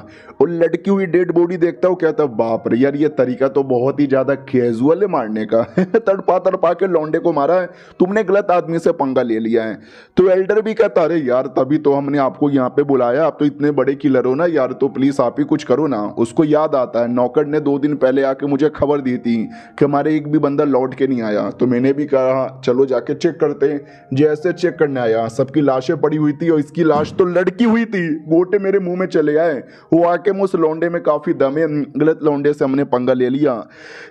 और लटकी हुई डेड बॉडी देखता हूँ कहता बाप रे यार ये तरीका तो बहुत ही ज्यादा कैजुअल है मारने का। तड़पा तड़पा के लौंडे को मारा है, तुमने गलत आदमी से पंगा ले लिया है। तो एल्डर भी कहता अरे यार तभी तो हमने आपको यहाँ पे बुलाया, आप तो इतने बड़े किलर हो ना यार, तो प्लीज आप ही कुछ करो ना। उसको याद आता है नौकर ने 2 दिन पहले आके मुझे खबर दी थी कि हमारे एक भी बंदा लौट के नहीं आया। तो मैंने भी कहा चलो जाके चेक करते हैं। जैसे चेक करने आया सबकी लाशें पड़ी हुई थी और इसकी लाश तो लड़की हुई थी। गोटे मेरे मुंह में चले आए। वो आके मुझ लौंडे में काफ़ी दम है, गलत लौंडे से हमने पंगा ले लिया।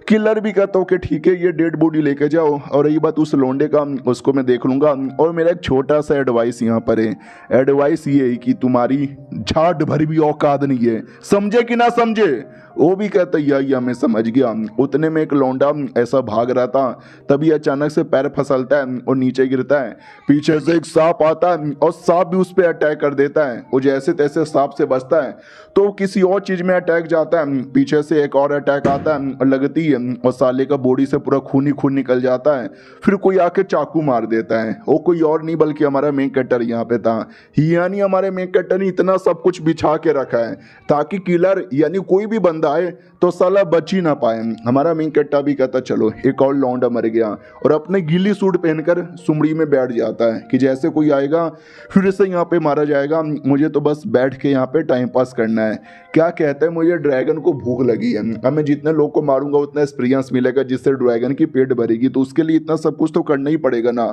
किलर भी कहता हूँ कि ठीक है ये डेड बॉडी लेके जाओ, और रही बात उस लौंडे का, उसको मैं देख लूँगा। और मेरा एक छोटा सा एडवाइस यहाँ पर है, एडवाइस ये है कि तुम्हारी झाट भर भी औकात नहीं है, समझे कि ना समझे। वो भी कहता या मैं समझ गया। उतने में एक लौंडा ऐसा भाग रहा था, तभी अचानक से पैर फिसलता है और नीचे गिरता है। पीछे से एक सांप आता है और सांप भी उस पर अटैक कर देता है। वो जैसे तैसे सांप से बचता है तो किसी और चीज में अटैक जाता है। पीछे से एक और अटैक आता है और लगती है और साले का बॉडी से पूरा खून ही खून निकल जाता है। फिर कोई आके चाकू मार देता है। वो कोई और नहीं बल्कि हमारा मेन कटर यहाँ पे था। यानी हमारे मेन कटर ने इतना सब कुछ बिछा के रखा है ताकि किलर यानी कोई भी बंदा आए तो साला बच ही ना पाए। हमारा मेन कट्टा भी कहता चलो एक और लौंडा मर गया, और अपने गीली सूट पहनकर सुमड़ी में बैठ जाता है कि जैसे कोई आएगा फिर से यहाँ पे मारा जाएगा, मुझे तो बस बैठ के यहाँ पे टाइम पास करना है। क्या कहते हैं, मुझे ड्रैगन को भूख लगी है, अब मैं जितने लोग को मारूंगा उतना एक्सपीरियंस मिलेगा जिससे ड्रैगन की पेट भरेगी, तो उसके लिए इतना सब कुछ तो करना ही पड़ेगा ना।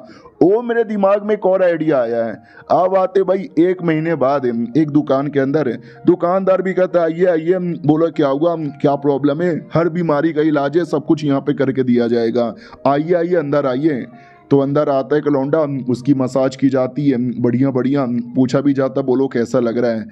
वो मेरे दिमाग में एक और आइडिया आया है। अब आते भाई 1 महीने बाद एक दुकान के अंदर दुकानदार भी कहता है आइए आइए, बोलो क्या हुआ, क्या प्रॉब्लम है, हर बीमारी का इलाज है, सब कुछ यहाँ पे करके दिया जाएगा, आइए आइए अंदर आइए। तो अंदर आता है एक लौंडा, उसकी मसाज की जाती है बढ़िया बढ़िया, पूछा भी जाता बोलो कैसा लग रहा है।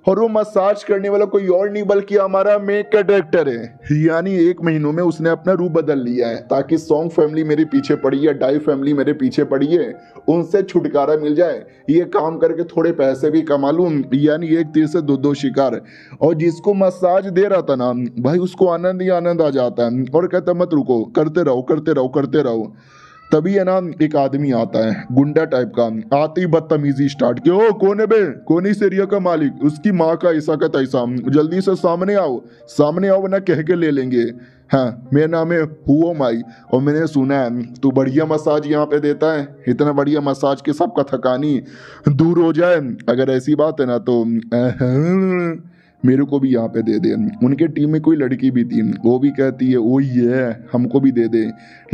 और वो मसाज करने वाला कोई और नहीं बल्कि हमारा मेक का डायरेक्टर है। यानी 1 महीनों में उसने अपना रूप बदल लिया है ताकि सॉन्ग फैमिली मेरे पीछे पड़ी है, डाई फैमिली मेरे पीछे पड़ी है, उनसे छुटकारा मिल जाए, ये काम करके थोड़े पैसे भी कमा लूं। यानी एक तीर से दो शिकार। और जिसको मसाज दे रहा था ना भाई, उसको आनंद ही आनंद आ जाता है और कहता मत रुको, करते रहो करते रहो करते रहो। तभी है ना एक आदमी आता है गुंडा टाइप का, आते ही बदतमीजी स्टार्ट की, ओ कौन है बे, कौन इस एरिया का मालिक, उसकी माँ का ऐसा का तैसा, जल्दी से सामने आओ वरना कह के ले लेंगे। हाँ मेरा नाम है हुओ माई, और मैंने सुना है तू बढ़िया मसाज यहाँ पे देता है, इतना बढ़िया मसाज के सबका थकानी दूर हो जाए। अगर ऐसी बात है ना तो मेरे को भी यहाँ पे दे दे। उनके टीम में कोई लड़की भी थी, वो भी कहती है ओ ये हमको भी दे दे,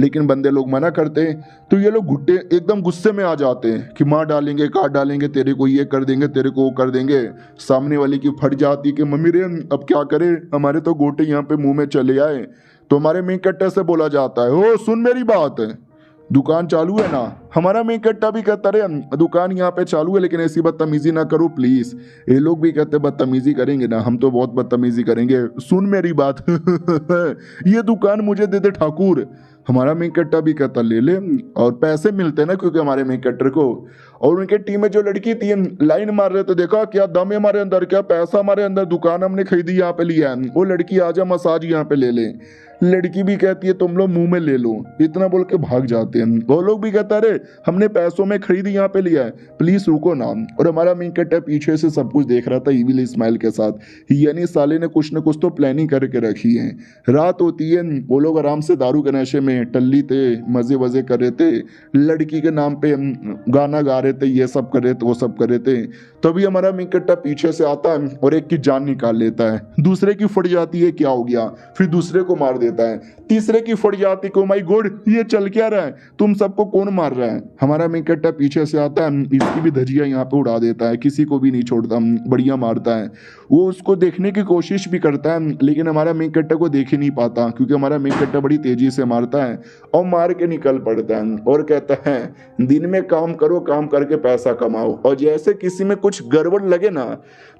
लेकिन बंदे लोग मना करते। तो ये लोग घुट्टे एकदम गुस्से में आ जाते हैं कि मार डालेंगे काट डालेंगे, तेरे को ये कर देंगे तेरे को वो कर देंगे। सामने वाले की फट जाती कि मम्मी रे अब क्या करे, हमारे तो गोटे यहाँ पे मुंह में चले आए। तो हमारे मेन कट्टे से बोला जाता है ओ सुन मेरी बात, दुकान चालू है ना। हमारा मेन कट्टा भी कहता रहे दुकान यहाँ पे चालू है लेकिन ऐसी बदतमीजी ना करो प्लीज। ये लोग भी कहते बदतमीजी करेंगे ना, हम तो बहुत बदतमीजी करेंगे, सुन मेरी बात ये दुकान मुझे दे दे ठाकुर। हमारा मेन कट्टा भी कहता ले ले, और पैसे मिलते हैं ना क्योंकि हमारे मेन कट्टर को। और उनके टीम में जो लड़की थी लाइन मार रहे थे, देखा क्या दम है हमारे अंदर, क्या पैसा हमारे अंदर, दुकान हमने खरीदी यहाँ पे लिया है, वो लड़की आजा मसाज यहाँ पे ले ले। लड़की भी कहती है तुम लोग मुंह में ले लो, इतना बोल के भाग जाते हैं। वो लोग भी कहता अरे हमने पैसों में खरीदी यहाँ पे लिया है, प्लीज रुको ना। और हमारा मेन कट्टा पीछे से सब कुछ देख रहा था इविल स्माइल के साथ, यानी साले ने कुछ न कुछ तो प्लानिंग करके रखी है। रात होती है, वो लोग आराम से दारू के नशे में टल्ली थे, मजे वजे कर रहे थे, लड़की के नाम पे गाना गा रहे थे, ये सब कर रहे थे वो सब कर रहे थे। तभी हमारा मेन कट्टा पीछे से आता है और एक की जान निकाल लेता है, दूसरे की फट जाती है क्या हो गया, फिर दूसरे को मार देता है, तीसरे की फट जाती को माय गॉड ये चल क्या रहा है, तुम सबको कौन मार रहा है। हमारा मेन कट्टा पीछे से आता है, इसकी भी धजिया यहाँ पे उड़ा देता है, किसी को भी नहीं छोड़ता, बढ़िया मारता है। वो उसको देखने की कोशिश भी करता है लेकिन हमारा मेन कट्टा को देख ही नहीं पाता क्योंकि हमारा मेन कट्टा बड़ी तेजी से मारता है और मार के निकल पड़ता है और कहता है दिन में काम करो, काम करके पैसा कमाओ, और जैसे किसी में कुछ गड़बड़ लगे ना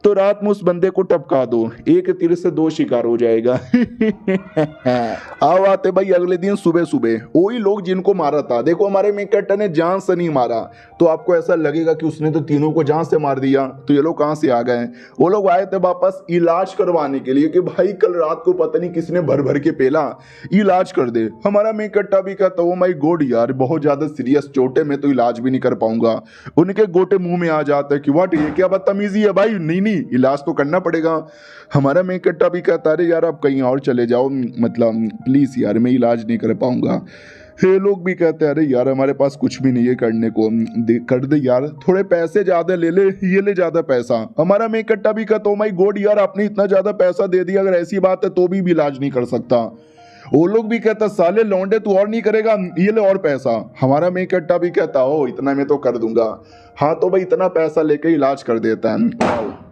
तो रात में उस बंदे को टपका दो, एक तीर से दो शिकार हो जाएगा। आओ आते भाई अगले दिन सुबह सुबह वही लोग जिनको मारा था, देखो हमारे मेन कट्टा ने जान से नहीं मारा, तो आपको ऐसा लगेगा कि उसने तो तीनों को जान से मार दिया, तो ये लोग कहां से आ गए। वो लोग आए थे वापस इलाज करवाने के लिए कि भाई कल रात को पता नहीं किसने भर भर के पेला, इलाज कर दे। हमारा मेन कट्टा भी कहता ओ माय गॉड यार बहुत ज्यादा सीरियस चोट है, मैं तो इलाज भी नहीं कर पाऊंगा। उनके गोटे मुंह में आ जाते कि व्हाट ये क्या बदतमीजी है भाई, नहीं नहीं इलाज तो करना पड़ेगा। हमारा मेन कट्टा भी कहता अरे यार आप कहीं और चले जाओ, मतलब प्लीज यार मैं इलाज नहीं कर पाऊंगा। ये लोग भी कहते हैं अरे यार हमारे पास कुछ भी नहीं है करने को, कर दे यार, थोड़े पैसे ज्यादा ले ले, ये ले ज्यादा पैसा। हमारा मेन कट्टा भी कहता ओ माई गॉड यार आपने इतना ज्यादा पैसा दे दिया, अगर ऐसी बात है तो भी इलाज नहीं कर सकता। वो लोग भी कहता साले लौंडे तू और नहीं करेगा, ये ले और पैसा। हमारा मेन कट्टा भी कहता ओ इतना मैं तो कर दूंगा। हाँ तो भाई इतना पैसा लेके इलाज कर देता है।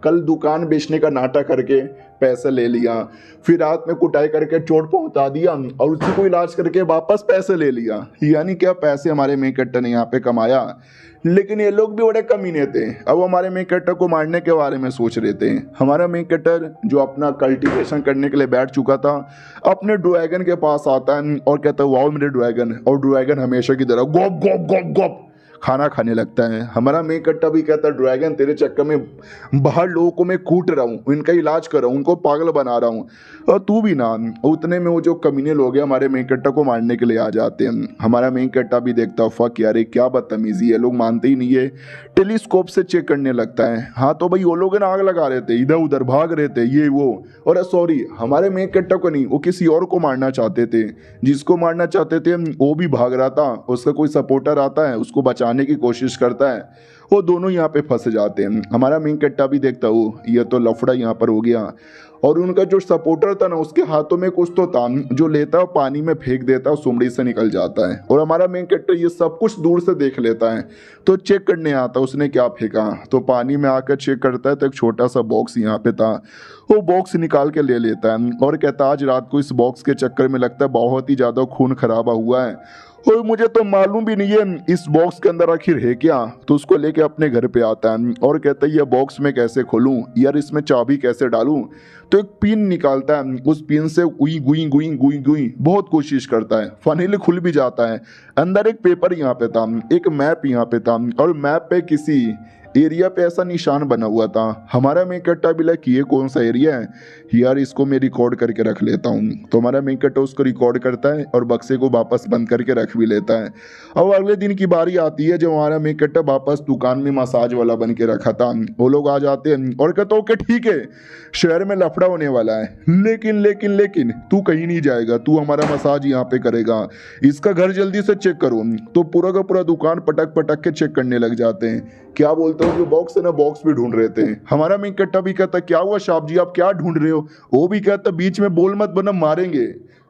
कल दुकान बेचने का नाटक करके पैसे ले लिया, फिर रात में कुटाई करके चोट पहुंचा दिया और उसी को इलाज करके वापस पैसे ले लिया। यानी क्या पैसे हमारे मेन कट्टा ने यहाँ पे कमाया। लेकिन ये लोग भी बड़े कमीने थे, अब हमारे मेन कट्टर को मारने के बारे में सोच रहे थे। हमारा मेन कट्टर जो अपना कल्टीवेशन करने के लिए बैठ चुका था, अपने ड्रैगन के पास आता है और कहता है वाओ मेरे ड्रैगन, और ड्रैगन हमेशा की तरह गोप गोप गोप गोप खाना खाने लगता है। हमारा मेन कट्टा भी कहता है ड्रैगन तेरे चक्कर में बाहर लोगों को मैं कूट रहा हूँ, इनका इलाज कर रहा हूँ, उनको पागल बना रहा हूँ, और तू भी ना। उतने में वो जो कमीने लोग हैं हमारे मेन कट्टा को मारने के लिए आ जाते हैं। हमारा मेन कट्टा भी देखता है फक यार ये क्या बदतमीजी है, लोग मानते ही नहीं है। टेलीस्कोप से चेक करने लगता है। हाँ तो भाई वो लोग ना आग लगा रहे थे, इधर उधर भाग रहे थे ये वो, और सॉरी हमारे मेन कट्टा को नहीं, वो किसी और को मारना चाहते थे। जिसको मारना चाहते थे वो भी भाग रहा था, उसका कोई सपोर्टर आता है उसको बचाने की कोशिश करता है, वो दोनों यहाँ पे फंस जाते हैं। हमारा मेन कट्टा भी देखता हो ये तो लफड़ा यहाँ पर हो गया, और उनका जो सपोर्टर था ना उसके हाथों में कुछ तो था, जो लेता है पानी में फेंक देता है, सुमड़ी से निकल जाता है। और हमारा मेन कट्टा ये सब कुछ दूर से देख लेता है, तो चेक करने आता है उसने क्या फेंका, तो पानी में आकर चेक करता है तो एक छोटा सा बॉक्स यहाँ पे था, वो बॉक्स निकाल के ले लेता है और कहता है आज रात को इस बॉक्स के चक्कर में लगता है बहुत ही ज़्यादा खून खराबा हुआ है, और मुझे तो मालूम भी नहीं है इस बॉक्स के अंदर आखिर है क्या। तो उसको लेके अपने घर पे आता है और कहता है ये बॉक्स मैं कैसे खोलूं यार, इसमें चाबी कैसे डालूं। तो एक पिन निकालता है, उस पिन से गुई गुई गुई गुई गुई बहुत कोशिश करता है, फाइनली खुल भी जाता है। अंदर एक पेपर यहाँ पे था, एक मैप यहाँ पे था, और मैप पे किसी एरिया पे ऐसा निशान बना हुआ था। हमारा मेन कट्टा भी लाइक ये कौन सा एरिया है यार, इसको मैं रिकॉर्ड करके रख लेता हूँ। तो हमारा मेन कट्टा उसको रिकॉर्ड करता है और बक्से को वापस बंद करके रख भी लेता है। अब अगले दिन की बारी आती है जब हमारा मेन कट्टा वापस दुकान में मसाज वाला बन के रखा था। वो लोग आ जाते हैं और कहते ओके ठीक है शहर में लफड़ा होने वाला है, लेकिन लेकिन लेकिन तू कहीं नहीं जाएगा, तू हमारा मसाज यहाँ पे करेगा, इसका घर जल्दी से चेक करो। तो पूरा का पूरा दुकान पटक पटक के चेक करने लग जाते हैं। क्या बोलते हो जो बॉक्स है ना, बॉक्स भी ढूंढ रहे थे। हमारा मेन कट्टा भी कहता क्या हुआ साहब जी आप क्या ढूंढ रहे हो, वो भी कहता बीच में बोल मत वरना मारेंगे,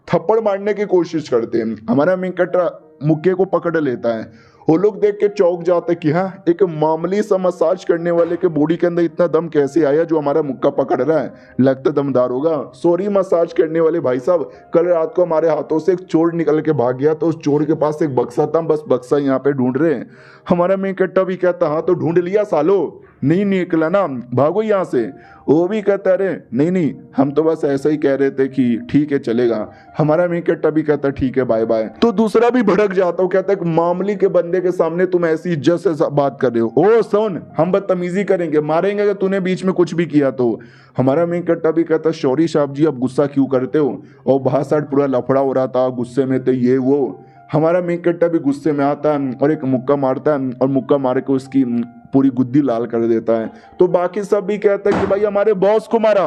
थप्पड़ मारने की कोशिश करते हैं। हमारा मेन कट्टा मुक्के को पकड़ लेता है। वो लोग देख के चौंक जाते कि हाँ एक मामूली सा मसाज करने वाले के बॉडी के अंदर इतना दम कैसे आया जो हमारा मुक्का पकड़ रहा है, लगता दमदार होगा। सॉरी मसाज करने वाले भाई साहब, कल रात को हमारे हाथों से एक चोर निकल के भाग गया, तो उस चोर के पास एक बक्सा था, बस बक्सा यहाँ पे ढूंढ रहे हैं। हमारा मेन कट्टा भी कहता हाँ तो ढूंढ लिया सालो, नहीं निकला ना भागो यहाँ से। वो भी कहता अरे नहीं नहीं हम तो बस ऐसा ही कह रहे थे कि ठीक है चलेगा। हमारा मेन कट्टा भी कहता ठीक है बाय बाय। तो दूसरा भी भड़क जाता हूँ, कहता है मामूली के बंदे के सामने तुम ऐसी इज्जत से बात कर रहे हो, ओ सुन हम बदतमीजी करेंगे मारेंगे अगर तूने बीच में कुछ भी किया तो। हमारा मेन कट्टा भी कहता सॉरी साहब जी आप गुस्सा क्यों करते हो, और बाहर साइड पूरा लफड़ा हो रहा था, गुस्से में थे ये वो। हमारा मेन कट्टा भी गुस्से में आता है और एक मुक्का मारता है, और मुक्का मार के उसकी पूरी गुद्दी लाल कर देता है। तो बाकी सब भी कहता है कि भाई हमारे बॉस को मारा।